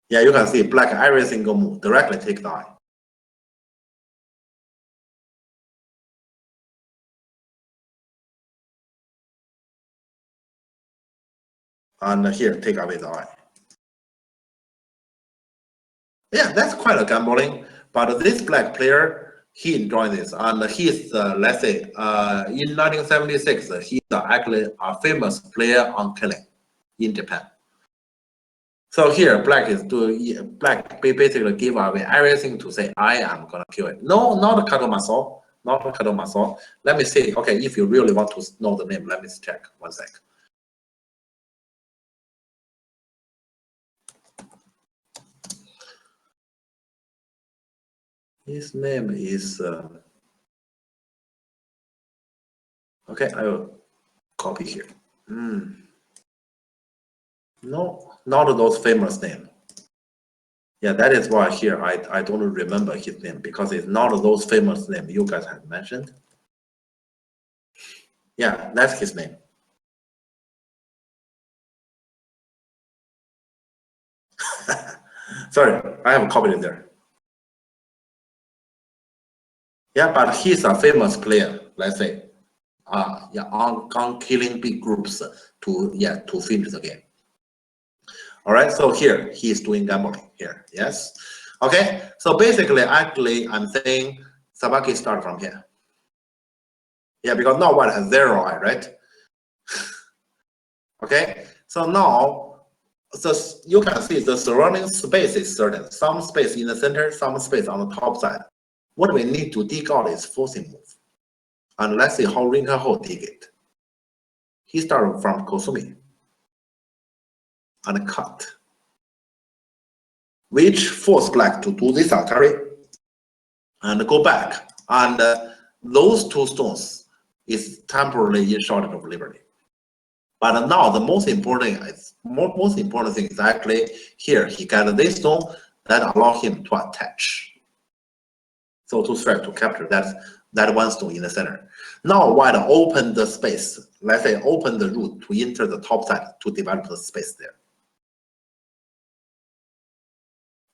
Yeah, you can see black every single move directly take the eye. And here, take away the eye. Yeah, that's quite a gambling. But this black player, he enjoyed this, and he's let's say in 1976, he's actually a famous player on killing in Japan. So here, black is doing black basically give away everything to say I am gonna kill it. No, not Kadomaso, not Kadomaso. Let me see. Okay, if you really want to know the name, let me check. One sec. His name is okay. I will copy here. No, not those famous name. Yeah, that is why here I don't remember his name because it's not those famous name you guys have mentioned. Yeah, that's his name. Sorry, I have copied it there. Yeah, but he's a famous player, let's say. Yeah, on killing big groups to finish the game. All right, so here he's doing gambling here. Yes. Okay, so basically, actually, I'm saying Sabaki start from here. Yeah, because now one has 0 eye, right? Okay, so now, so you can see the surrounding space is certain. Some space in the center, some space on the top side. What we need to dig out is forcing move. And let's see how Rinka Ho dig it. He started from Kosumi and cut, which force black to do this Atari and go back. And those two stones is temporarily in shortage of liberty. But now the most important thing is actually here he got this stone that allow him to attach. So to try to capture that one stone in the center. Now while open the space, let's say open the route to enter the top side to develop the space there.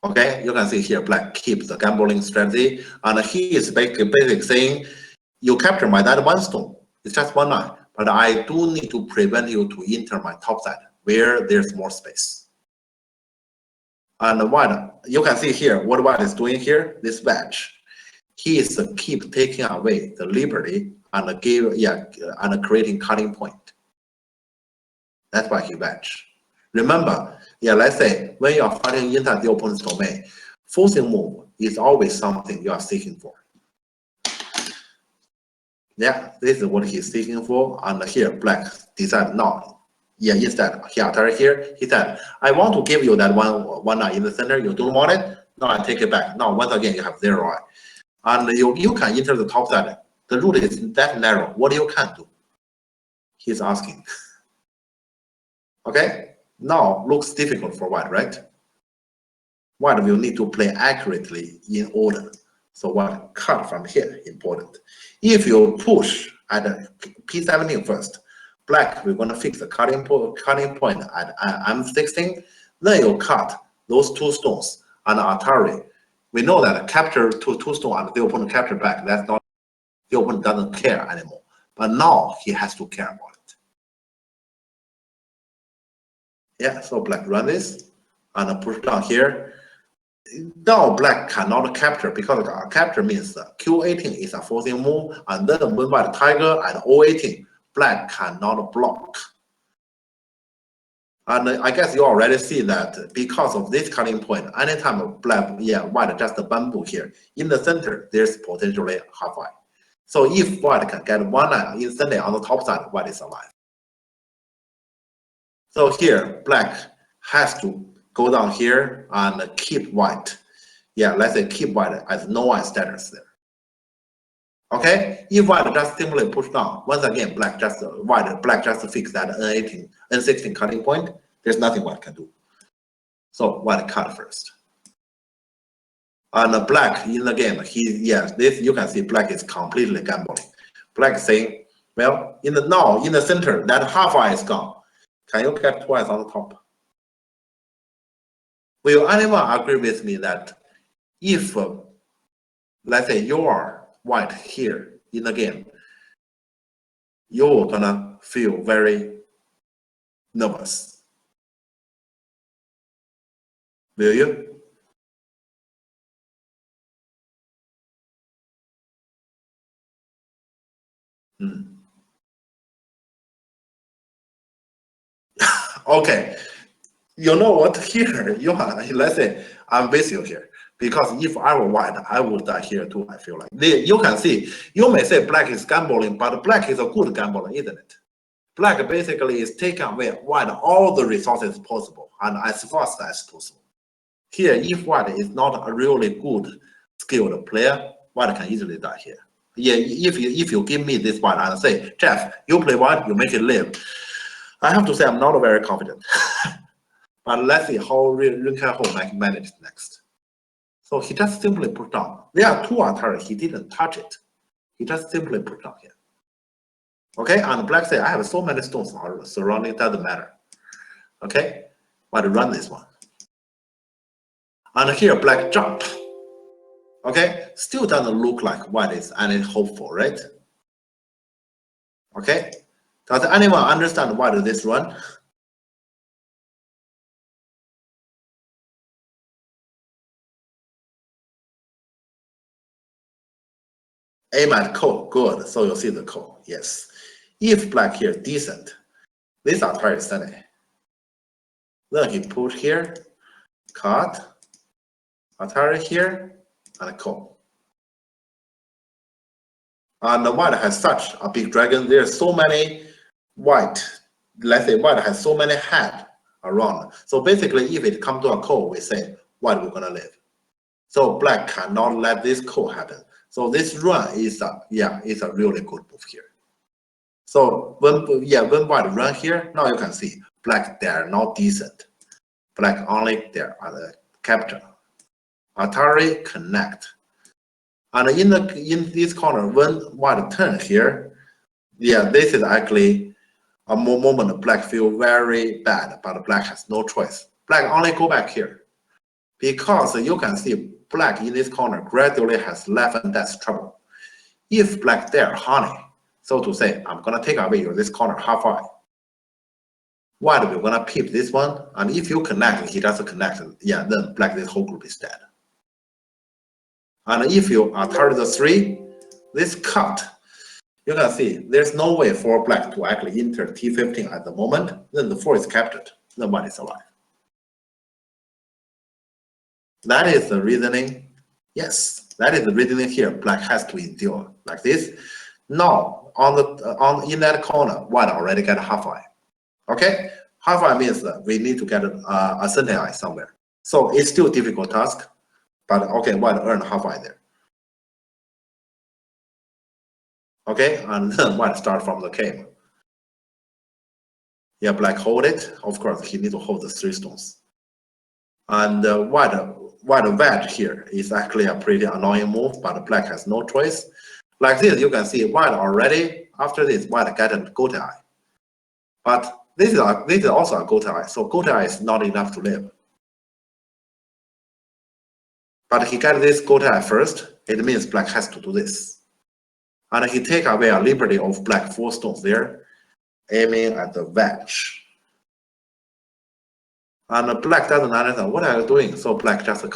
Okay, you can see here black keeps the gambling strategy, and he is basically saying, you capture my that one stone, it's just one line, but I do need to prevent you to enter my top side where there's more space. And what you can see here, what white is doing here, this wedge, he is keep taking away the liberty and and creating cutting point. That's why he wedge. Remember, let's say when you are fighting inside the opponent's domain, forcing move is always something you are seeking for. Yeah, this is what he's seeking for, and here black decided not. Yeah, instead he attacked here. He said, "I want to give you that one eye in the center. You don't want it. Now I take it back. Now once again you have 0 eye, and you can enter the top side. The route is that narrow. What you can do?" He's asking. Okay, now looks difficult for white, right? White will need to play accurately in order. So what cut from here important. If you push at P17 first, black we're gonna fix the cutting point at M16. Then you cut those 2 stones and Atari. We know that capture two stones and the opponent capture back. That's not, the opponent doesn't care anymore. But now he has to care about it. Yeah, so black run this and push down here. Now black cannot capture because capture means Q18 is a forcing move, and then when white tiger at O18, black cannot block. And I guess you already see that because of this cutting point, anytime black, white just bamboo here in the center, there's potentially half eye. So if white can get 1 eye instantly on the top side, white is alive. So here black has to go down here and keep white. Yeah, let's say keep white as no eye status there. Okay, if white just simply push down, once again black just fix that N18, N16 cutting point. There's nothing white can do. So white cut first. And black in the game, this you can see black is completely gambling. Black saying, well, in the center, that half eye is gone. Can you get 2 eyes on the top? Will anyone agree with me that if, let's say you are white here in the game, you're gonna feel very nervous? Will you? Okay. You know what? Here, let's say I'm with you here. Because if I were white, I would die here too, I feel like. You can see, you may say black is gambling, but black is a good gambler, isn't it? Black basically is taking away white all the resources possible and as fast as possible. Here, if white is not a really good skilled player, white can easily die here. Yeah, if you give me this white and say, Jeff, you play white, you make it live. I have to say I'm not very confident. But let's see how Ren Kai-ho managed next. So he just simply put down. There are 2 attacks, he didn't touch it. He just simply put down here. Okay, and black say, I have so many stones surrounding, doesn't matter. Okay, but run this one. And here black jump. Okay, still doesn't look like white is any hopeful, right? Okay, does anyone understand why does this run? Aim at code, good. So you'll see the code, yes. If black here decent, this attack is sunny. Then he put here, cut, attack here, and call. And the white has such a big dragon. There's so many white. Let's say white has so many head around. So basically, if it comes to a call, we say white we're gonna live. So black cannot let this call happen. So this run is a really good move here. So when white run here, now you can see black they are not decent. Black only there are the capture. Atari connect. And in this corner, when white turn here, this is actually a moment black feel very bad, but black has no choice. Black only go back here. Because you can see black in this corner gradually has life and death trouble. If black there honey, so to say, I'm gonna take away this corner half eye. White we're gonna peep this one, and if you connect, he doesn't connect, then black this whole group is dead. And if you are target the 3, this cut, you can see there's no way for black to actually enter T15 at the moment. Then the 4 is captured. Then white is alive. That is the reasoning. Yes, that is the reasoning here. Black has to endure like this. Now, in that corner, white already got half eye. Okay, half eye means that we need to get a center eye somewhere. So it's still a difficult task, but okay, white earned half eye there. Okay, and then white start from the cave. Yeah, black hold it. Of course, he needs to hold the 3 stones. And white wedge here is actually a pretty annoying move, but black has no choice. Like this, you can see white already, after this, white got a goat eye. But this is also a goat eye, so goat eye is not enough to live. But he got this goat eye first, it means black has to do this. And he take away a liberty of black 4 stones there, aiming at the wedge. And black doesn't understand what are you doing, so black just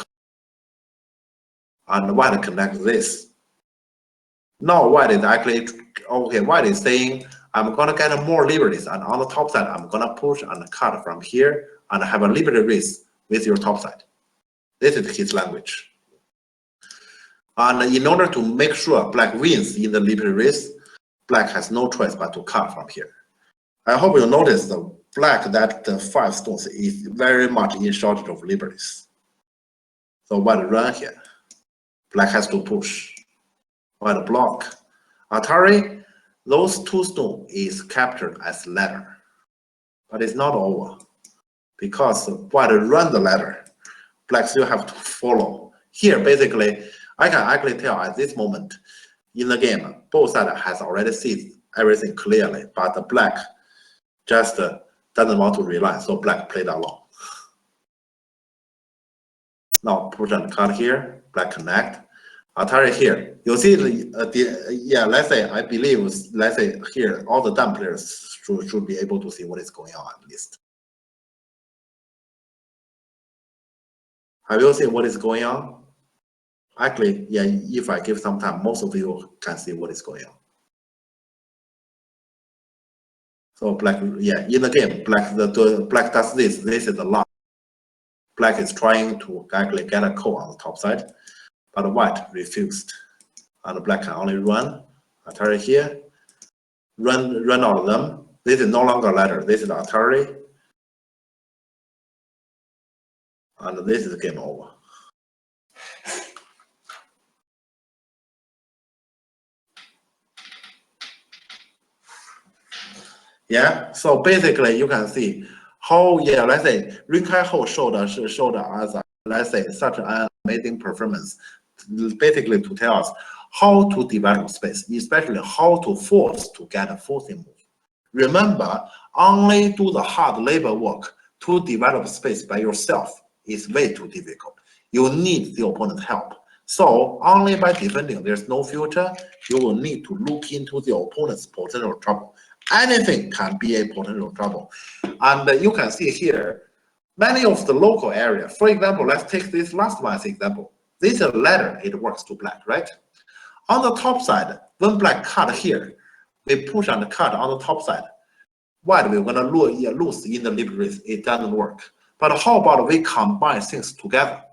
and white connect this. Now white is actually okay. White is saying I'm gonna get more liberties, and on the top side I'm gonna push and cut from here and have a liberty race with your top side. This is his language. And in order to make sure black wins in the liberty race, black has no choice but to cut from here. I hope you notice the black that the 5 stones is very much in shortage of liberties. So white run here. Black has to push. White block. Atari, those 2 stones is captured as ladder. But it's not over. Because white run the ladder, black still have to follow. Here, basically, I can actually tell at this moment in the game, both sides has already seen everything clearly, but the black just doesn't want to rely, so black played along. Now push and cut here, black connect. Atari here, you see yeah, let's say I believe, let's say here, all the dumb players should be able to see what is going on at least. Have you seen what is going on? Actually, yeah, if I give some time, most of you can see what is going on. So black, yeah, in the game, black does this. This is the lock. Black is trying to actually get a call on the top side, but white refused. And black can only run. Atari here, run all of them. This is no longer ladder. This is Atari, and this is game over. Yeah, so basically you can see how, yeah, let's say Rin Kai Ho showed us a, let's say, such an amazing performance, basically to tell us how to develop space, especially how to force to get a forcing move. Remember, only do the hard labor work to develop space by yourself is way too difficult. You need the opponent's help. So only by defending there's no future, you will need to look into the opponent's potential trouble. Anything can be a potential trouble. And you can see here, many of the local area, for example, let's take this last one as example. This is a ladder, it works to black, right? On the top side, when black cut here, we push and cut on the top side. White, we're gonna lose in the liberty race, it doesn't work. But how about we combine things together?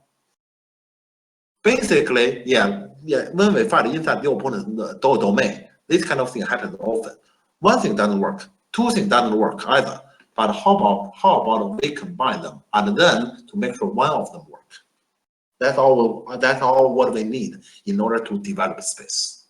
Basically, yeah, when we fight inside the opponent's domain, this kind of thing happens often. One thing doesn't work, 2 things doesn't work either. But how about we combine them and then to make sure one of them work? That's all what we need in order to develop space.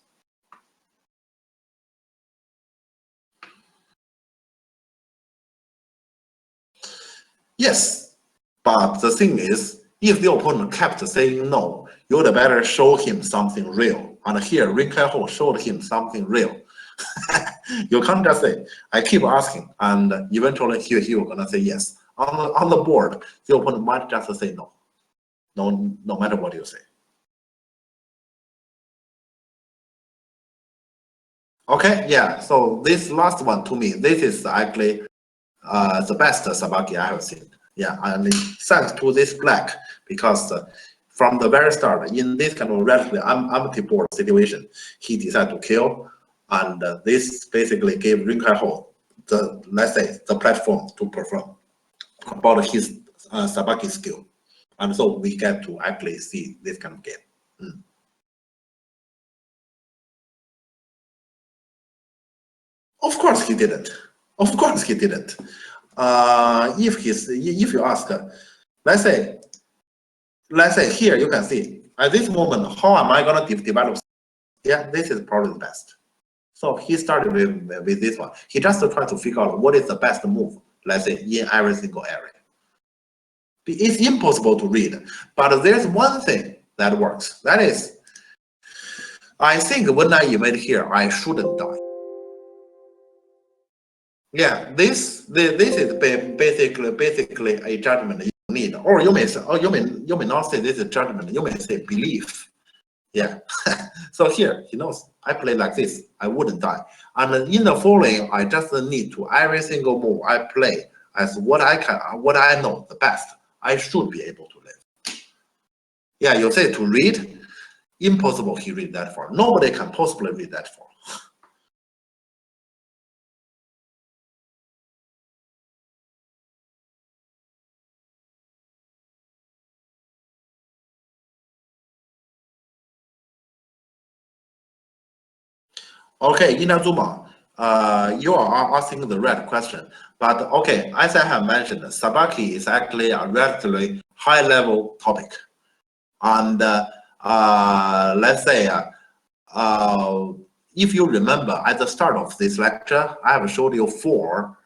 Yes, but the thing is, if the opponent kept saying no, you'd better show him something real. And here, Rin Kai Ho showed him something real. You can't just say, I keep asking, and eventually he will gonna say yes. On the board, the opponent might just say no. No matter what you say. Okay, yeah, so this last one to me, this is actually the best Sabaki I have seen. Yeah, and thanks to this black, because from the very start, in this kind of relatively empty board situation, he decided to kill, and this basically gave Rin Kai-ho the, let's say, the platform to perform about his Sabaki skill, and so we get to actually see this kind of game. Of course he didn't. Of course he didn't. If you ask, let's say here you can see at this moment, how am I going to develop? Yeah, this is probably the best. So he started with this one. He just tried to figure out what is the best move, let's say, in every single area. It's impossible to read, but there's one thing that works. That is, I think when I invade here, I shouldn't die. Yeah, this is basically a judgment you need, or you may say, or you may not say this is judgment. You may say belief. Yeah. So here he knows I play like this, I wouldn't die. And in the following, I just need to every single move I play as what I know the best. I should be able to live. Yeah, you say to read, impossible. He read that far. Nobody can possibly read that far. Okay, Inazuma, you are asking the right question. But okay, as I have mentioned, Sabaki is actually a relatively high-level topic. And let's say, if you remember, at the start of this lecture, I have showed you 4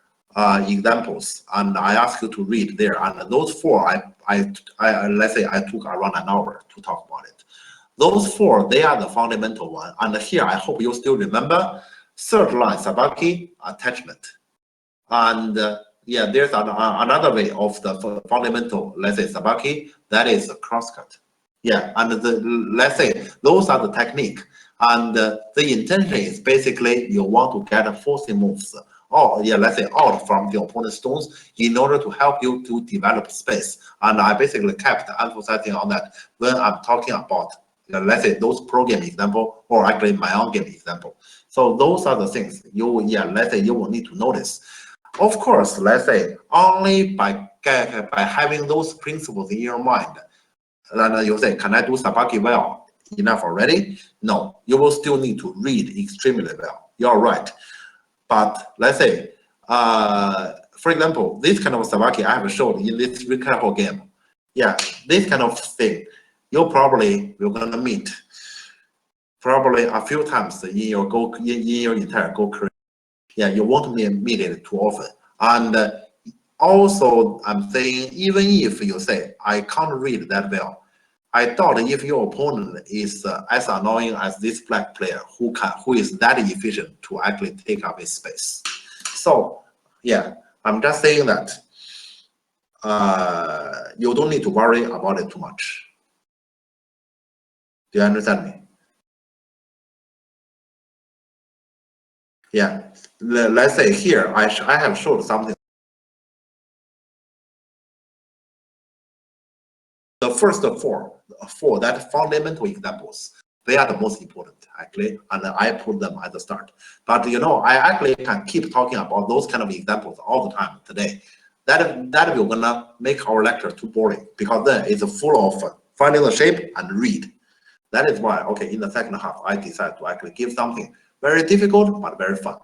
examples, and I asked you to read there. And those 4, let's say I took around an hour to talk about it. Those 4, they are the fundamental one. And here, I hope you still remember, third line, Sabaki, attachment. And yeah, there's another way of the fundamental, let's say, Sabaki, that is a crosscut. Yeah, and let's say, those are the technique. And the intention is basically you want to get forcing moves, or yeah, let's say out from the opponent's stones in order to help you to develop space. And I basically kept emphasizing on that when I'm talking about let's say those pro game example, or actually my own game example. So those are the things let's say you will need to notice. Of course, let's say only by having those principles in your mind, and you say, can I do Sabaki well enough already? No, you will still need to read extremely well. You're right. But let's say, for example, this kind of Sabaki I have showed in this recall game. Yeah, this kind of thing, you probably will gonna meet probably a few times in your entire Go career. Yeah, you won't meet it too often. And also, I'm saying, even if you say I can't read that well, I doubt if your opponent is as annoying as this black player who is that efficient to actually take up his space. So yeah, I'm just saying that you don't need to worry about it too much. Do you understand me? Yeah, let's say here I have showed something. The first four that fundamental examples, they are the most important actually, and I put them at the start. But you know, I actually can keep talking about those kind of examples all the time today. That will gonna make our lecture too boring, because then it's full of finding the shape and read. That is why, okay, in the second half, I decided to actually give something very difficult but very fun.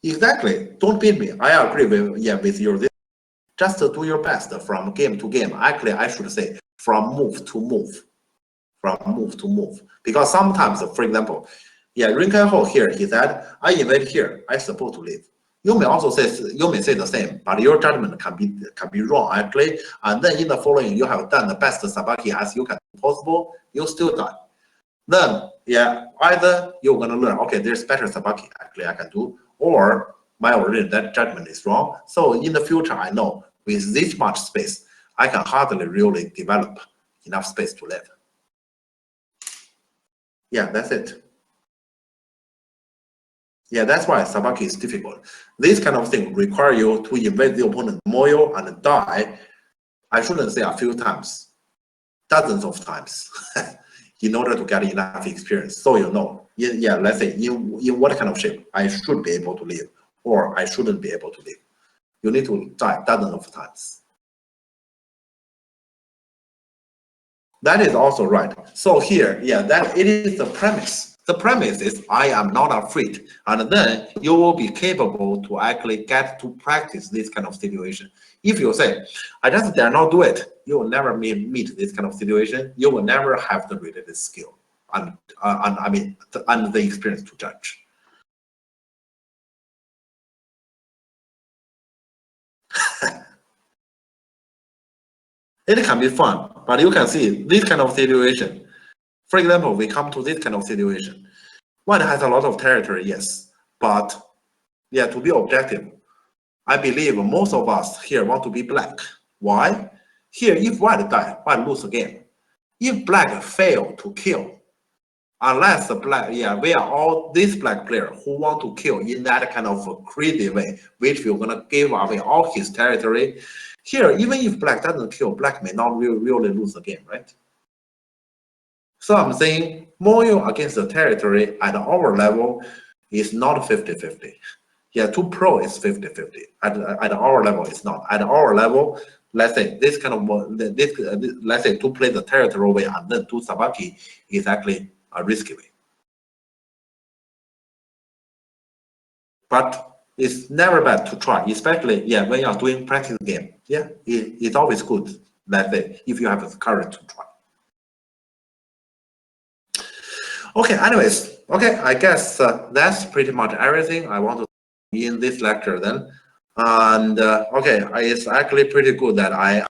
Exactly. Don't beat me. I agree with your. Just do your best from game to game. Actually, I should say from move to move. From move to move. Because sometimes, for example, yeah, Rin Kai-ho here, he said, I invade here, I suppose to leave. You may also say the same, but your judgment can be wrong actually. And then in the following, you have done the best Sabaki as you can possible, you still die. Then yeah, either you're gonna learn, okay, there's better Sabaki actually I can do, or my original judgment is wrong. So in the future, I know with this much space, I can hardly really develop enough space to live. Yeah, that's it. Yeah, that's why Sabaki is difficult. This kind of thing require you to invade the opponent moyo and die. I shouldn't say a few times, dozens of times, in order to get enough experience. So you know, yeah, let's say in what kind of shape I should be able to live, or I shouldn't be able to live. You need to die dozens of times. That is also right. So here, yeah, that it is the premise. The premise is I am not afraid, and then you will be capable to actually get to practice this kind of situation. If you say, I just dare not do it, you will never meet this kind of situation. You will never have the related skill and and the experience to judge. It can be fun, but you can see this kind of situation. For example, we come to this kind of situation. One has a lot of territory, yes, but yeah, to be objective, I believe most of us here want to be black. Why? Here, if white die, white lose again. If black fail to kill, unless the black, yeah, we are all this black player who want to kill in that kind of a crazy way, which we're gonna give away all his territory. Here, even if black doesn't kill, black may not really lose the game, right? So I'm saying Moyo against the territory at our level is not 50-50. Yeah, to pro is 50-50. At our level, it's not. At our level, let's say this kind of let's say to play the territory way and then to Sabaki is actually a risky way. But it's never bad to try, especially yeah when you are doing practice game. Yeah, it's always good. Let's say if you have the courage to try. Okay, anyways, okay, I guess that's pretty much everything I want to in this lecture then. And okay, it's actually pretty good that I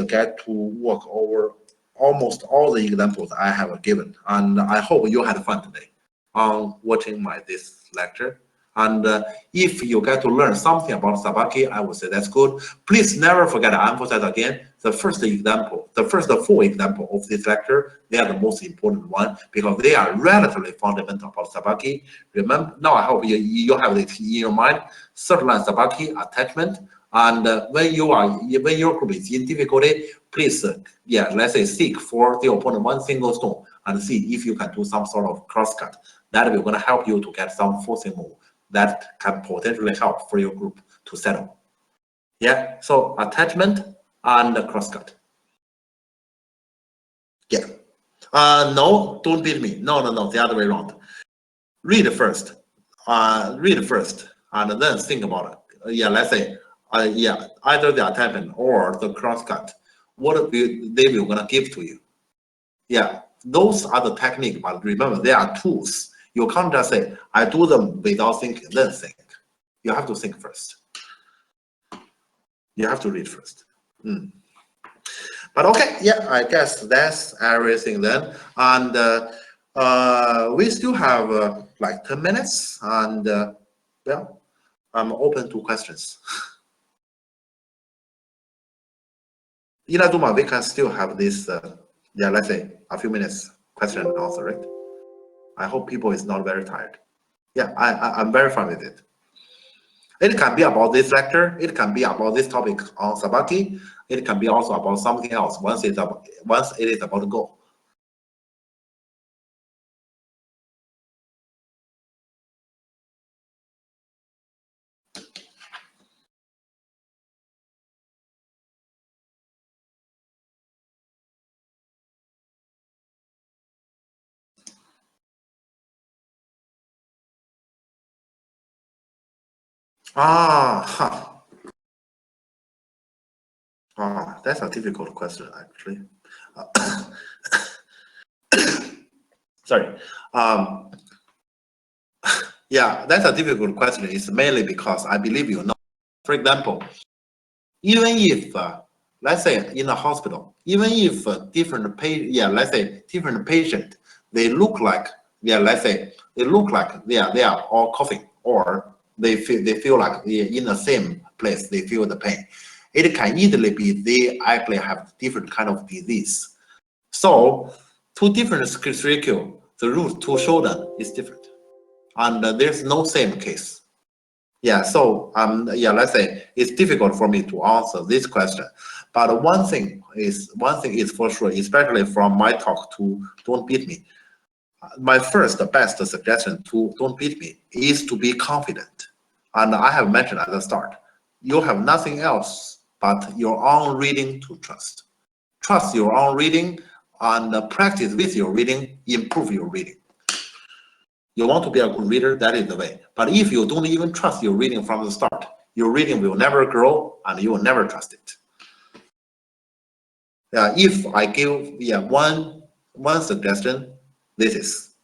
get to work over almost all the examples I have given. And I hope you had fun today on watching this lecture. And if you get to learn something about Sabaki, I would say that's good. Please never forget to emphasize again, the first example, the first four examples of this lecture, they are the most important one because they are relatively fundamental about Sabaki. Remember, now I hope you have it in your mind, third line Sabaki, attachment, and when your group is in difficulty, please, yeah, let's say seek for the opponent one single stone and see if you can do some sort of crosscut. That will going to help you to get some forcing move that can potentially help for your group to settle. Yeah, so attachment and crosscut. Yeah. No, don't beat me. No, the other way around. Read first. Read first, and then think about it. Yeah, let's say, yeah, either the attachment or the crosscut. What they will gonna give to you? Yeah, those are the technique, but remember, they are tools. You can't just say, I do them without thinking, then think. You have to think first. You have to read first. But okay, yeah, I guess that's everything then. And we still have like 10 minutes, and well, I'm open to questions. In Aduma, we can still have this, yeah, let's say a few minutes question and answer, right? I hope people is not very tired. Yeah, I'm very fine with it. It can be about this lecture. It can be about this topic on Sabaki. It can be also about something else once it is about to go. That's a difficult question, actually. Sorry. Yeah, that's a difficult question. It's mainly because I believe you know. For example, even if, let's say in a hospital, even if different patient, they look like, yeah, let's say they look like they are all coughing, or they feel like they're in the same place, they feel the pain. It can easily be they actually have different kind of disease. So two different curricula, the route to show them is different. and there's no same case. Yeah, so yeah, let's say it's difficult for me to answer this question. But one thing is for sure, especially from my talk to Don't Beat Me. My first best suggestion to Don't Beat Me is to be confident. And I have mentioned at the start, you have nothing else but your own reading to trust. Trust your own reading and practice with your reading, improve your reading. You want to be a good reader, that is the way. But if you don't even trust your reading from the start, your reading will never grow and you will never trust it. If I give one suggestion, this is.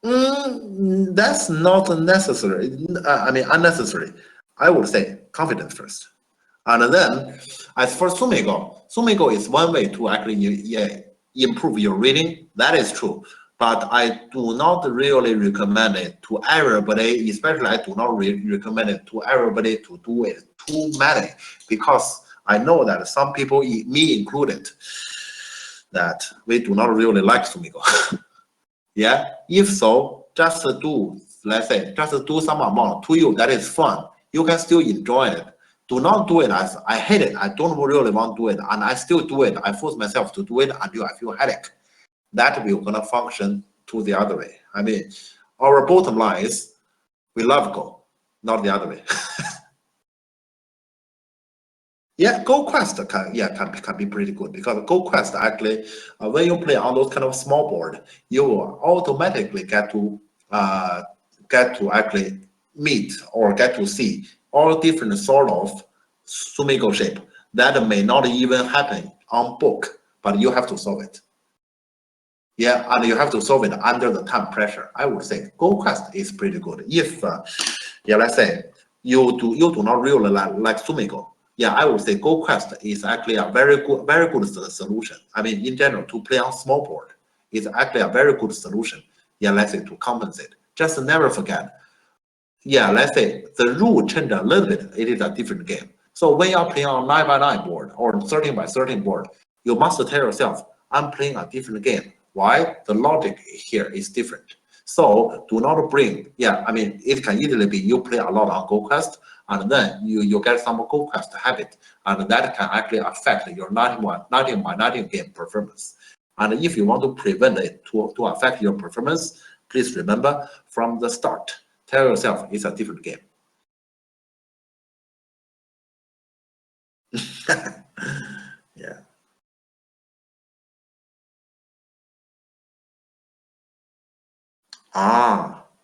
That's not necessary. I mean, unnecessary. I would say confidence first. And then, as for Sumigo is one way to actually improve your reading. That is true. But I do not really recommend it to everybody, especially I do not recommend it to everybody to do it too many, because I know that some people, me included, that we do not really like Sumigo. Yeah, if so, just do, let's say, just do some amount to you that is fun. You can still enjoy it. Do not do it as I hate it. I don't really want to do it, and I still do it. I force myself to do it until I feel headache. That will gonna function to the other way. I mean, our bottom line is we love Go, not the other way. Yeah, Go Quest can be pretty good, because Go Quest actually, when you play on those kind of small board, you will automatically get to actually meet or get to see all different sort of Sumigo shape that may not even happen on book, but you have to solve it. Yeah, and you have to solve it under the time pressure. I would say Go Quest is pretty good. If let's say you do not really like Sumigo, yeah, I would say Go Quest is actually a very good solution. I mean, in general, to play on small board is actually a very good solution. Yeah, let's say to compensate. Just never forget. Yeah, let's say the rule change a little bit. It is a different game. So when you're playing on 9x9 board or 13x13 board, you must tell yourself, I'm playing a different game. Why? The logic here is different. So do not bring, I mean, it can easily be you play a lot on Go Quest, and then you get some Go Quest habit, and that can actually affect your 19x19 game performance. And if you want to prevent it to affect your performance, please remember from the start, tell yourself it's a different game. Yeah.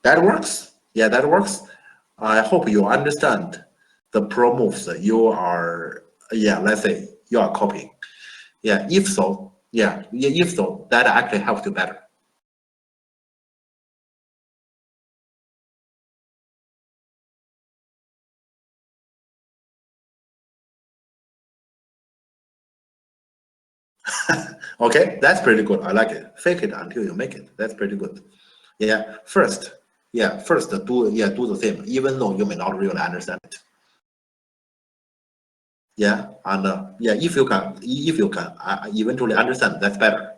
That works. Yeah, that works. I hope you understand the pro moves that you are, let's say you are copying. Yeah, if so, that actually helps you better. Okay, that's pretty good. I like it. Fake it until you make it. That's pretty good. Yeah, first do the same, even though you may not really understand it. Yeah, and if you can eventually understand, that's better.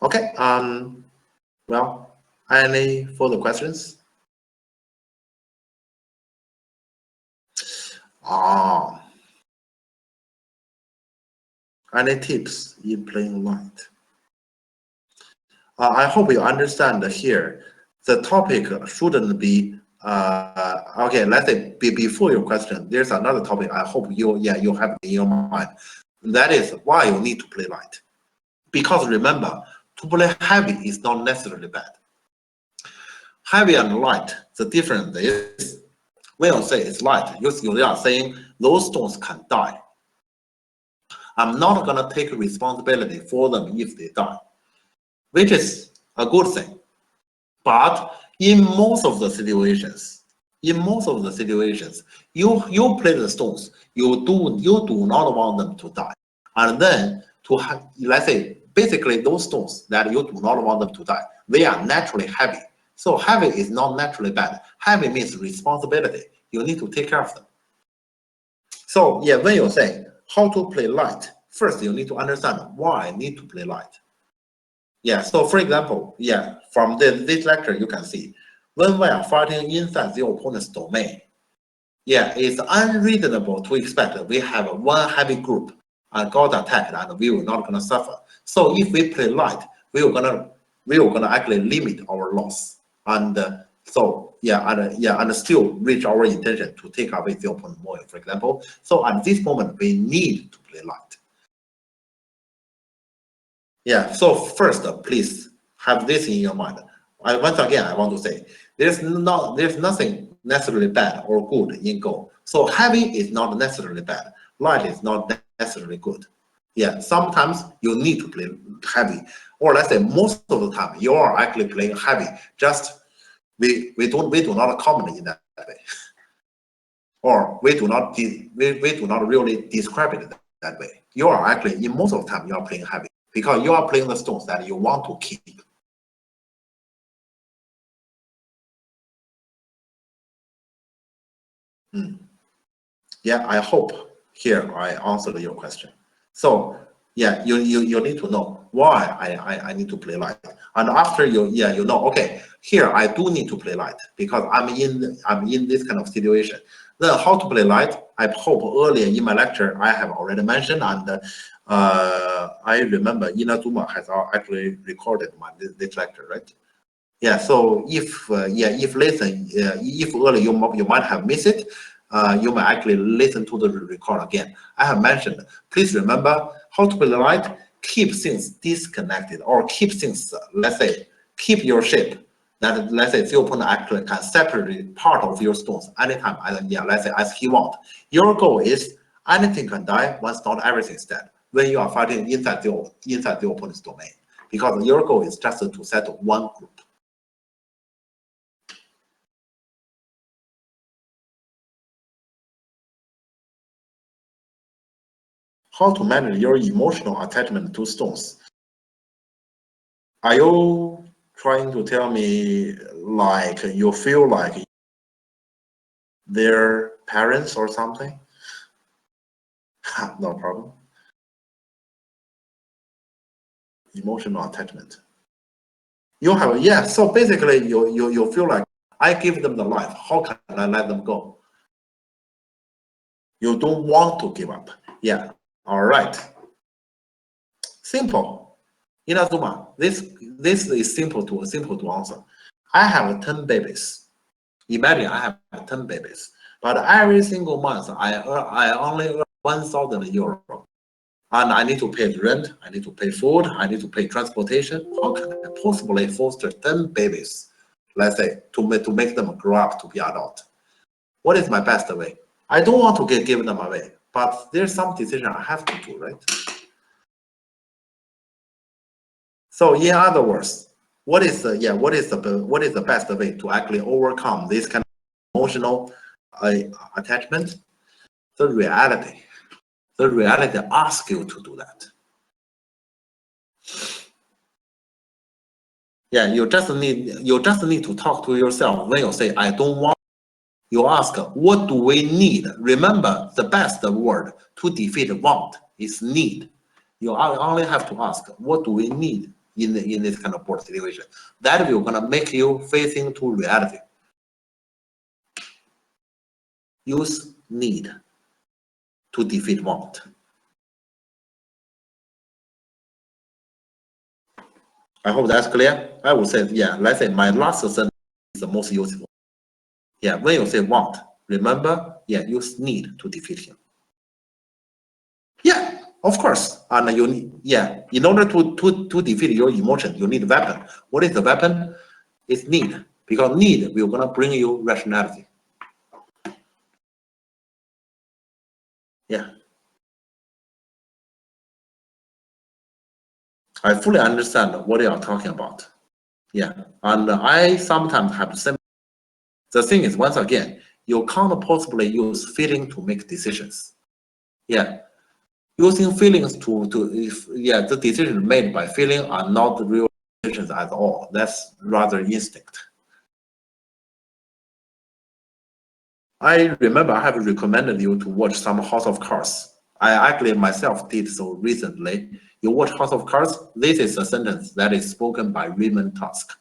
Okay. Well, any further questions? Any tips in playing light? I hope you understand here. The topic shouldn't be okay. Let's say before your question, there's another topic. I hope you have in your mind. That is why you need to play light. Because remember, to play heavy is not necessarily bad. Heavy and light, the difference is when you say it's light, you are saying those stones can die. I'm not gonna take responsibility for them if they die, which is a good thing. But in most of the situations, you play the stones, you do not want them to die. And then to have, let's say, basically those stones that you do not want them to die, they are naturally heavy. So heavy is not naturally bad. Heavy means responsibility. You need to take care of them. So yeah, when you say how to play light, first you need to understand why I need to play light. Yeah, so for example, yeah, from this lecture you can see, when we are fighting inside the opponent's domain, yeah, it's unreasonable to expect that we have one heavy group and got attacked and we will not gonna suffer. So if we play light, we are gonna actually limit our loss. And so yeah, and still reach our intention to take away the opponent more, for example. So at this moment we need to play light. Yeah, so first, please have this in your mind. Once again, I want to say, there's nothing necessarily bad or good in Go. So heavy is not necessarily bad. Light is not necessarily good. Yeah, sometimes you need to play heavy, or let's say most of the time you are actually playing heavy. Just we do not comment in that way, or we do not really describe it that way. You are actually in most of the time you are playing heavy, because you are playing the stones that you want to keep. Yeah, I hope here I answered your question. So yeah, you need to know why I need to play light. And after you know, okay, here I do need to play light because I'm in this kind of situation. Then how to play light, I hope earlier in my lecture I have already mentioned, and I remember Inazuma has actually recorded this lecture, right? Yeah, so if if earlier you might have missed it, you might actually listen to the record again. I have mentioned, please remember how to play light, keep things disconnected, or keep things, let's say, keep your shape. That, let's say, the opponent actually can separate part of your stones anytime, let's say, as he wants. Your goal is anything can die once not everything is dead when you are fighting inside the opponent's domain. Because your goal is just to settle one group. How to manage your emotional attachment to stones? Are you trying to tell me like you feel like their parents or something? No problem. Emotional attachment. You have, yeah, so basically you feel like I give them the life. How can I let them go? You don't want to give up. Yeah. All right. Simple. Inazuma, this is simple to answer. I have 10 babies. Imagine I have 10 babies, but every single month I only earn 1,000 euro, and I need to pay rent, I need to pay food, I need to pay transportation. How can I possibly foster 10 babies, let's say, to make them grow up to be adult? What is my best way? I don't want to give them away, but there's some decision I have to do, right? So in other words, what is the best way to actually overcome this kind of emotional attachment? The reality. The reality asks you to do that. Yeah, you just need to talk to yourself when you say I don't want. You ask, what do we need? Remember, the best word to defeat want is need. You only have to ask, what do we need in this kind of board situation? That will gonna make you facing to reality. Use need to defeat want. I hope that's clear. I would say, yeah, let's say my last sentence is the most useful. Yeah, when you say want, remember, yeah, use need to defeat him. Yeah, of course. And you need, yeah, in order to defeat your emotion, you need a weapon. What is the weapon? It's need, because need will gonna bring you rationality. Yeah. I fully understand what you are talking about. Yeah, and I sometimes have the same. The thing is, once again, you can't possibly use feeling to make decisions. Yeah, using feelings the decisions made by feeling are not real decisions at all. That's rather instinct. I remember I have recommended you to watch some House of Cards. I actually myself did so recently. You watch House of Cards. This is a sentence that is spoken by Raymond Tusk.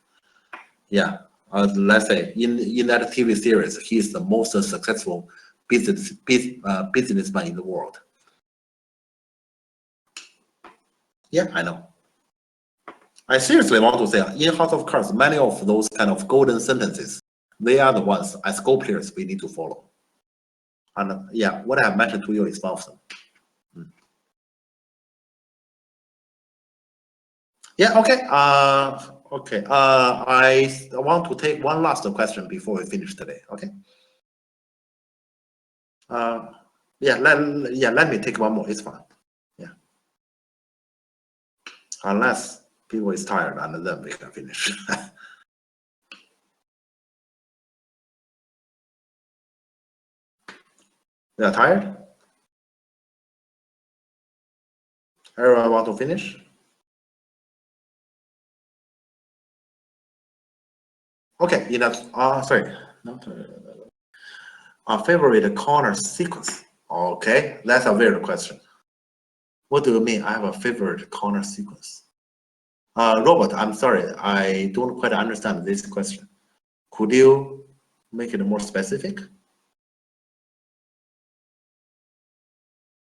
Yeah, let's say in that TV series, he is the most successful businessman in the world. Yeah, I know. I seriously want to say, in House of Cards, many of those kind of golden sentences, they are the ones as Go players we need to follow. And yeah, what I have mentioned to you is one of them. Yeah, okay. Okay. I want to take one last question before we finish today. Okay. Uh, yeah, let me take one more. It's fine. Yeah. Unless people is tired and then we can finish. They are tired? Everyone want to finish? Okay, sorry, not a favorite corner sequence. Okay, that's a weird question. What do you mean I have a favorite corner sequence? Robert, I'm sorry, I don't quite understand this question. Could you make it more specific?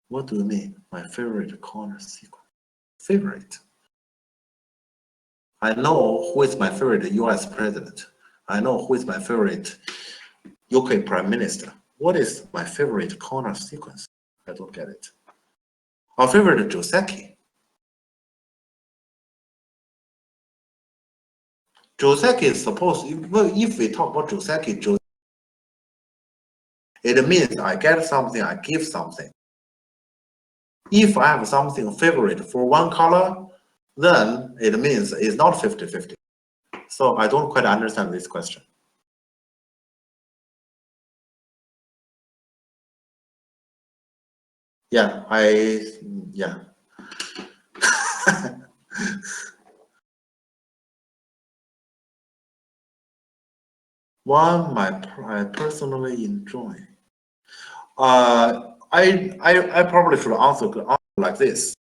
What do you mean, my favorite corner sequence? Favorite? I know who is my favorite US president. I know who is my favorite UK prime minister. What is my favorite corner sequence? I don't get it. Our favorite Joseki. Joseki is supposed, if we talk about Joseki, it means I get something, I give something. If I have something favorite for one color, then it means it's not 50-50. So I don't quite understand this question. Yeah, yeah. One I personally enjoy. I probably should answer like this.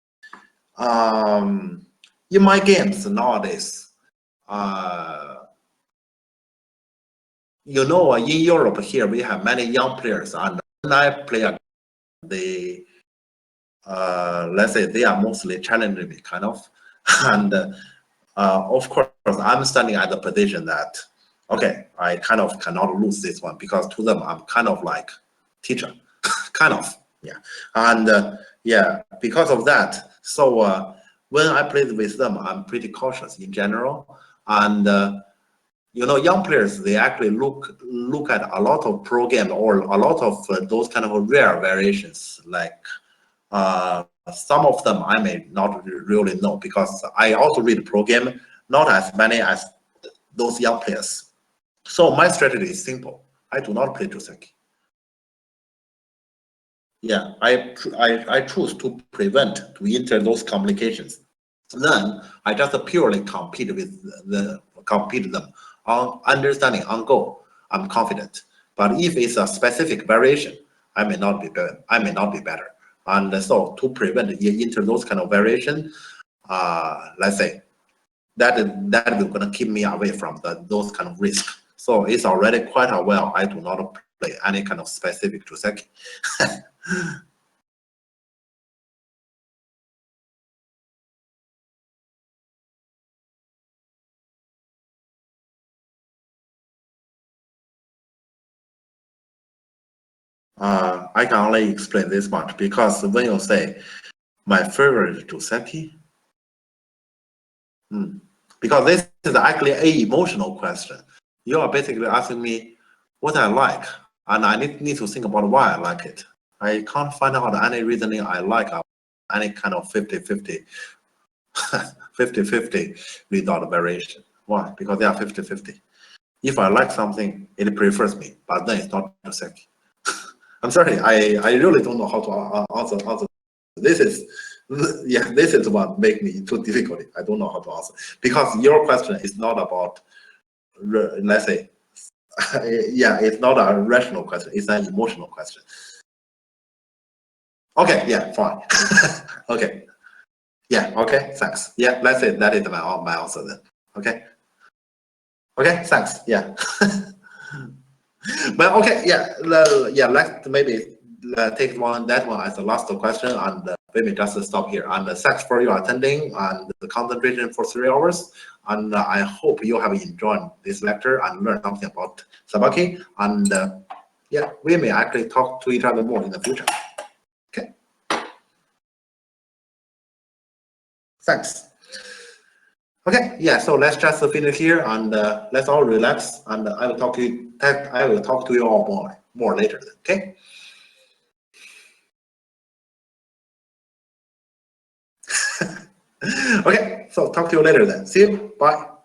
In my games nowadays, in Europe here we have many young players, and when I play a they let's say they are mostly challenging me kind of, and of course I'm standing at the position that okay, I kind of cannot lose this one because to them I'm kind of like teacher, kind of, yeah, and yeah, because of that, so when I play with them I'm pretty cautious in general, and young players, they actually look at a lot of pro game or a lot of those kind of rare variations. Like some of them I may not really know because I also read pro game, not as many as those young players. So my strategy is simple. I do not play Joseki. Yeah, I choose to prevent to enter those complications. Then I just purely compete them on understanding on goal. I'm confident. But if it's a specific variation, I may not be better. And so to prevent into those kind of variation, let's say that will gonna keep me away from those kind of risk. So it's already quite a while I do not play any kind of specific Joseki. I can only explain this much because when you say my favorite Joseki, because this is actually a emotional question. You are basically asking me what I like, and I need to think about why I like it. I can't find out any reasoning I like any kind of 50-50 result variation. Why? Because they are 50-50. If I like something, it prefers me, but then it's not Joseki. I'm sorry, I really don't know how to answer. This is, yeah, this is what make me too difficult. I don't know how to answer because your question is not about, let's say, Yeah, it's not a rational question, it's an emotional question. Okay, yeah, fine. Okay. Yeah, okay, thanks. Yeah, that's it. That is my answer then. Okay. Okay, thanks. Yeah. But okay, yeah, yeah, let's maybe take that one as the last question, and maybe just stop here. And thanks for your attending and the concentration for 3 hours. And I hope you have enjoyed this lecture and learned something about Sabaki. And yeah, we may actually talk to each other more in the future. Okay. Thanks. Okay, yeah, so let's just finish here and let's all relax, and I will talk to you all more later. Okay. Okay, so talk to you later then. See you. Bye.